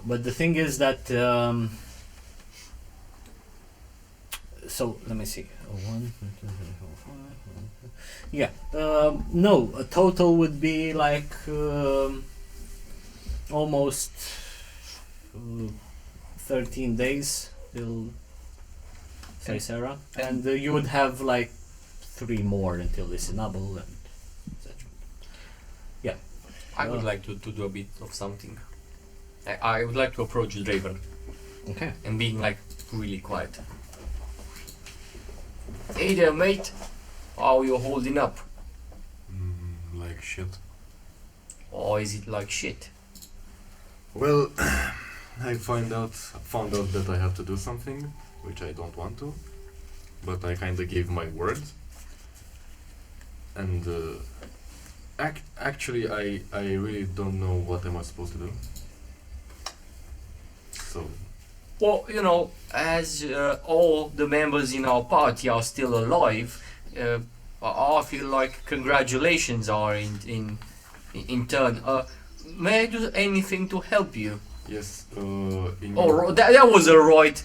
But the thing is that so let me see. 1, 2, 3, 4, 5. Yeah. No, a total would be like almost 13 days till Eyceras, and you would have like 3 more until Isinabel and etc. Yeah. I would like to do a bit of something. I would like to approach Draven Okay. and being like really quiet. Hey there, mate. How are you holding up? like shit. Or is it like shit? Well, I found out that I have to do something, which I don't want to, but I kind of gave my word. And actually, I really don't know what am I supposed to do. So, Well, you know, as all the members in our party are still alive, I feel like congratulations are in turn. May I do anything to help you? yes, Oh, that was a right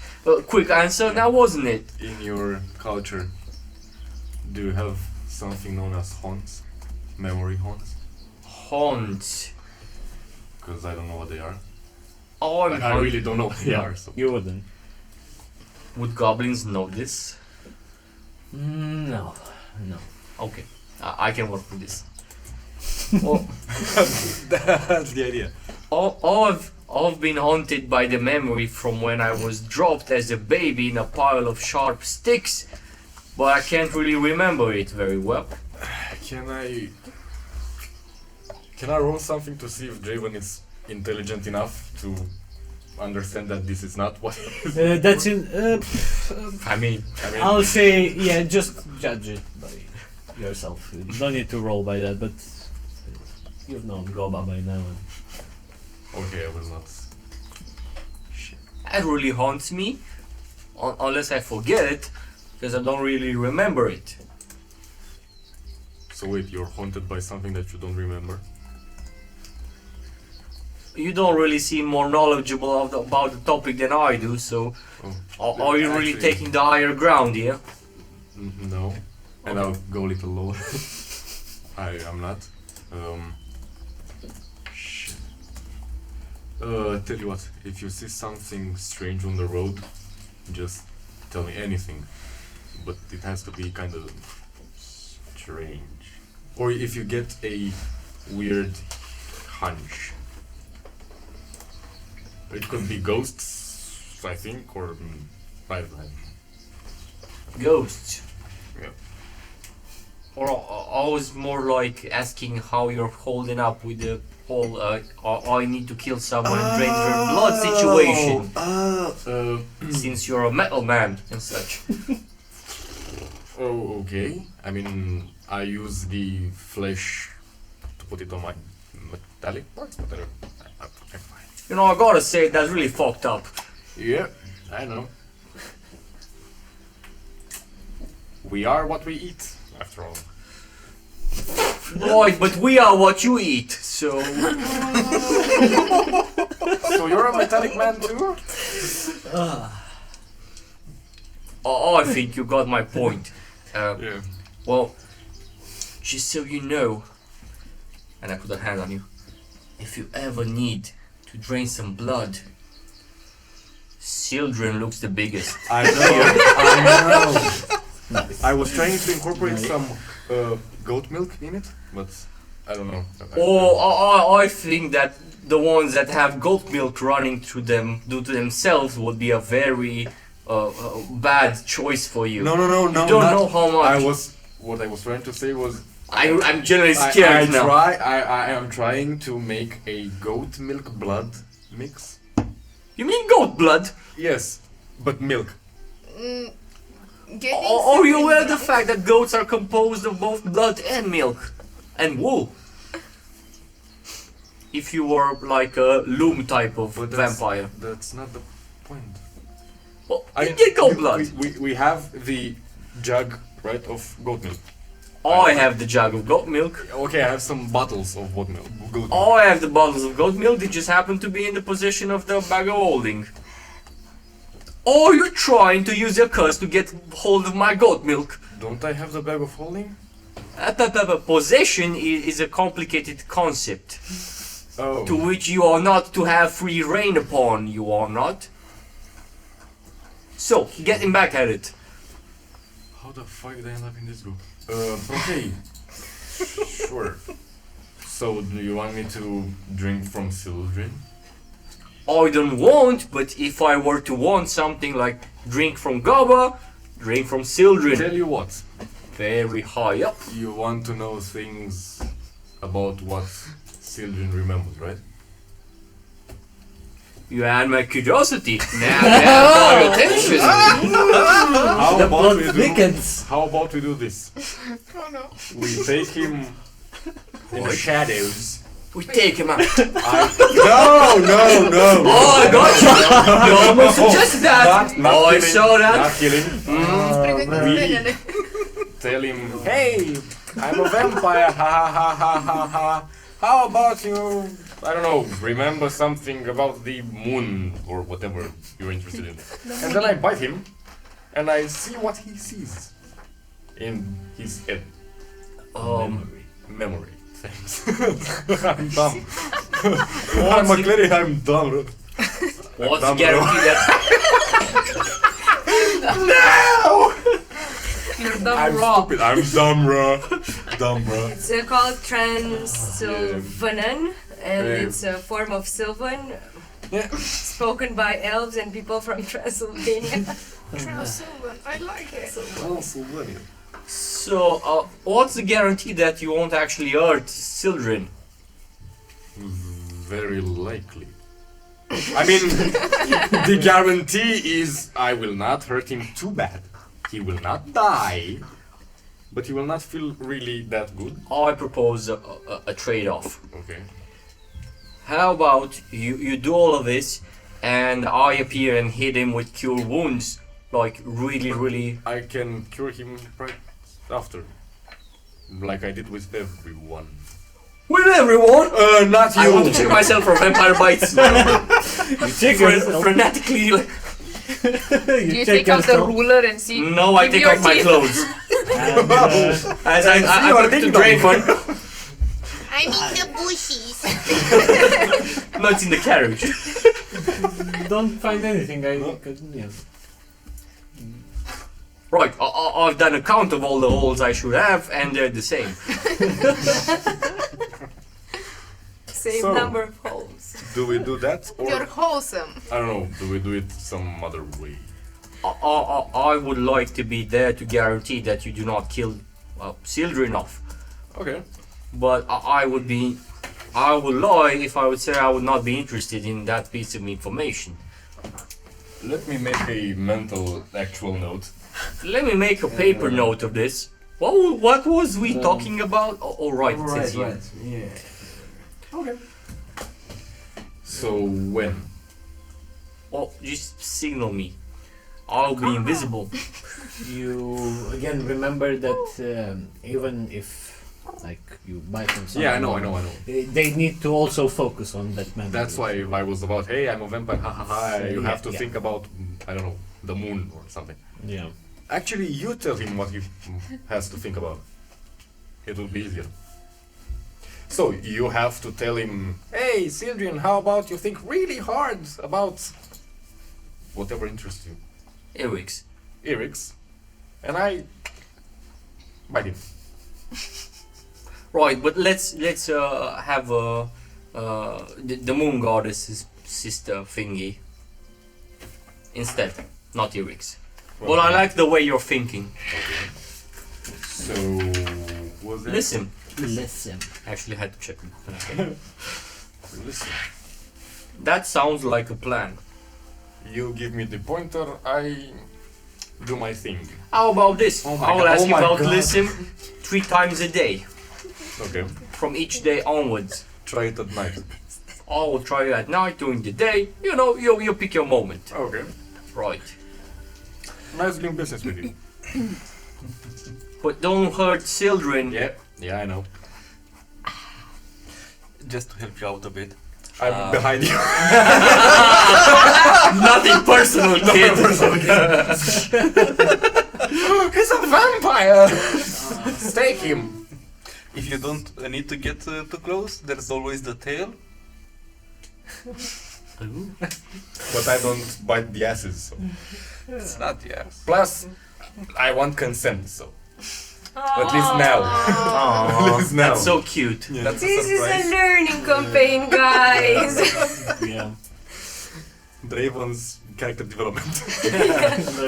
quick answer, now wasn't it? in your culture, do you have something known as haunts? Memory haunts? Haunts. Because I don't know what they are. Oh, Like, I really don't know what they are. So. You wouldn't. Would goblins know this? No. Okay, I can work with this. Oh, That's the idea. I've been haunted by the memory from when I was dropped as a baby in a pile of sharp sticks, but I can't really remember it very well. Can I roll something to see if Draven is intelligent enough to understand that this is not what it is. That's in. I mean, I'll say, yeah, just judge it by yourself. You don't need to roll by that, but you've known Goba by now. Okay, I will not. that really haunts me, unless I forget it, because I don't really remember it. So wait, you're haunted by something that you don't remember? You don't really seem more knowledgeable about the topic than I do, so are you really Actually- taking the higher ground here? No. And I'll go a little lower. I am not. Shit. Tell you what, if you see something strange on the road, just tell me anything. But it has to be kind of strange. Or if you get a weird hunch. It could be ghosts, I think, or I don't know. Ghosts. Yeah. Or I was more like asking how you're holding up with the whole I need to kill someone and drain their blood situation. Since you're a metal man and such. Oh, okay. I mean, I use the flesh to put it on my metallic parts, but I'm fine. You know, I gotta say, that's really fucked up. Yeah, I know. We are what we eat, after all. Right, but we are what you eat, so... So you're a metallic man too? I think you got my point. Yeah. Well, just so you know, and I put a hand on you, if you ever need to drain some blood, Sildren looks the biggest. I know. I was trying to incorporate some goat milk in it, but I don't know. I think that the ones that have goat milk running through them due to themselves would be a very bad choice for you. No. You don't know how much. What I was trying to say was. I'm generally scared now. I am trying to make a goat milk blood mix. You mean goat blood? Yes, but milk. Are you aware of the fact that goats are composed of both blood and milk? And wool? If you were like a loom type of vampire. That's not the point. Well, you get goat blood. We have the jug, right, of goat milk. I have the jug of goat milk. Okay, I have some bottles of goat milk. I have the bottles of goat milk. They just happen to be in the position of the bag of holding. Or you're trying to use your curse to get hold of my goat milk. Don't I have the bag of holding? Possession is a complicated concept. Oh. To which you are not to have free reign upon, you are not. So, getting back at it. How the fuck did I end up in this group? Okay. Sure. So, do you want me to drink from Sildren? I don't want, but if I were to want something like drink from Gaba, drink from Sildren. Tell you what. Very high up. You want to know things about what Sildren remembers, right? You had my curiosity. Now my attention. How about we do this? Oh no. We take him in the shadows. We take him out. No! Oh, I got you. You almost suggested that. Not I killing, saw that. Not killing. We tell him, hey, I'm a vampire. Ha. How about you, I don't know, remember something about the moon or whatever you're interested in. And then I bite him and I see what he sees in his head. Memory. Thanks. I'm dumb. I'm a cleric, I'm dumb. What's the guarantee that... No! You're dumb I'm raw. stupid. I'm dumb, bro. Dumb, bro. It's called Transylvanian, and it's a form of Sylvan spoken by elves and people from Transylvania. Transylvan, I like it. Transylvania. So, what's the guarantee that you won't actually hurt Sildren? Very likely. I mean, the guarantee is I will not hurt him too bad. He will not die, but he will not feel really that good. I propose a trade-off. Okay. How about you do all of this, and I appear and hit him with cure wounds, like really. I can cure him right after, like I did with everyone. With everyone? Not you. I want to check myself for vampire bites. You check yourself. Frenetically. Like, Do you take out the ruler and see? no, I with take your off my teeth? clothes. And, As I put it to Draven. I'm in the bushes. No, it's in the carriage. don't find anything. Yeah. Right, I've done a count of all the holes I should have, and they're the same. Same So- number of holes. Do we do that, or You're wholesome. I don't know? Do we do it some other way? I would like to be there to guarantee that you do not kill children off. Okay. But I would lie if I would say I would not be interested in that piece of information. Let me make a mental actual note. Let me make a paper note of this. What was we talking about? Oh, right, it says here. Yeah. Okay. So when? Oh, just signal me. I'll be invisible. You again remember that even if like you buy from someone, Yeah, I know. they need to also focus on that man. That's why I was about, hey, I'm a vampire, ha ha ha. You Yeah, have to yeah. think about, I don't know, the moon or something. Yeah. Actually, you tell him what he has to think about. It will be easier. So, you have to tell him, hey, Sildrian, how about you think really hard about whatever interests you. Eric's. Eric's. And I bite him. Right, but let's have the moon goddess's sister thingy instead, not Eric's. Well, I like the way you're thinking. So, was it? Listen. Listen. Actually, I had to check. Okay. Listen. That sounds like a plan. You give me the pointer, I do my thing. How about this? Oh my I will God. ask Oh you my about God. listen 3 times a day, Okay. from each day onwards. Try it at night. I will try it at night, during the day. You know, you pick your moment. Okay. Right. Nice doing business with you. But don't hurt children. Yeah, I know. Just to help you out a bit. I'm behind you. Nothing personal, kid. He's a vampire! Stake him! If you don't need to get too close, there's always the tail. But I don't bite the asses, so. It's not yes. Plus, I want consent, so. At least now. Aw, At least now. that's so cute. That's This a is a surprise. learning campaign, guys. Yeah. Draven's character development.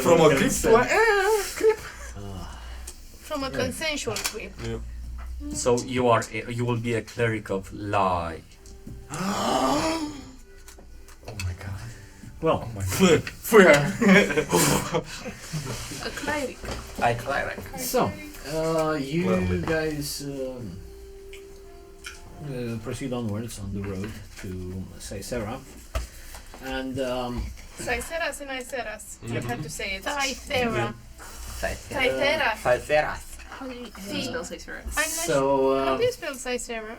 From a creep to a creep. From a consensual creep. So you will be a cleric of lie. Oh my god. Well, Oh my god. A cleric. I cleric. so you Well, guys proceed onwards on the road to Eyceras, and Eyceras and Eyceras. I had to say it. Eycera. Eyceras. Eyceras. How do you spell Eyceras? I'm not so How do you spell Eycera?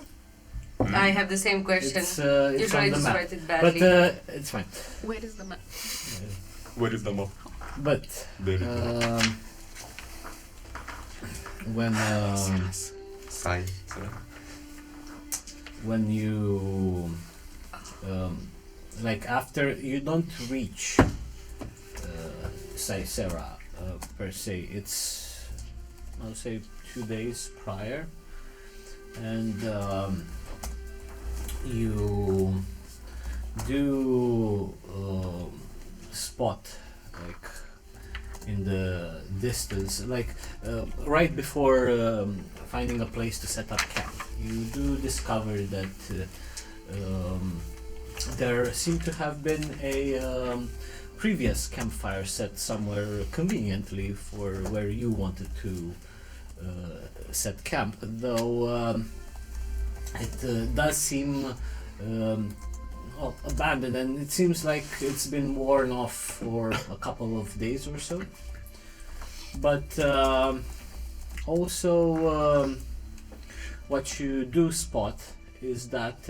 I have the same question. it's Usually I on the just map, write it but badly. it's fine. Where is the map? Where is the map? But There it is. when Sigh. when you like after you don't reach Eyceras per se, it's I'll say 2 days prior, and you do spot like in the distance, like right before finding a place to set up camp, you do discover that there seemed to have been a previous campfire set somewhere conveniently for where you wanted to set camp, though it does seem abandoned, and it seems like it's been worn off for a couple of days or so. But also what you do spot is that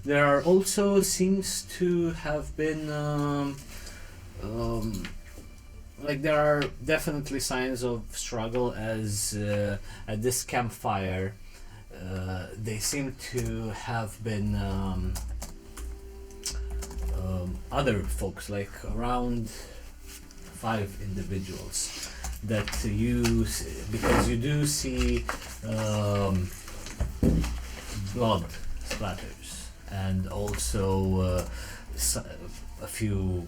there are also seems to have been like there are definitely signs of struggle as at this campfire they seem to have been other folks, like around 5 individuals that because you do see blood splatters and also a few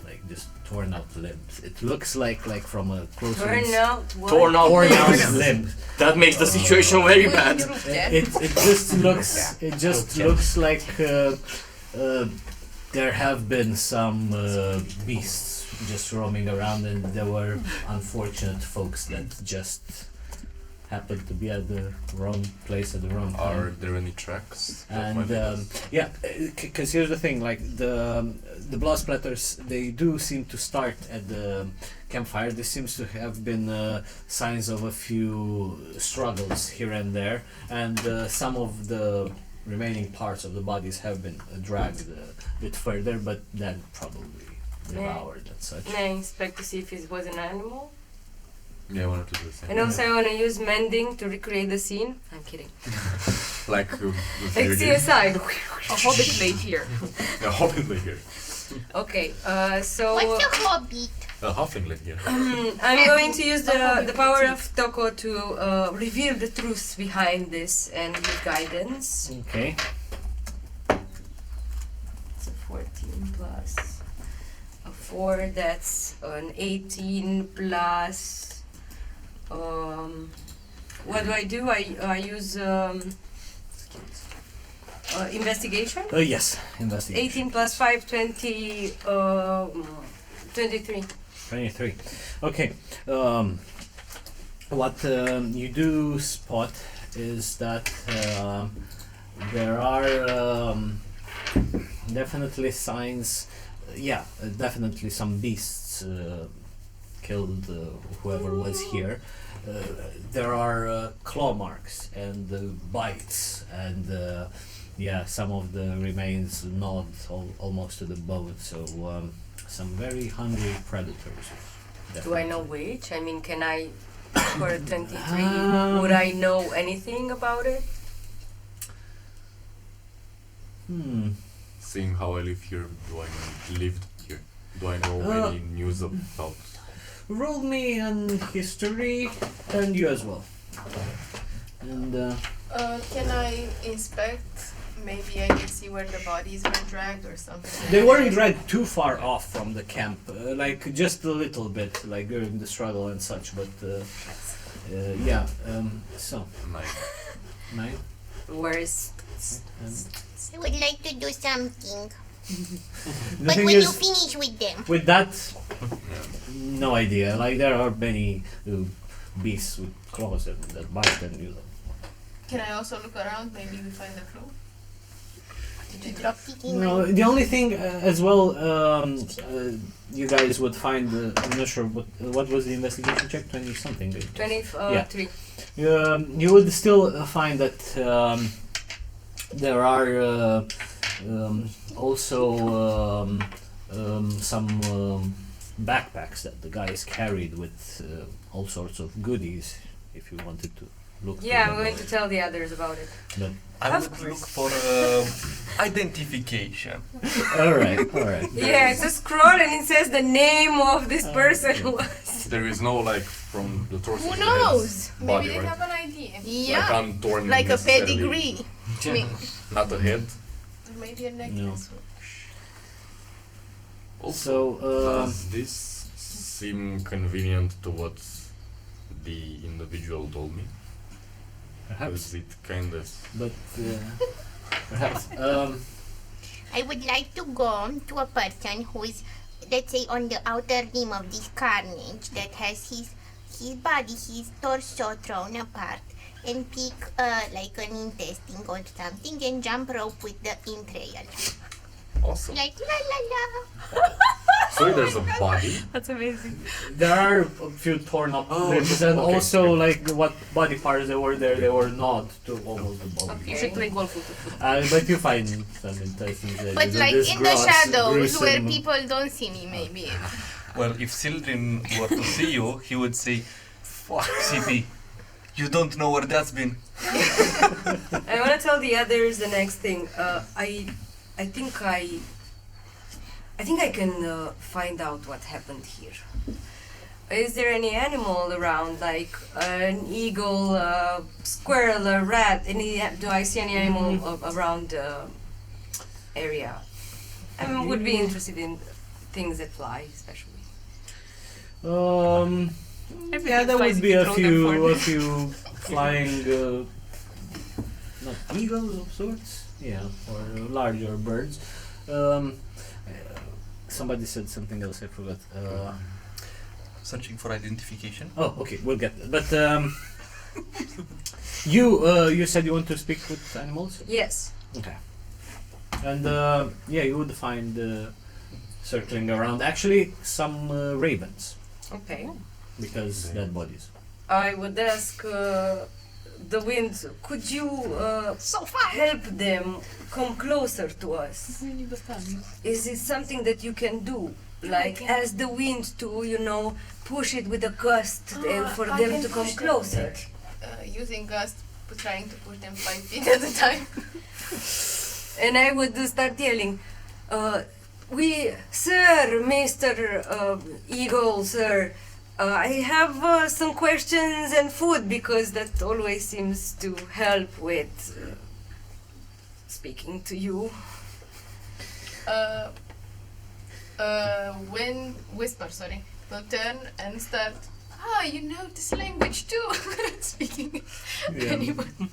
like just torn out limbs. It looks like from a close Torn out limbs. That makes the situation very bad. It just looks like there have been some beasts just roaming around, and there were unfortunate folks that just happened to be at the wrong place at the wrong time. Are there any tracks? And yeah, because here's the thing: like the blood splatters, they do seem to start at the campfire. There seems to have been signs of a few struggles here and there, and some of the remaining parts of the bodies have been dragged a bit further, but then probably devoured and such. May I inspect to see if it was an animal? Yeah, I wanted to do the same. And also I want to use mending to recreate the scene. I'm kidding. Like Like CSI. A hobbit lay here. A hobbit lay here. Okay, so What's a hobbit? A huffing lay here. I'm going to use the power of Toko to reveal the truth behind this and give guidance. Okay. It's a 14 plus a 4, that's an 18 plus. What do? I use investigation? Yes, investigation. 18 plus 5, 20, 23. 23. Okay. What you do spot is that there are definitely signs. Yeah, definitely some beasts killed whoever was here. There are claw marks and bites, and yeah, some of the remains gnawed almost to the bone. So some very hungry predators. Do I know which? I mean, can I, for 23, would I know anything about it? Seeing how I live here, do I lived here? Do I know any news about? Roll me an history, and you as well. And Can I inspect? Maybe I can see where the bodies were dragged or something. they weren't dragged too far off from the camp, like just a little bit, like during the struggle and such. But yeah, so 9. Where is? I would like to do something. The But thing when you is, finish with them. with that, no idea. Like there are many beasts with claws that bite and you know. Can I also look around? Maybe we find a clue. Did you drop it in No, my... the only thing as well, you guys would find. I'm not sure what was the investigation check. 20 something. 23. You would still find that there are also some backpacks that the guys carried with all sorts of goodies. If you wanted to look. Yeah, I'm through going to tell the others about it. But I Of would course. look for identification. all right, all right. Yeah, it's a scroll and it says the name of this person who was. There is no like from the torso. Who to the head knows? Maybe body, they right? have an idea. Yeah, Like untorn. like a necessarily, pedigree. Not a head. Maybe a necklace. So Does this seem convenient to what the individual told me? perhaps, Is it kind of but Perhaps. I would like to go to a person who is, let's say, on the outer rim of this carnage that has his body, his torso thrown apart, and pick like an intestine or something and jump rope with the entrail. Awesome. Like la la la. So there's a body. That's amazing. There are a few torn up limbs, and okay, also okay. like what body parts that were there, they were not to almost the body. You should play golf with it. But you find some intestines. But like in the shadows where people don't see me, maybe. Well, if Sildren were to see you, he would say, "Fuck, CP, you don't know where that's been." I want to tell the others the next thing. I think I can find out what happened here. Is there any animal around, like an eagle, a squirrel, a rat? Do I see any animal around the area? I would be interested in things that fly, especially. Yeah, there would be a few flying, not eagles of sorts, yeah, or larger birds. Somebody said something else, I forgot. Searching for identification. Oh, okay, we'll get that. But you said you want to speak with animals? Yes. Okay. And yeah, you would find circling around actually some ravens, Okay. because dead bodies. I would ask the wind, could you help them come closer to us? Is it something that you can do? Like ask the wind to, push it with a gust and for I them can to come push them. closer. Using gust, trying to push them 5 feet at a time. And I would start yelling, Sir, Mr. Eagle, sir, I have some questions and food because that always seems to help with speaking to you. When whisper, will turn and start. You know this language too. Speaking anyone.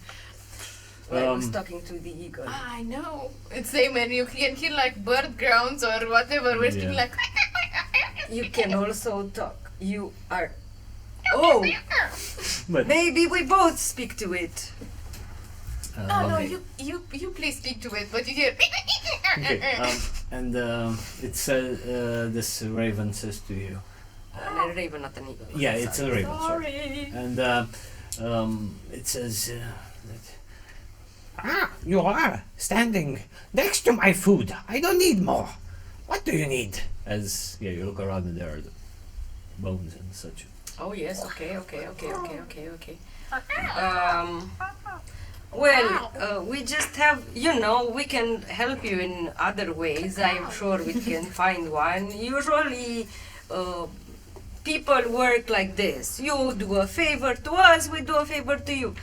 I was talking to the eagle. I know. It's same when you can hear like bird grounds or whatever. We're speaking like. You can also talk. You are. Oh! But Maybe we both speak to it. No, you please speak to it, but you hear. okay, and it's this raven says to you. A raven, not an eagle. Yeah, it's a raven. Sorry. And it says that. You are standing next to my food. I don't need more. What do you need? As you look around and there are the bones and such. Oh yes, okay. Well, we just have, we can help you in other ways. I am sure we can find one. Usually, people work like this. You do a favor to us, we do a favor to you.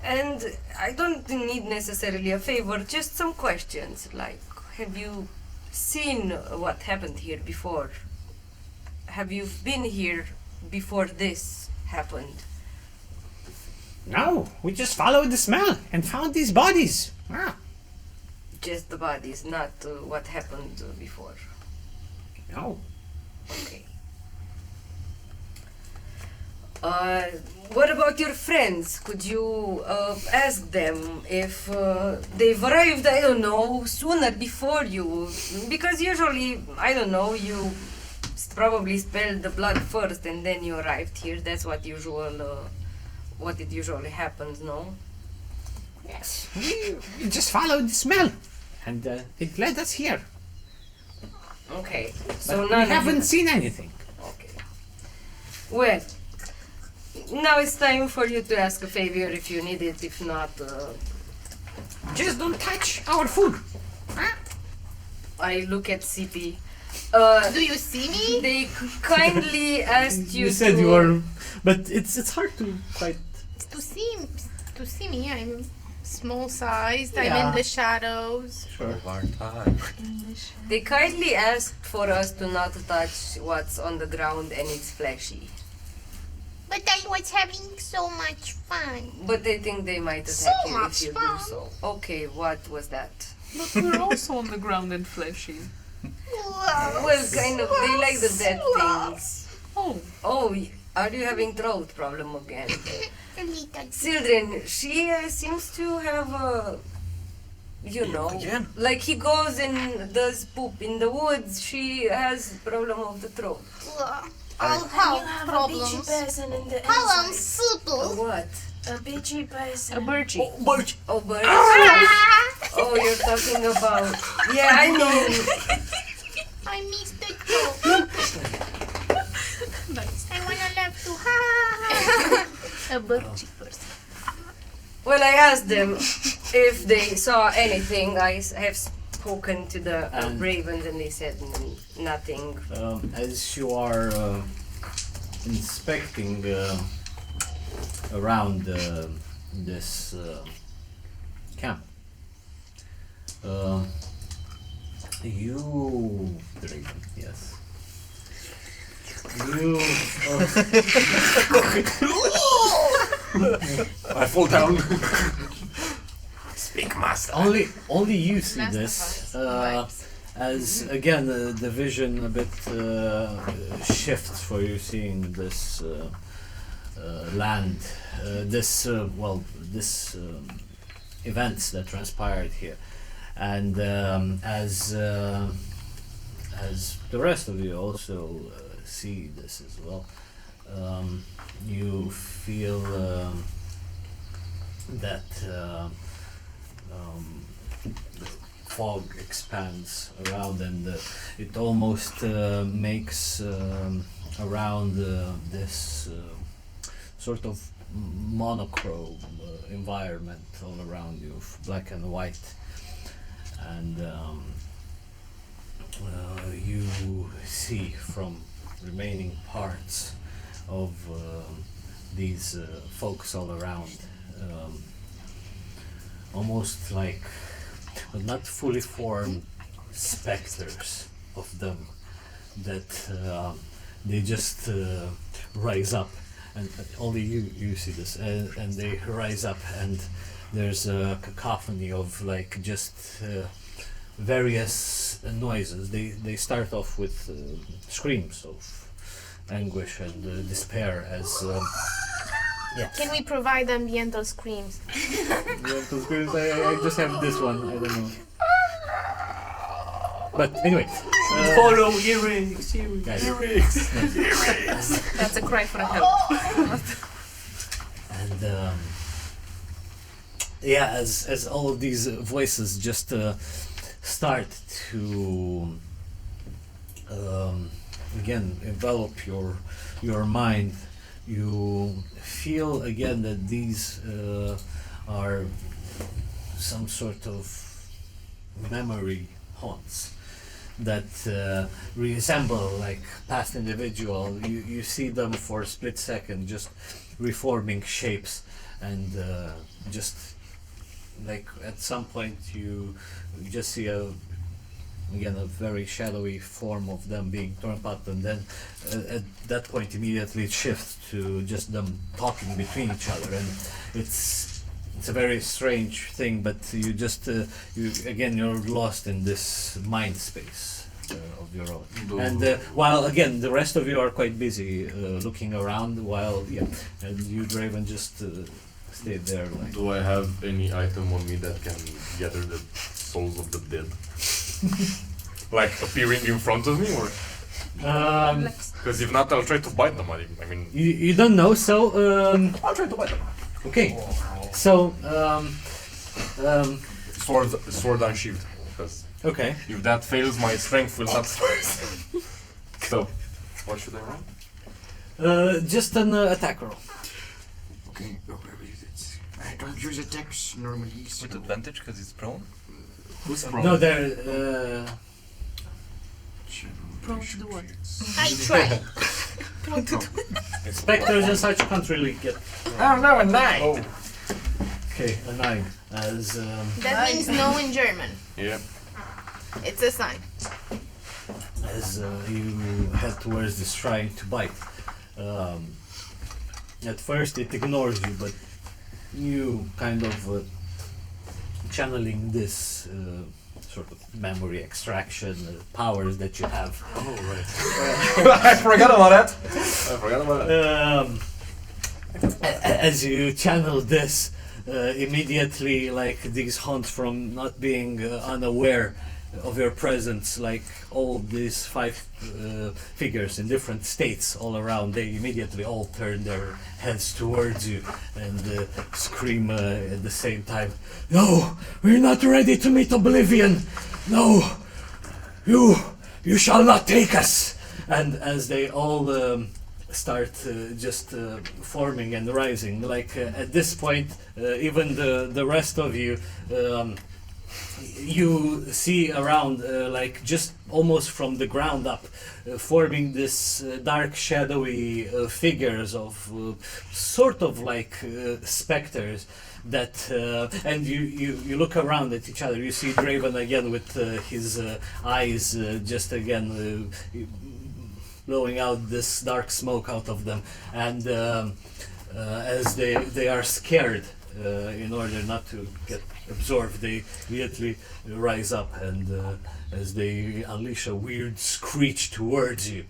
And I don't need necessarily a favor, just some questions. Like, have you seen what happened here before? Have you been here before this happened? No, we just followed the smell and found these bodies. Just the bodies, not what happened before. No. Okay. What about your friends? Could you ask them if they've arrived, I don't know, sooner before you? Because usually, I don't know, you probably spilled the blood first and then you arrived here. That's what it usually happens, no? Yes, we just followed the smell and it led us here. Okay. But So we none of haven't you- seen anything. Okay. Well, now it's time for you to ask a favor if you need it. If not, Just don't touch our food. I look at CP. Do you see me? They kindly asked you You said to... you were, but it's hard to quite. To see me, I'm small sized. I'm Yeah. in the shadows. Sure. They kindly asked for us to not touch what's on the ground and it's fleshy. But I was having so much fun. But they think they might attack So you if much you fun. do so. Okay, what was that? But we're also on the ground and fleshy. Well, kind of. They like the dead things. Oh, Oh, are you having throat problem again? A little. Children, she seems to have a, Again? like he goes and does poop in the woods. She has problem of the throat. I'll You have have a bitchy problems. person in the How inside. unsuitable. What? A bitchy person. a birchie. Oh, but Ah! oh, you're talking about. Yeah, I mean, I missed the joke. Nice. I wanna laugh too. Ha! A birchie person. well, I asked them if they saw anything. I have spoken to the And- ravens, and they said nothing. As you are inspecting around this camp, you, Draven, yes. You I fall down. Speak, master. only you see Last of this Us as again the vision a bit shifts for you seeing this land, this events that transpired here, and as the rest of you also see this as well, you feel that the fog expands around, and it almost makes around this sort of monochrome environment all around you, black and white, and you see from remaining parts of these folks all around, almost like, but not fully formed specters of them, that they just rise up, and only you see this, and they rise up, and there's a cacophony of like just various noises. They start off with screams of anguish and despair as Can we provide ambiental screams? I just have this one, I don't know. But anyway, Follow earrings. guys, That's a cry for help. and yeah, as all of these voices just start to again envelop your mind, you feel again that these are some sort of memory haunts that resemble like past individual. You see them for a split second just reforming shapes, and just like at some point you just see a very shadowy form of them being torn apart, and then at that point immediately it shifts to just them talking between each other, and it's a very strange thing, but you just you're lost in this mind space of your own. And while again the rest of you are quite busy looking around, while and you Draven just stay there like. Do I have any item on me that can gather the souls of the dead? Like appearing in front of me, or because if not, I'll try to bite them. I mean, You don't know, so I'll try to bite them. okay. So Sword unsheathed. Because okay. if that fails, my strength will not. So, what should I roll? Just an attack roll. Okay, I don't use attacks normally. So. With advantage because it's prone. Who's prone? No, they're Prone to do what? I try. specters and such can't really get. Oh no, a 9! Oh, Okay, a 9 as That means no in German. yeah. It's a sign. as you head towards this shrine to bite. At first it ignores you, but you kind of channeling this sort of memory extraction powers that you have. Oh, right. I forgot about that. As you channel this, immediately, like these hunt from not being unaware of your presence, like all these 5 figures in different states all around, they immediately all turn their heads towards you and scream at the same time, "No, we're not ready to meet Oblivion! No, you shall not take us!" And as they all start just forming and rising, like at this point, even the rest of you, you see around, like just almost from the ground up, forming this dark shadowy figures of sort of like specters that and you look around at each other. You see Draven again with his eyes just again blowing out this dark smoke out of them, and as they are scared, in order not to get absorbed, they immediately rise up, and as they unleash a weird screech towards you.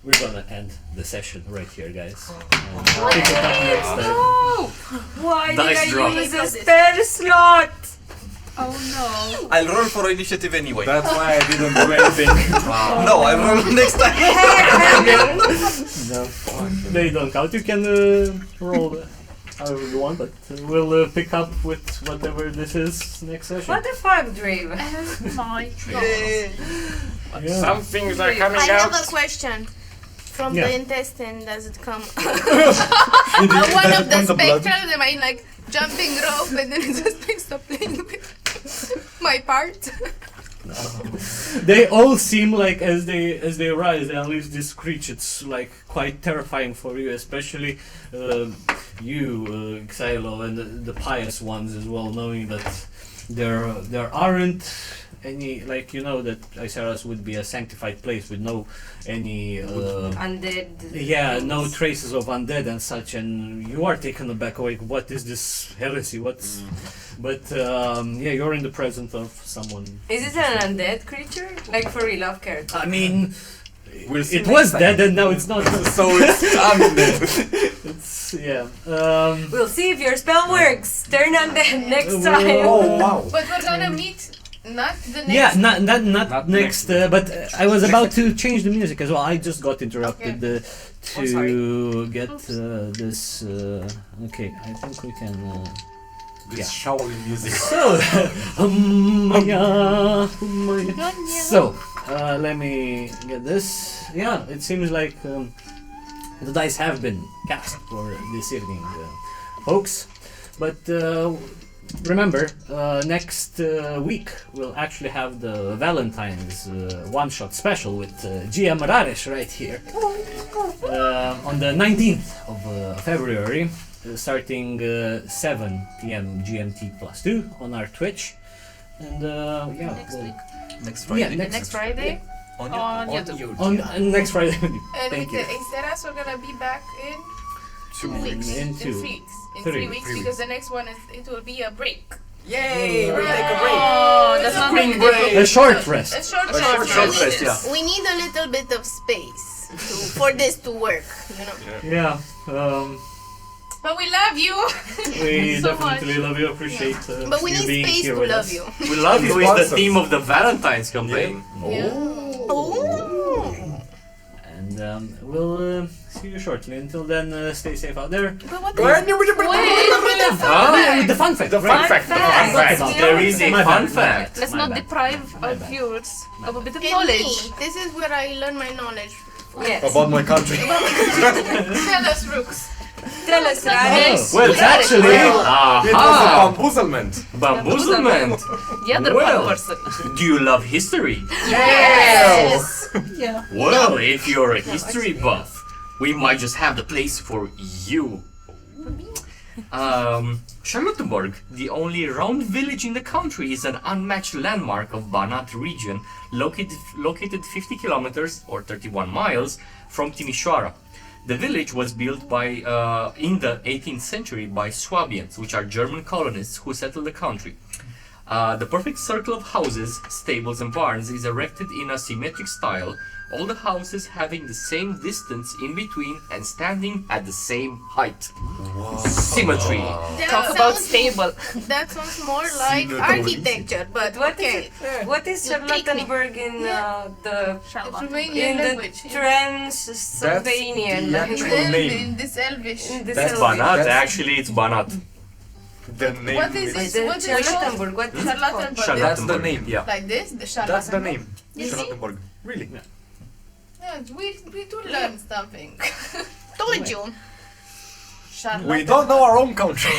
We're gonna end the session right here, guys. Pick it up next time. No! Why Dice did I drop. use a spell slot? Oh no. I'll roll for initiative anyway. That's why I didn't do anything. No, I'll roll next time. No, they don't count. You can roll however you want, but we'll pick up with whatever this is next session. What the fuck, Drave? Oh my god. Yeah. Some things are coming I out. have a question. From Yeah. the intestine, does it come? One of the spectrals, am I like jumping rope and then it just like stop playing with my part? They all seem like as they rise, they unleash this screech. It's like quite terrifying for you, especially you, Xylo, and the pious ones as well, knowing that there aren't any, like, you know that Eyceras would be a sanctified place with no any Undead. yeah, no traces of undead and such, and you are taken aback, like, what is this heresy? What's but yeah, you're in the presence of someone. Is it an undead creature? Like for real, off character? I mean, We'll see it was next dead and now it's not. So it's undead. It's yeah. We'll see if your spell works. Turn undead next time. Oh wow. But we're gonna meet not the next. Yeah, not Not next, but I was about to change the music as well. I just got interrupted to sorry. get this. Okay, I think we can. This Shaolin music. So, so let me get this. Yeah, it seems like the dice have been cast for this evening, folks. But remember, next week we'll actually have the Valentine's one-shot special with GM Raresh right here on the 19th of February. Starting 7 p.m. GMT +2 on our Twitch, and yeah, Next week. Next Friday. Yeah, Next Friday On on YouTube. YouTube. on next Friday. And Thank with you. the Eyceras, we're gonna be back in 2 weeks. In 3 2. weeks. In 3 3 weeks, weeks. because the next one it will be a break. Yay! We'll take a break. Oh, that's not Spring like break. A short rest. A short rest, yeah. We need a little bit of space for this to work, you know. Yeah. But we love you. We So definitely love you. Appreciate But we you need being space here to with love us. you. We love you is Sponsors. the theme of the Valentine's campaign. Oh. And we'll see you shortly. Until then, stay safe out there. But what Wait. With the fun fact. The fun fact. The fun fact. There is a My fun bad. fact. Let's My not bad. deprive My our bad. viewers of a bit of And knowledge. me, this is where I learn my knowledge. Yes. About my country. Tell us, Rooks. Tell us, Raresh. Well, It's actually. It was a aha, bamboozlement. bamboozlement. The other Well. one person. Do you love history? Yes. Well, if you're a history buff, we might just have the place for you. Charlottenburg, the only round village in the country, is an unmatched landmark of Banat region, located 50 kilometers or 31 miles from Timișoara. The village was built by in the 18th century by Swabians, which are German colonists who settled the country. The perfect circle of houses, stables and barns is erected in a symmetric style, all the houses having the same distance in between and standing at the same height. Symmetry. Talk about stable. That sounds more like architecture, but What okay. what is Charlottenburg in the Romanian language. Transylvanian That's the language? actual name. In this Elvish. In the That's Sylvan. Banat, That's- actually it's Banat. The name. What is is- it? What is it called? Charlottenburg, what is it called? Charlottenburg. That's the name. Yeah. Like this? The That's the Charlottenburg? name. You see? Charlottenburg. Really? Yeah, we do learn something. Told you. We don't know our own country.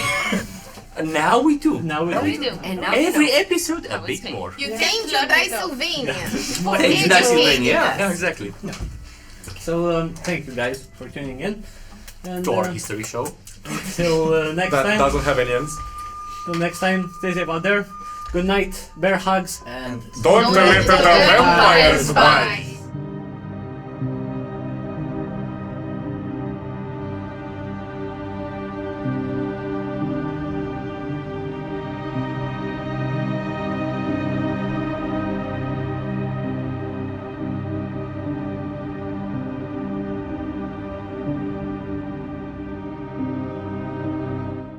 And now we do. Now we We do. And now Every we know. episode a That was bit me. more. You Thank you, Dicesylvania. Thank you, Dicesylvania. Yes. Yeah, exactly. So thank you guys for tuning in. And To our history show. till next That time. doesn't have any ends. Till next time, stay safe out there. Good night, bear hugs, and Don't let the vampires bite.